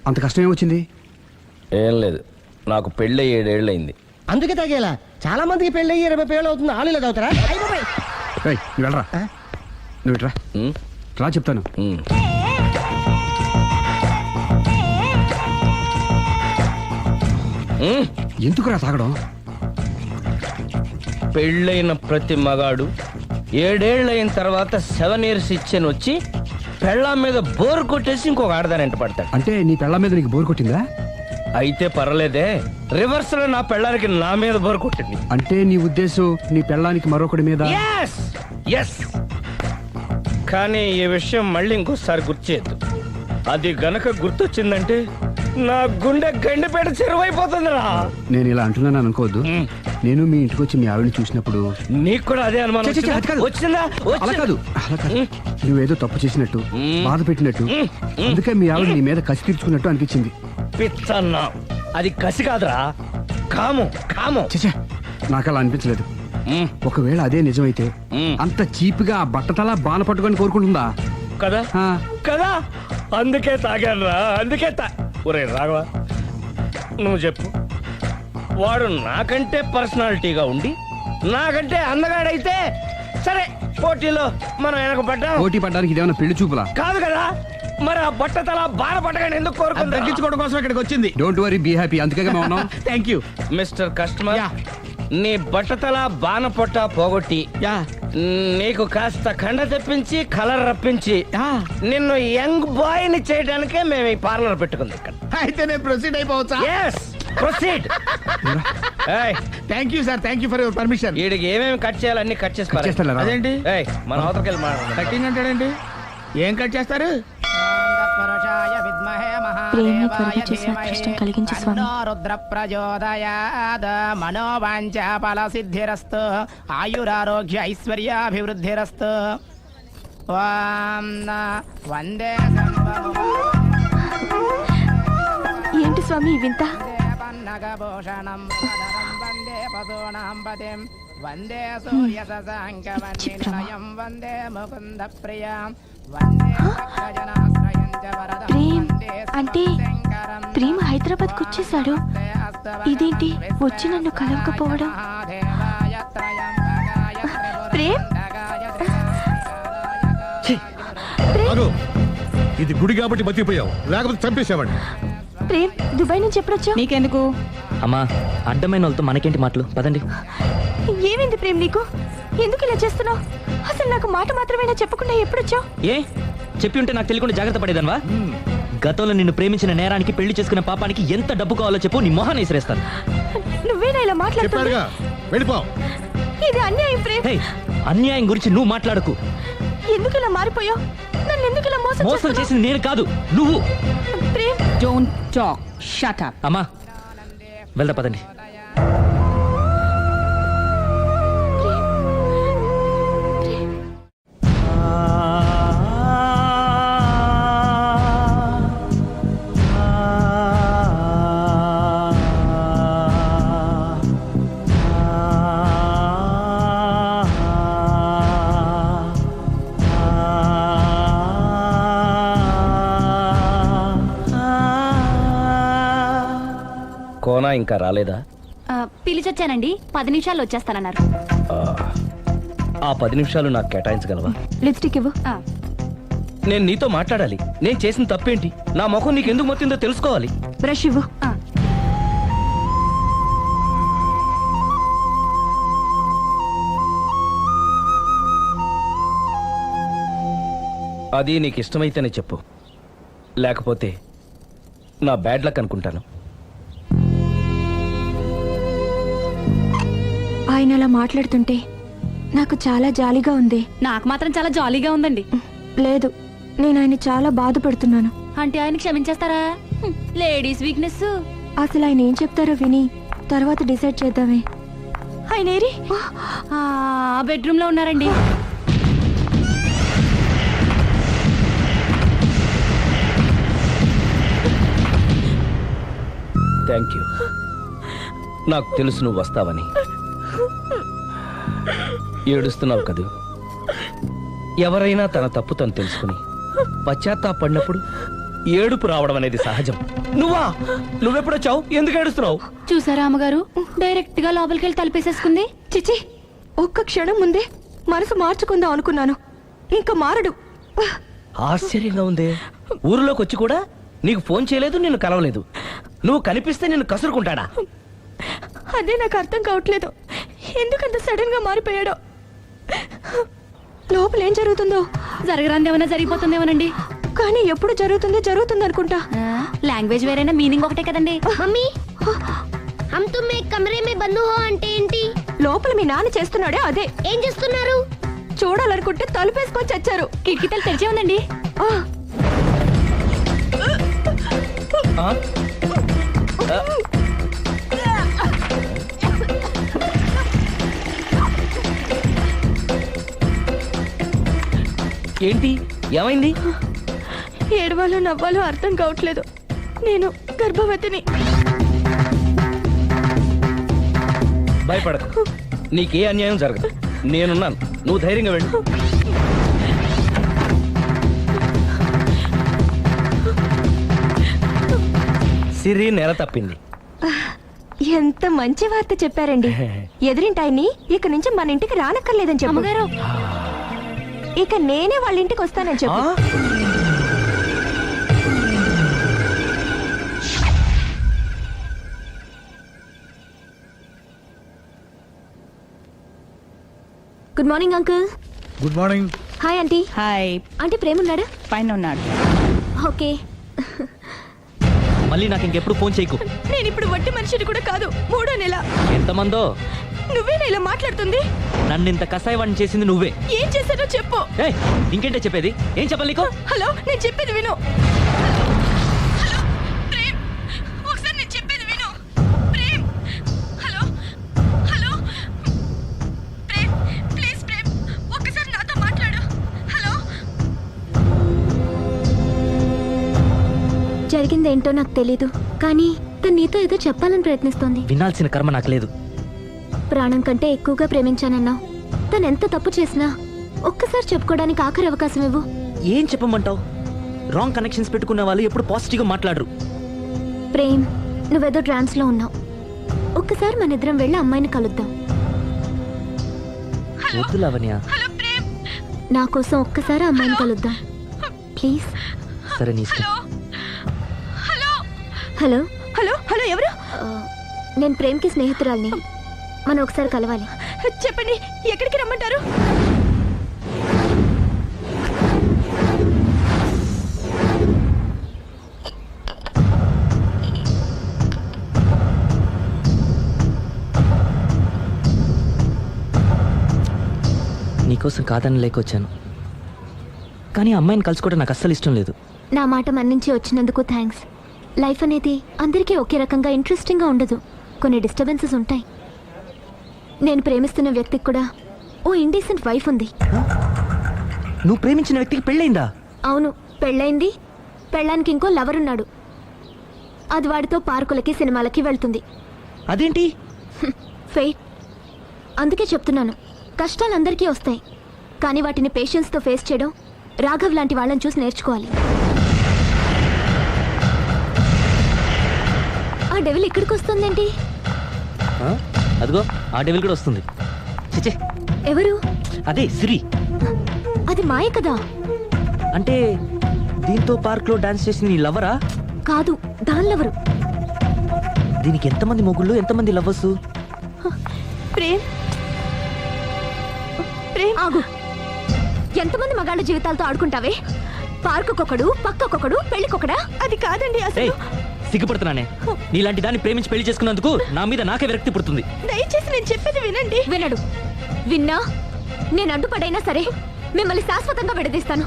అంత కష్టం ఏమొచ్చింది? ఏం లేదు, నాకు పెళ్ళి 7 ఏళ్ళు అయింది. అందుకే తాగేలా. చాలా మందికి పెళ్ళి 20 ఏళ్ళు అవుతుంది. ఆలు ఇలా తాగుతారా? నువ్వు వెళ్ళరా, నువ్వు ఇట్రా రా చెప్తాను. ఎందుకురా తాగడం? పెళ్ళైన ప్రతి మగాడు 7 ఏళ్ళు అయిన తర్వాత 7 years ఇచ్చాను వచ్చి పెళ్ళాం మీద బోర్ కొట్టేసి ఇంకొక ఆడదానంట పడతాడు. అంటే నీ పెళ్ళాం మీద నీకు బోర్ కొట్టిందా? అయితే పర్లేదే, రివర్స్ లో నా పెళ్ళానికి నా మీద బోర్ కొట్టింది. అంటే నీ ఉద్దేశం నీ పెళ్ళానికి మరొకటి మీద? కానీ ఈ విషయం మళ్ళీ ఇంకోసారి గుర్తు చేయద్దు. అది గనక గుర్తొచ్చిందంటే నా గుండె గండిపేట చెరువైపోతుందిరా. నేను ఇలా అంటున్నాను అనుకోవద్దు. నేను మీ ఇంటికి వచ్చి మీ ఆవిడని చూసినప్పుడు నీకు కూడా అదే అనుమానం వచ్చిందా? అలా కాదు, నువ్వేదో తప్పు చేసినట్టు, బాధ పెట్టినట్టు, అందుకే మీ ఆవిడ నీ మీద కసి తీర్చుకున్నట్టు అనిపించింది. పిచ్చన్నా, అది కసి కాదురా, కాము కాము. నాకు అలా అనిపించలేదు. ఒకవేళ అదే నిజమైతే అంత చీప్గా ఆ బట్టతల బాణ పట్టుకొని కోరుకుంటుందా? కదా కదా, అందుకే తాగాను రా, అందుకే ఒరే రాఘవ, నువ్వు చెప్పు, వాడు నాకంటే పర్సనాలిటీగా ఉండి నాకంటే అందగాడైతే సరే, పోటీలో మనం వెనక పడ్డాం. పోటీ పడ్డానికి ఇదేమన్నా పెళ్లి చూపులా? కాదు కదా, మరి ఆ బట్టతల బాణ పట్టగానే ఎందుకు కోరుకుంటా? తగ్గించుకోవడం కోసం ఇక్కడికి వచ్చింది. Don't worry, be happy. అందుకే థ్యాంక్ యూ మిస్టర్ కస్టమర్. నీ బట్టతల బాణ పొట్ట పోగొట్టి నీకు కాస్త కండ తెప్పించి కలర్ రప్పించి నిన్ను యంగ్ బాయ్ ని చేయడానికే మేము ఈ పార్లర్ పెట్టుకుంది ఇక్కడ. అయితే నేను ప్రొసీడ్ అయిపోవచ్చా? Proceed. Thank you sir, thank you for your permission. వీడికి ఏమేమి కట్ చేయాలి అన్ని కట్ చేసి అదేంటి మన అవతలకి వెళ్ళి మాట్లాడు. కటింగ్ అంటాడేంటి? ఏం కట్ చేస్తారు? ప్రేమ త్వరగా చేసిన అదృష్టం కలిగించు స్వామి. రుద్ర ప్రచోదయాద్ మనోవాంఛ ఫల సిద్ధిరస్తు ఆయురారోగ్య ఐశ్వర్యాభివృద్ధిరస్తు. వందే ఏంటి స్వామి వింత? పన్నగభూషణం వందే పశూనాం పతిం వందే సూర్య శశాంకవన్నిలయం వందే ముకుంద ప్రియం వందే భక్తజనాశ్రయం చ వరదం. అంటే ప్రేమ హైదరాబాద్కి వచ్చేసాడు. ఇదేంటి వచ్చి నన్ను కలవకపోవడం? ప్రేమ్, ఇది గుడి కాబట్టి బతికిపోయావు, లేకపోతే చంపేసేవాడిని. ప్రేమ్, దుబాయ్ నుంచి ఎప్పుడొచ్చా? నీకెందుకు? అమ్మా, అడ్డమైన వాళ్ళతో మనకేంటి మాటలు, పదండి. ఏమైంది ప్రేమ్ నీకు? ఎందుకు ఇలా చేస్తున్నావు? అసలు నాకు మాట మాత్రమేనా చెప్పకుండా ఎప్పుడొచ్చావు? ఏ చెప్పి ఉంటే నాకు తెలియకుండా జాగ్రత్త పడేదన్వా? గతంలో నిన్ను ప్రేమించిన నేరానికి, పెళ్లి చేసుకున్న పాపానికి ఎంత డబ్బు కావాలో చెప్పు, నీ మొహాన్ని విసిరేస్తాను. నువ్వేనా ఇలా మాట్లాడుతున్నావు? ఇది అన్యాయం ప్రేమ్. అన్యాయం గురించి నువ్వు మాట్లాడకు. ఎందుకు ఇలా మారిపోయావు? నన్ను ఎందుకు ఇలా మోసం చేసింది నేను కాదు, నువ్వు. Prem, don't talk, shut up. అమ్మా వెళ్దా పదండి. కోనా ఇంకా రాలేదా? పిలిచొచ్చానండి, 10 నిమిషాల్లో వచ్చేస్తానన్నారు. ఆ 10 నిమిషాలు నాకు కేటాయించగలవా? లిప్స్టిక్ ఇవ్వు. నేను నీతో మాట్లాడాలి. నేను చేసిన తప్పేంటి, నా ముఖం నీకు ఎందుకు మొత్తిందో తెలుసుకోవాలి. బ్రష్ ఇవ్వు. అది నీకు ఇష్టమైతేనే చెప్పు, లేకపోతే నా బ్యాడ్ లక్ అనుకుంటాను. ఆయన అలా మాట్లాడుతుంటే నాకు చాలా జాలీగా ఉంది. నాకు మాత్రం చాలా జాలీగా ఉందండి. లేదు, నేను ఆయన చాలా బాధపడుతున్నాను. అంటే ఆయన క్షమించేస్తారా? Ladies weakness. అసలు ఆయన ఏం చెప్తారో విని తర్వాత డిసైడ్ చేద్దామే. ఆయన ఏరి బెడ్రూమ్ లో ఉన్నారండి. Thank you. నాకు తెలుసు నువ్వు వస్తావని. ఏడుస్తున్నావు కదూ. ఎవరైనా తన తప్పు తను తెలుసుకుని పశ్చాత్తాపడినప్పుడు ఏడుపు రావడం అనేది సహజం. నువ్వెప్పుడొచ్చావు? ఎందుకు ఏడుస్తున్నావు? చూసారా అమ్మగారు, డైరెక్ట్ గా లోపలికి వెళ్ళి తలిపేసేసుకుంది. చిచి, ఒక్క క్షణం ముందే మనసు మార్చుకుందాం అనుకున్నాను, ఇంకా మారడు. ఆశ్చర్యంగా ఉందే. ఊరిలోకి వచ్చి కూడా నీకు ఫోన్ చేయలేదు, నిన్ను కలవలేదు. నువ్వు కనిపిస్తే నిన్ను కసురుకుంటాడా? అదే నాకు అర్థం కావట్లేదు, ఎందుకంత సడన్ గా మారిపోయాడో. లోపల ఏం జరుగుతుందో. జరగరాంది ఏమైనా జరిగిపోతుందేమోనండి. కానీ ఎప్పుడు జరుగుతుంది అనుకుంటా. లాంగ్వేజ్ వేరైనా మీనింగ్ ఒకటే కదండి. మమ్మీ, హమ్ తుమ్ ఏక్ కమరే మే బంద్ హో అంటే ఏంటి? లోపల మీ నాన్న చేస్తున్నాడే అదే. ఏం చేస్తున్నారు? చూడాలనుకుంటే తలుపేసుకొని చచ్చారు. కిటికీ తలుపు తెరిచే ఉందండి. ఏంటి, ఏమైంది? ఏడవాలో నవ్వాలో అర్థం కావట్లేదు. నేను గర్భవతిని. భయపడకు, నీకే అన్యాయం జరగదు. నేనున్నాను, నువ్వు ధైర్యంగా వెళ్ళు. సిరి నెల తప్పింది. ఎంత మంచి వార్త చెప్పారండి. ఎదురింటాయని ఇక నుంచి మన ఇంటికి రానక్కర్లేదని చెప్పు. ఇక నేనే వాళ్ళ ఇంటికి వస్తానని చెప్పు. Good morning uncle. Good morning. Hi aunty. Hi. Aunty Prem ఉన్నాడా? పైన ఉన్నాడు. ఓకే. మళ్ళీ నాకు ఇంకెప్పుడు ఫోన్ చేయకు. నేను ఇప్పుడు వట్టి మనిషిని కూడా కాదు, 3వ నెల. ఎంతమందో. నువ్వేనా ఇలా మాట్లాడుతుంది? నన్ను ఇంత కసాయవాడిని చేసింది నువ్వే. ఏం చేశానో చెప్పు. ఇంకేంటే చెప్పేది? ఏం చెప్పాలి నీకు? హలో, నేను చెప్పేది విను. హలో ప్రేమ్, ఒకసారి నేను చెప్పేది విను. Prem, hello hello Prem, please Prem, ఒక్కసారి నాతో మాట్లాడు. హలో. జరిగిందేంటో నాకు తెలీదు, కానీ తను నీతో ఏదో చెప్పాలని ప్రయత్నిస్తోంది. వినాల్సిన కర్మ నాకు లేదు. ప్రాణం కంటే ఎక్కువగా ప్రేమించానన్నావు. తను ఎంత తప్పు చేసినా ఒక్కసారి చెప్పుకోవడానికి ఆఖరి అవకాశం ఇవ్వు. ఏం చెప్పమంటావు? రాంగ్ కనెక్షన్స్ పెట్టుకున్న వాళ్ళు ఎప్పుడు పాజిటివ్గా మాట్లాడరు. ప్రేమ్, నువ్వేదో ట్రాన్స్ లో ఉన్నావు. ఒక్కసారి మన ఇద్దరం వెళ్ళి అమ్మాయిని కలుద్దాం. వద్దు లావణ్య. నా కోసం ఒక్కసారి అమ్మాయిని కలుద్దాం ప్లీజ్. సరే, నీ ఇష్టం. హలో హలో హలో, ఎవరు? నేను ప్రేమ్కి స్నేహితురాల్ని. మనం ఒకసారి కలవాలి. చెప్పండి, ఎక్కడికి రమ్మంటారు? నీకోసం కాదని లేకొచ్చాను, కానీ అమ్మాయిని కలుసుకోవడం నాకు అస్సలు ఇష్టం లేదు. నా మాట మన్నించి వచ్చినందుకు థ్యాంక్స్. లైఫ్ అనేది అందరికీ ఒకే రకంగా ఇంట్రెస్టింగ్గా ఉండదు. కొన్ని డిస్టర్బెన్సెస్ ఉంటాయి. నేను ప్రేమిస్తున్న వ్యక్తికి కూడా ఓ ఇండీసెంట్ వైఫ్ ఉంది. నువ్వు ప్రేమించిన వ్యక్తికి పెళ్ళైందా? అవును, పెళ్ళైంది. పెళ్ళానికి ఇంకో లవర్ ఉన్నాడు. అది వాడితో పార్కులకి సినిమాలకి వెళ్తుంది. అదేంటి? ఫెయిట్. అందుకే చెప్తున్నాను, కష్టాలు అందరికీ వస్తాయి, కానీ వాటిని పేషెన్స్తో ఫేస్ చేయడం రాఘవ్ లాంటి వాళ్ళని చూసి నేర్చుకోవాలి. ఆ డెవిల్ ఇక్కడికి వస్తుందేంటి? అదిగో ఆ డెవిల్ కూడా వస్తుంది. చిచే, ఎవరు? అదే సిరి. అది మాయ కదా. అంటే దీంతో పార్క్ లో డాన్స్ చేసిన నీ లవరా? కాదు, దాని లవరు. దీనికి ఎంతమంది మొగుళ్ళు, ఎంతమంది లవర్సు? ప్రేమ్, ప్రేమ్, ఆగు. ఎంతమంది మగాళ్ళ జీవితాలతో ఆడుకుంటావే? పార్కుకొకడు, పక్కకొకడు, పెళ్లికొకడా? అది కాదండి అసలు. సిగ్గుపడుతున్నానే. నీలాంటి దాన్ని ప్రేమించి పెళ్లి చేసుకున్నందుకు నా మీద నాకే విరక్తి పుడుతుంది. దయచేసి నేను చెప్పేది వినండి. వినడు. విన్నా నేను అడ్డుపడైనా సరే మిమ్మల్ని శాశ్వతంగా విడదీస్తాను.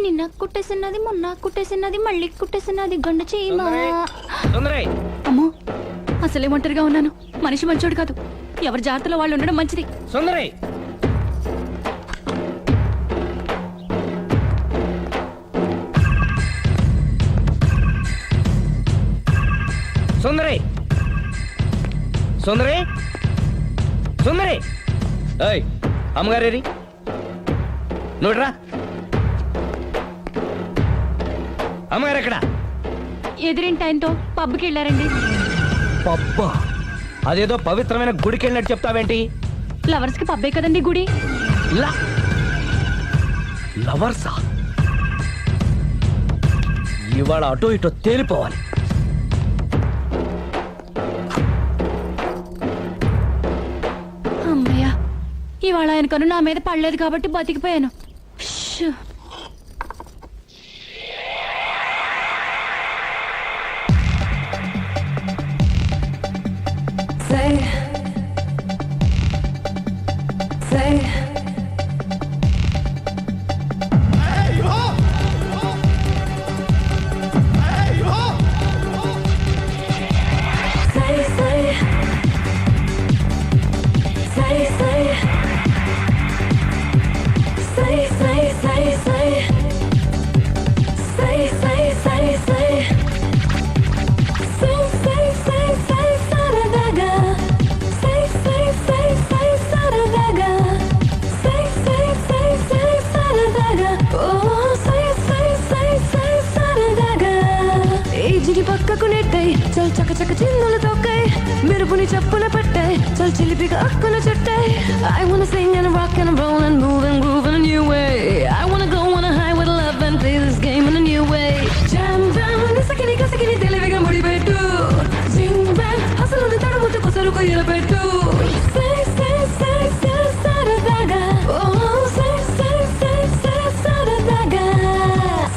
నిన్న కుట్టేసినది, మొన్న కుట్టేసినది, మళ్ళీ కుట్టేసినది గండ చీమ. అమ్మో, అసలే ఒంటరిగా ఉన్నాను. మనిషి మంచోడు కాదు. ఎవరి జాగ్రత్తలో వాళ్ళు ఉండడం మంచిది. సుందరి, సుందరి, సుందరి, సుందరి. ఏయ్, అమ్మగారేరి నువ్వురా. అమ్మగారు ఎక్కడ? ఎదిరింటి ఆయనతో పబ్కి వెళ్ళారండి. పబ్బా? అదేదో పవిత్రమైన గుడికి వెళ్ళినట్టు చెప్తావేంటి? లవర్స్ కి పబ్బే కదండి గుడి. లవర్సా? ఇవాళ అటో ఇటో తేలిపోవాలి. అమ్మయ్యా, ఇవాళ ఆయన కను నా మీద పడలేదు కాబట్టి బతికిపోయాను. షూ. పక్కకు నెట్టాయి చల్ చక చక చిన్నులు తొక్కాయి మెరుపుని చెప్పున పట్టాయి చల్ చిలిపిగా అక్కున చుట్టాయి I wanna sing and rock and roll and move and groove in a new way I wanna go on a high with love and play this game in a new way Jam jam నిసకిని కసకిని తెలివిగా ముడిపెట్టు Zing bang అసలు తడముచ్చు కొసరుకు ఎలపెట్టు Say say say say సరదాగా Oh say say say say సరదాగా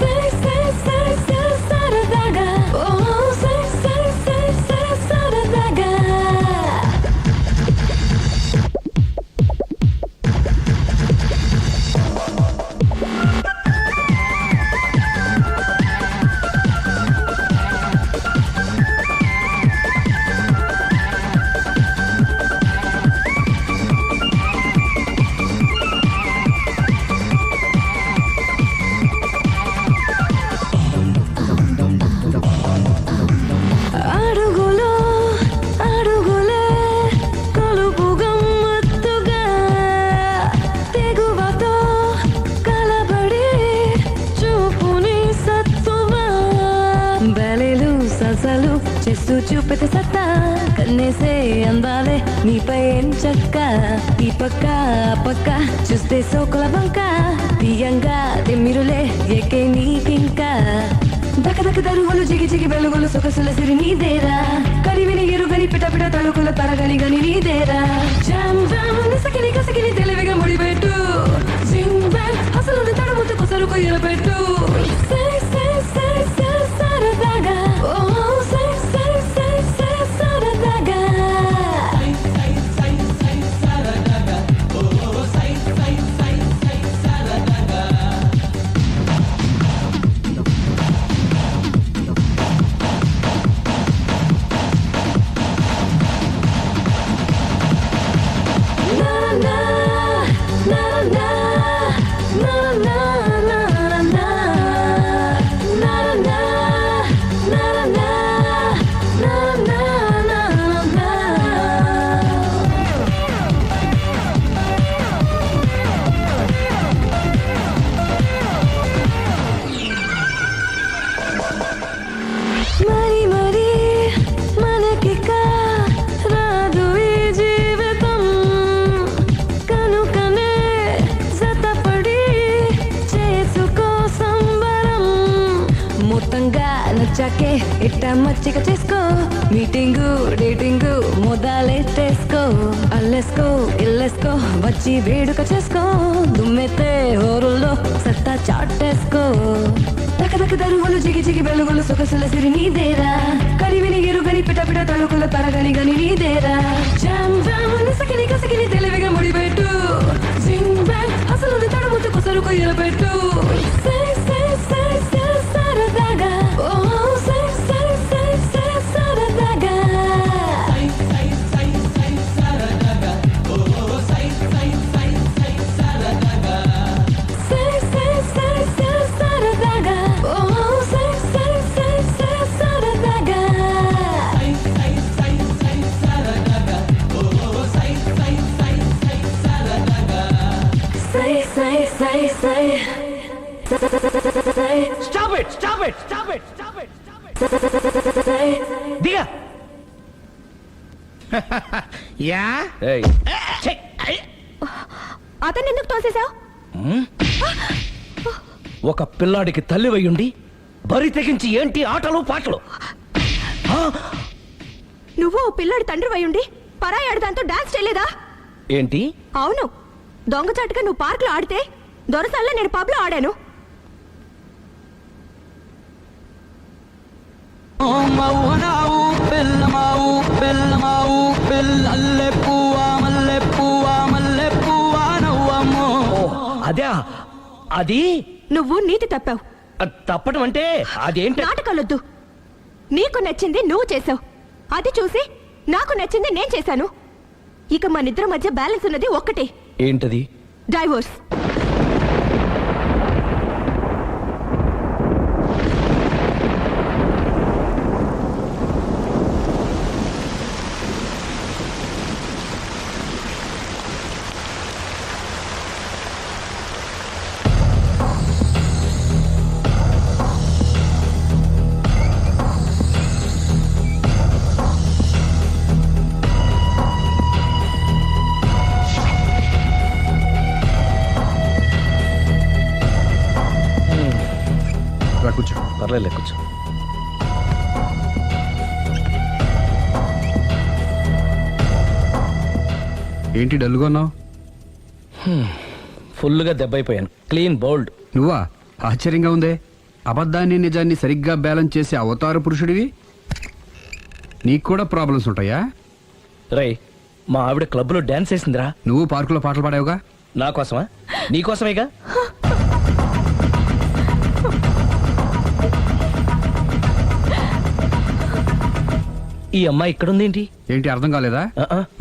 Say say say say సరదాగా Oh say say say say సరదాగా అడుగులో అడుగులే కలుపు గమ్మత్తుగా తెగువతో కలబడి చూపుని సత్తువా బలెలు ససలు చేస్తూ చూపెతే సత్తా కన్నేసే అందాలే నీపై ఎంచక్క ఈ పక్క ఆ పక్క చూస్తే సోకుల బంక తీయంగా తిమ్మిరులే ఎక్కే నీకింకా దక దక దరువులు జిగి జిగి వెలుగులు సొగసుల సిరి నీదేరా కరివిని ఎరుగని పిట పిట తలుకుల తరగని గని నీదేరా జామ్ జామ్ నిసకిని కసకిని తెలివిగా ముడిపెట్టు జింగ్ బ్యాంగ్ అసలు తడముచ్చు కొసరుకు ఎలపెట్టు సై సై సై సై సరదాగా ఓ సై సై సై సై సరదాగా నా వచ్చాకే ఇట్ట మచ్చిక చేసుకో మీటింగు డేటింగు మొదలెట్టేసుకో అల్లేసుకో ఇల్లేసుకో వచ్చి వేడుక చేసుకో దుమ్మెత్తే హోరుల్లో సత్తా చాటేసుకో తకతక దరువులు జిగి జిగి వెలుగులు సొగసుల సిరి నీదేరా కరివిని ఎరుగని పిట పిట తడుకుల తరగని గని నీదేరా జామ్ జామ్ నిసకిని కసకిని తెలివిగా ముడిపెట్టు జింగ్ బ్యాంగ్ అసలు తడుముతు కుసరుకు ఎలపెట్టు సై సై సై సై సరదాగా ఓ సై సై సై సై సరదాగా సై సై సై సై సరదాగా ఓ సై సై సై సై సరదాగా సై సై సై సై సరదాగా ఓ సై సై సై సై సరదాగా సై సై సై సై సరదాగా ఓ సై సై సై సై సరదాగా సై సై సై సై stop it stop it stop it stop it దిగా యా ఏయ్ అతన్ని ఎందుకు తోసేశావు? ఒక పిల్లాడికి తల్లివయ్యుండి బరి తెగించి ఏంటి ఆటలు పాటలు? నువ్వు ఓ పిల్లాడి తండ్రి అయ్యుండి పరాయాడు దాంతో డాన్స్ చేయలేదా? ఏంటి? అవును, దొంగచాటుగా నువ్వు పార్క్ లో ఆడితే దొరసాల్లో నేను పబ్ లో ఆడాను. అదే అది నువ్వు నీతి తప్పావు. తప్పడం అంటే అదేంటి? నాటకాలొద్దు. నీకు నచ్చింది నువ్వు చేసావు, అది చూసి నాకు నచ్చింది నేను చేశాను. ఇక మన ఇద్దరి మధ్య బ్యాలెన్స్ ఉన్నది ఒక్కటే. ఏంటది? డైవోర్స్. కూర్చో. పర్లేదు కూర్చో. ఏంటి డల్గా ఉన్నావు? ఫుల్గా దెబ్బైపోయాను. Clean bowled. నువ్వా? ఆశ్చర్యంగా ఉందే. అబద్ధాన్ని నిజాన్ని సరిగ్గా బ్యాలెన్స్ చేసే అవతార పురుషుడివి. నీకు కూడా ప్రాబ్లమ్స్ ఉంటాయా? రై, మా ఆవిడ క్లబ్లో డాన్స్ వేసిందిరా. నువ్వు పార్కులో పాటలు పాడావుగా? నా కోసమా? నీకోసమేగా. ఈ అమ్మాయి ఇక్కడుంది ఏంటి? ఏంటి అర్థం కాలేదా?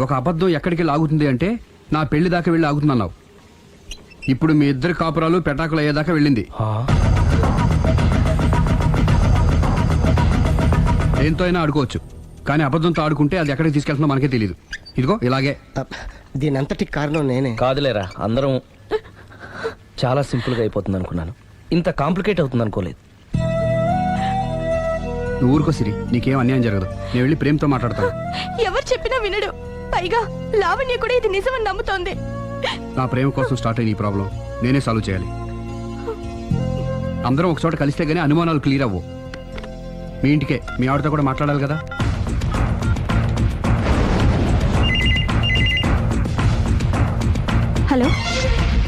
ఒక అబద్ధం ఎక్కడికి లాగుతుంది అంటే నా పెళ్లి దాకా వెళ్ళి ఆగుతుందన్నావు. ఇప్పుడు మీ ఇద్దరు కాపురాలు పెటాకులు అయ్యేదాకా వెళ్ళింది. దేంతో అయినా ఆడుకోవచ్చు, కానీ అబద్ధంతో ఆడుకుంటే అది ఎక్కడికి తీసుకెళ్తుందో మనకే తెలియదు. ఇదిగో ఇలాగే. దీని అంతటి కారణం నేనే. కాదులేరా, అందరం చాలా సింపుల్గా అయిపోతుంది అనుకున్నాను. ఇంత కాంప్లికేట్ అవుతుంది అనుకోలేదు. నువ్వు ఊరుకో సిరి, నీకేం అన్యాయం జరగదు. నేను వెళ్ళి ప్రేమతో మాట్లాడతాను. ఎవరు చెప్పినా వినడు. పైగా లావణ్య కూడా ఇది నిజమని నమ్ముతోంది. నా ప్రేమ కోసం స్టార్ట్ అయిన ఈ ప్రాబ్లం నేనే సాల్వ్ చేయాలి. అందరం ఒక చోట కలిస్తే గానీ అనుమానాలు క్లియర్ అవ్వు. మీ ఇంటికే, మీ ఆవిడతో కూడా మాట్లాడాలి కదా. హలో,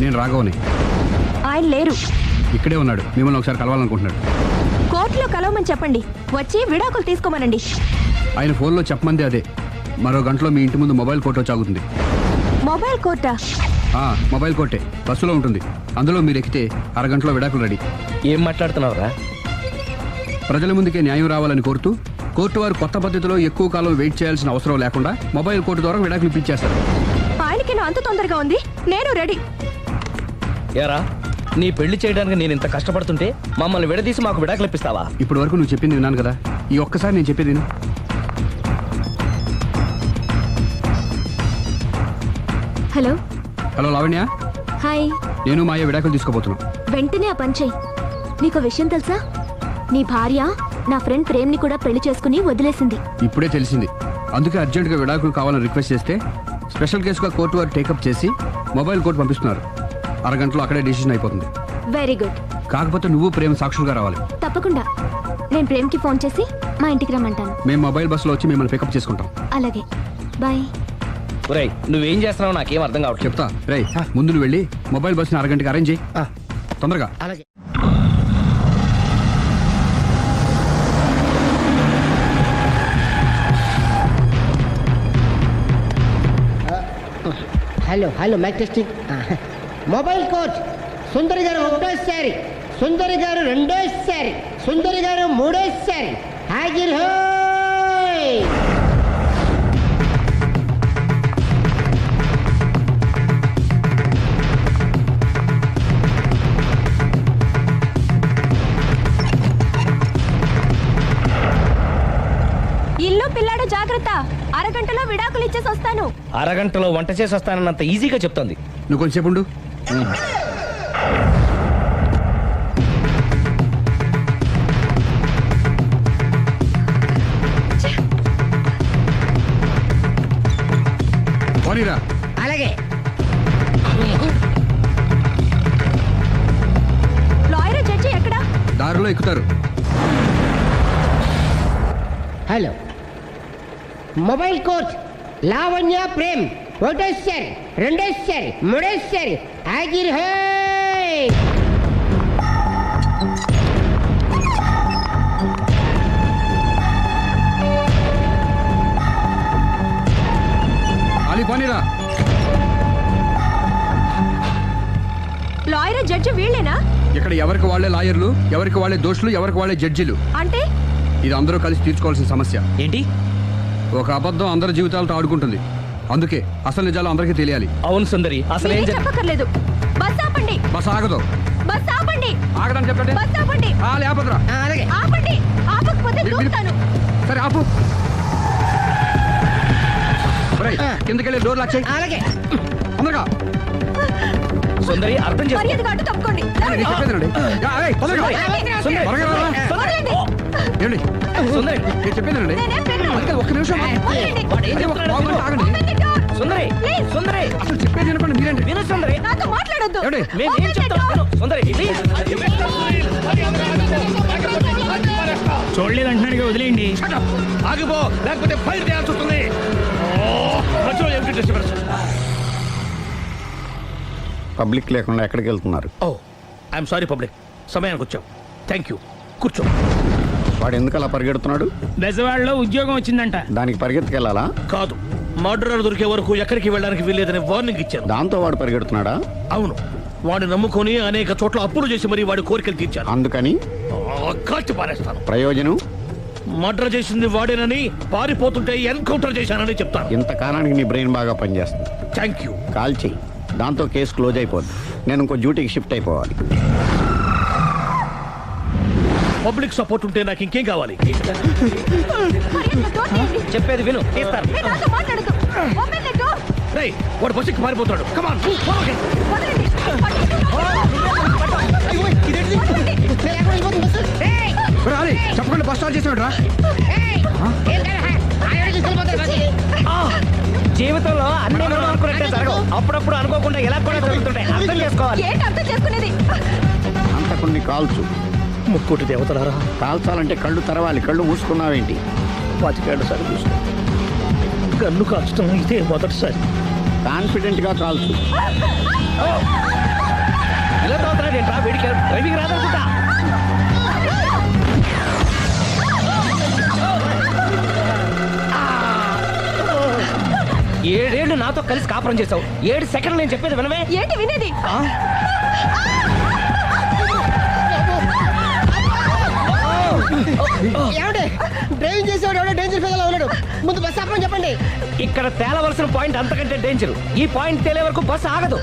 నేను రాఘవని. ఆయన లేరు. ఇక్కడే ఉన్నాడు. మిమ్మల్ని ఒకసారి కలవాలనుకుంటున్నాడు. కోర్టులో కలవమని చెప్పండి, వచ్చి విడాకులు తీసుకోమనండి. ఆయన ఫోన్లో చెప్పమంది అదే. మరో గంటలో మీ ఇంటి ముందు మొబైల్ కోర్టు వచ్చి ఆగుతుంది. మొబైల్ కోర్టా? మొబైల్ కోర్టే, బస్సులో ఉంటుంది. అందులో మీరు ఎక్కితే అరగంటలో విడాకులు రెడీ. ఏం మాట్లాడుతున్నావురా? ప్రజల ముందుకే న్యాయం రావాలని కోరుతూ కోర్టు వారు కొత్త పద్ధతిలో ఎక్కువ కాలం వెయిట్ చేయాల్సిన అవసరం లేకుండా మొబైల్ కోర్టు ద్వారా విడాకులు ఇప్పించేస్తారు. ఆయనకి అంత తొందరగా ఉంది, నేను రెడీ. యారా, నీ పెళ్లి చేయడానికి నేను ఇంత కష్టపడుతుంటే మమ్మల్ని విడదీసి మాకు విడాకులు ఇప్పిస్తావా? ఇప్పటి వరకు నువ్వు చెప్పింది విన్నాను కదా, ఈ ఒక్కసారి నేను చెప్పేది విను. హలో. హలో లావణ్య. హాయ్. నేను మాయ విడాకులు తీసుకోబోతున్నాను. వెంటనే ఆ పని చెయ్యి. నీకు విషయం తెలుసా? నీ భార్య నా ఫ్రెండ్ ప్రేమ్ని కూడా పెళ్లి చేసుకుని వదిలేసింది. ఇప్పుడే తెలిసింది. అందుకే అర్జెంటుగా విడాకులు కావాలని రిక్వెస్ట్ చేస్తే స్పెషల్ కేసుగా కోర్టు వారు టేకప్ చేసి మొబైల్ కోర్టు పంపిస్తున్నారు. అరగంటలో అక్కడే డిసిషన్ అయిపోతుంది. Very good. కాకపోతే నువ్వు ప్రేమ సాక్షులుగా రావాలి. తప్పకుండా. నేను ప్రేమ్కి ఫోన్ చేసి మా ఇంటికి రమ్మంటాను. మేము మొబైల్ బస్సులో వచ్చి మిమ్మల్ని పికప్ చేసుకుంటాం. అలాగే, బాయ్. ఒరేయ్ నువ్వేం చేస్తున్నావు నాకేం అర్థం కావట్లేదు. చెప్తా. రేయ్ ముందు నువ్వు వెళ్ళి మొబైల్ బస్సుని అరగంటకి అరేంజ్ చేయి. తొందరగా. అలాగే. Hello mike testing. Mobile coach Sundari గారు ఒకటోసారి, సుందరి గారు రెండోసారి, సుందరి గారు మూడోసారి. హాజర్ హోయ్. ఇల్లు పిల్లాడు జాగ్రత్త. అరగంటలో విడాకులు ఇచ్చేసి వస్తాను. అరగంటలో వంట చేసి వస్తానన్నంత ఈజీగా చెప్తుంది. నువ్వు కొంచెంసేపు ఉండు. పోనీరా. అలాగే. లాయర్ జడ్జి ఎక్కడా? దారిలో ఎక్కుతారు. Hello mobile coach Lavanya Prem ఒకటోసారి, రెండోసారి, మూడోసారి. హాజర్ హోయ్. అలీ పోనీరా. లాయర్ జడ్జి వీళ్ళేనా? ఇక్కడ ఎవరికి వాళ్ళే లాయర్లు, ఎవరికి వాళ్ళే దోషులు, ఎవరికి వాళ్ళే జడ్జిలు. అంటే ఇది అందరూ కలిసి తీర్చుకోవాల్సిన సమస్య. ఏంటి? ఒక అబద్ధం అందరి జీవితాలతో ఆడుకుంటుంది. అందుకే అసలు నిజాలు అందరికీ తెలియాలి. అవును సుందరి, అసలు ఏం చెప్పక్కర్లేదు. బస్ ఆపండి. బస్ ఆగదు. బస్ ఆపండి. ఆగడం చెప్పండి. బస్ ఆపండి. లేపదురా. ఆపండి. ఆపకపోతే దూకుతాను. సరే ఆపు. కిందకెళ్ళి డోర్ లాక్ చేయి. అలాగే. తొందరగా. సుందరి అర్థం చేసుకో. మర్యాదగా అడ్డు తప్పుకోండి. నేను చెప్పేదేనండి. ఏమండి సుందరి నేను చెప్పేదేనండి. అందుకే ఒక్క నిమిషం ఆగండి. సుందరి సుందరి అసలు చెప్పేది వినపండి. మీరేంటి? విను సుందరి. నాతో మాట్లాడొద్దు. మేము ఏం చెప్తాం సుందరి. చూడలేదు అంటున్నాడు, వదిలేయండి. ఆగిపో, లేకపోతే ఫైర్ చేయాల్సి వస్తుంది. పబ్లిక్ లేకుండా ఎక్కడికి వెళ్తున్నారు? ఓ ఐఎమ్ సారీ పబ్లిక్, సమయానికి వచ్చాం. Thank you. కూర్చో. వాడు ఎందుకు అలా పరిగెడుతున్నాడు? బెజవాడలో ఉద్యోగం వచ్చిందంట. దానికి పరిగెత్తుకెళ్ళాలా? కాదు, మర్డరర్ దొరికే వరకు ఎక్కడికి వెళ్ళడానికి వీల్లేదని వార్నింగ్ ఇచ్చారు. దాంతో వాడు పరిగెడుతున్నాడా? అవును, వాడిని నమ్ముకొని అనేక చోట్ల అప్పులు చేసి మరి వాడి కోరికలు తీర్చారు. అందుకని కాల్చి పారేస్తాను. ప్రయోజనం? మర్డర్ చేసింది వాడేనని, పారిపోతుంటే ఎన్కౌంటర్ చేశానని చెప్తాను. ఇంతకాలానికి నీ బ్రెయిన్ బాగా పనిచేస్తుంది. Thank you. కాల్ చెయ్యి, దాంతో కేసు క్లోజ్ అయిపోద్ది. నేను ఇంకో డ్యూటీకి షిఫ్ట్ అయిపోవాలి. పబ్లిక్ సపోర్ట్ ఉంటే నాకు ఇంకేం కావాలి? చెప్పేది విను. తీస్తారు. నాతో మాట్లాడొద్దు. Open the door. రేయ్, వాడు బస్సుకి పారిపోతాడు. Come on. చెప్పకుండా బస్ స్టార్ట్ చేసాడు రా. జీవితంలో అన్ని మనం అనుకున్నట్టే జరగవు. అప్పుడప్పుడు అనుకోకుండా ఎలా కూడా జరుగుతుంటాయి. అర్థం చేసుకోవాలి. ఏంటి అర్థం చేసుకునేది? అంతకుని కాల్చు. ముక్కోటి దేవతలారా, కాల్చాలంటే కళ్ళు తెరవాలి. కళ్ళు మూసుకున్నావేంటి? 25 సార్లు చూసుకో. గన్ను కాల్చడం ఇదే మొదటిసారి. కాన్ఫిడెంట్ గా కాల్చు. ఇలా తోతున్నాడేంట్రా? వీడికి డ్రైవింగ్ రాదనుకుంటా. ఏడేళ్లు నాతో కలిసి కాపురం చేసావు. 7 సెకండ్లు నేను చెప్పేది వినవే. ఏంటి వినేది? డ్రైవింగ్ చేసేవాడు ఎవడో డేంజర్ ఫీల్ ఉన్నాడు. ముందు బస్ ఆపమని చెప్పండి. ఇక్కడ తేలవలసిన పాయింట్ అంతకంటే డేంజర్. ఈ పాయింట్ తేలే వరకు బస్సు ఆగదు.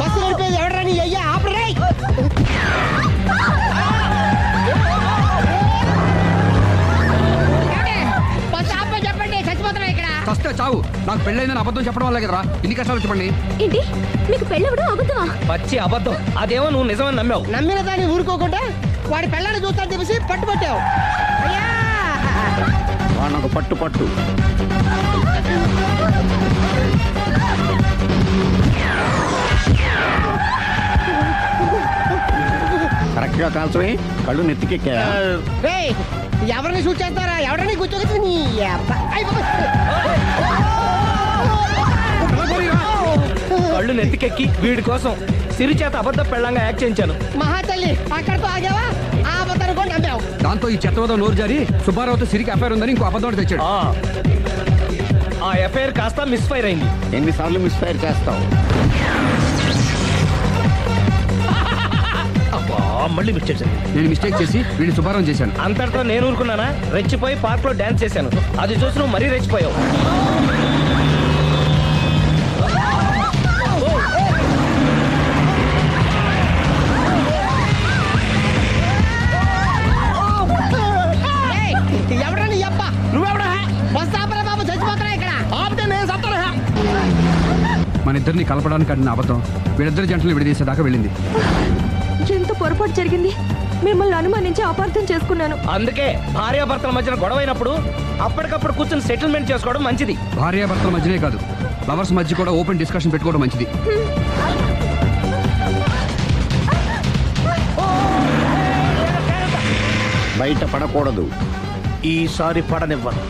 బస్సు నడిపేది ఎవడరాని అయ్యా ఆపరే. బస్ ఆపమని చెప్పండి. చచ్చిపోతున్నా ఇక్కడ. ఫస్ట్ చావు. నాకు పెళ్ళైందని అబద్ధం చెప్పడం వల్ల కదరా ఇన్ని కష్టాలు చెప్పండి. ఏంటి మీకు పెళ్ళవడం అబద్ధమా? పచ్చి అబద్ధం. అదేమో నువ్వు నిజమని నమ్మావు. నమ్మిన దాన్ని ఊరుకోకుండా వాడి పెళ్ళాన్ని చూస్తాను చెప్పేసి పట్టుబట్టావు. అయ్యా వాడిని ఒక పట్టు. గట్టిగా కాల్చవే కళ్ళు నెత్తికెక్కా రేయ్, ఎవరిని షూట్ చేస్తారా? ఎవరిని కూర్చోవచ్చు నీ అబ్బా. అయ్ బాబోయ్. కళ్ళు నెత్తికెక్కి వీడి కోసం సిరి చేత అబద్ధ పెళ్ళంగా యాక్ట్ చేయించాను. మహాతల్లి అక్కడితో ఆగావా? ఆ అబద్ధాన్ని కూడా నమ్మావు. దాంతో ఈ చెత్తవదో నోరు జారి సుబ్బారావుతో సిరికి అఫైర్ ఉందని ఇంకో అబద్ధం తెచ్చాడు. ఆ ఎఫ్ఐఆర్ కాస్త మిస్ఫైర్ అయింది. ఎన్నిసార్లు మిస్ఫైర్ చేస్తావు? మళ్ళీ మిస్టేక్ నేను మిస్టేక్ చేసి వీడిని సుబ్బారావు చేశాను. అంతటితో నేను ఊరుకున్నానా? రెచ్చిపోయి పార్క్ లో డాన్స్ చేశాను. అది చూసి నువ్వు మరీ రెచ్చిపోయావు. ఎవడని అబ్బా? నువ్వెవడా? బస్ ఆపరా బాబు, చచ్చిపోతారా ఇక్కడ? ఆపితే నేను సత్తరా? మన ఇద్దరిని కలపడానికి అడిగిన అబద్ధం వీళ్ళిద్దరి జంటలు విడదీసేదాకా వెళ్ళింది. ఎంత పొరపాటు జరిగింది. మిమ్మల్ని అనుమానించి అపార్థం చేసుకున్నాను. అందుకే భార్యాభర్తల మధ్యన గొడవ అయినప్పుడు అప్పటికప్పుడు కూర్చొని సెటిల్మెంట్ చేసుకోవడం మంచిది. భార్యాభర్తల మధ్యనే కాదు, లవర్స్ మధ్య కూడా ఓపెన్ డిస్కషన్ పెట్టుకోవడం మంచిది. బయట పడకూడదు. ఈసారి పడనివ్వను.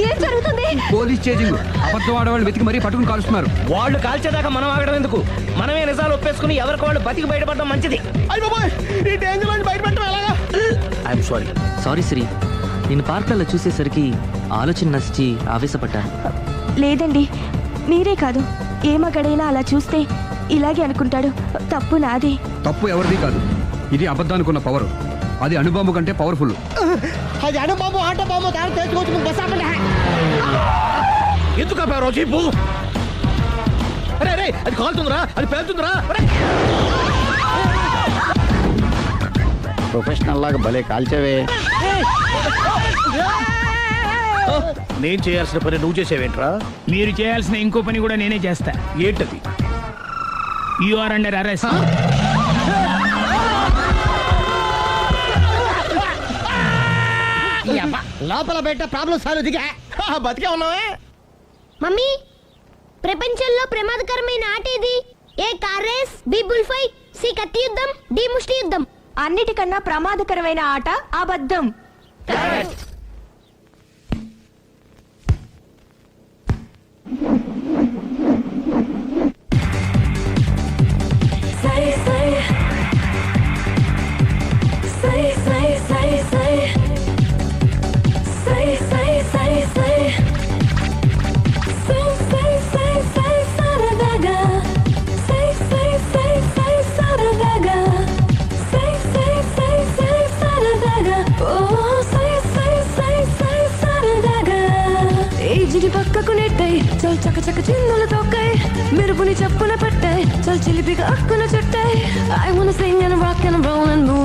ఏం జరుగుతుంది? Police chasing. అబద్ధం ఆడవాళ్ళు వెతికి మరీ పట్టుకుని కాలుస్తున్నారు. వాళ్ళు కాల్చేదాకా మనం ఆగడం ఎందుకు? మనమే నిజాలు ఒప్పేసుకుని ఎవరికి వాళ్ళు బతికి బయటపడడం మంచిది. ఈ డేంజర్ నుంచి బయటపడటం ఎలాగా? I'm sorry. సారీ శ్రీ, నేను పార్కులలో చూసేసరికి ఆలోచన నచ్చి ఆవేశపడ్డాను. లేదండి, మీరే కాదు, ఏ మగాడైనా అలా చూస్తే ఇలాగే అనుకుంటాడు. తప్పు నాది. తప్పు ఎవరిది కాదు. ఇది అబద్ధానికున్న పవర్. అది అణుబాంబు కంటే పవర్ఫుల్. అది అణుబాంబు, ఆటో బాంబు తయారు చేసుకోవచ్చు. బస్ ఆపండి. ఎందుకు ఆపారో చెప్పు. అరే అరే, అది కాలుతుందిరా, అది పేలుతుందిరా. ప్రొఫెషనల్ లాగా భలే కాల్చవే. నేను చేయాల్సిన పని నువ్వు చేసేవేంట్రా? మీరు చేయాల్సిన ఇంకో పని కూడా నేనే చేస్తా. ఏంటది? You are under arrest. లోపల బయట ప్రాబ్లం సాల్వ్ దిగా బతికే ఉన్నావే. మమ్మీ, ప్రపంచంలో ప్రమాదకరమైన ఆట ఇది. A car race, B bull fight, C కత్తి యుద్ధం, డి ముష్టి యుద్ధం. అన్నిటికన్నా ప్రమాదకరమైన ఆట అబద్ధం. Say, say. Say, say, say, say. Say, say, say, say. Say, say, say, say, saradaga. Say, say, say, say, saradaga. Say, say, say, say, saradaga. Oh, say, say, say, say, saradaga. ఏజిడి పక్కకు నెట్టై చల్ చక చక చిన్నుల తొక్కై మెరుపుని చెప్పున పెట్టై చల్ చిలిపిగా అక్కున చుట్టై I wanna sing and rock and roll and move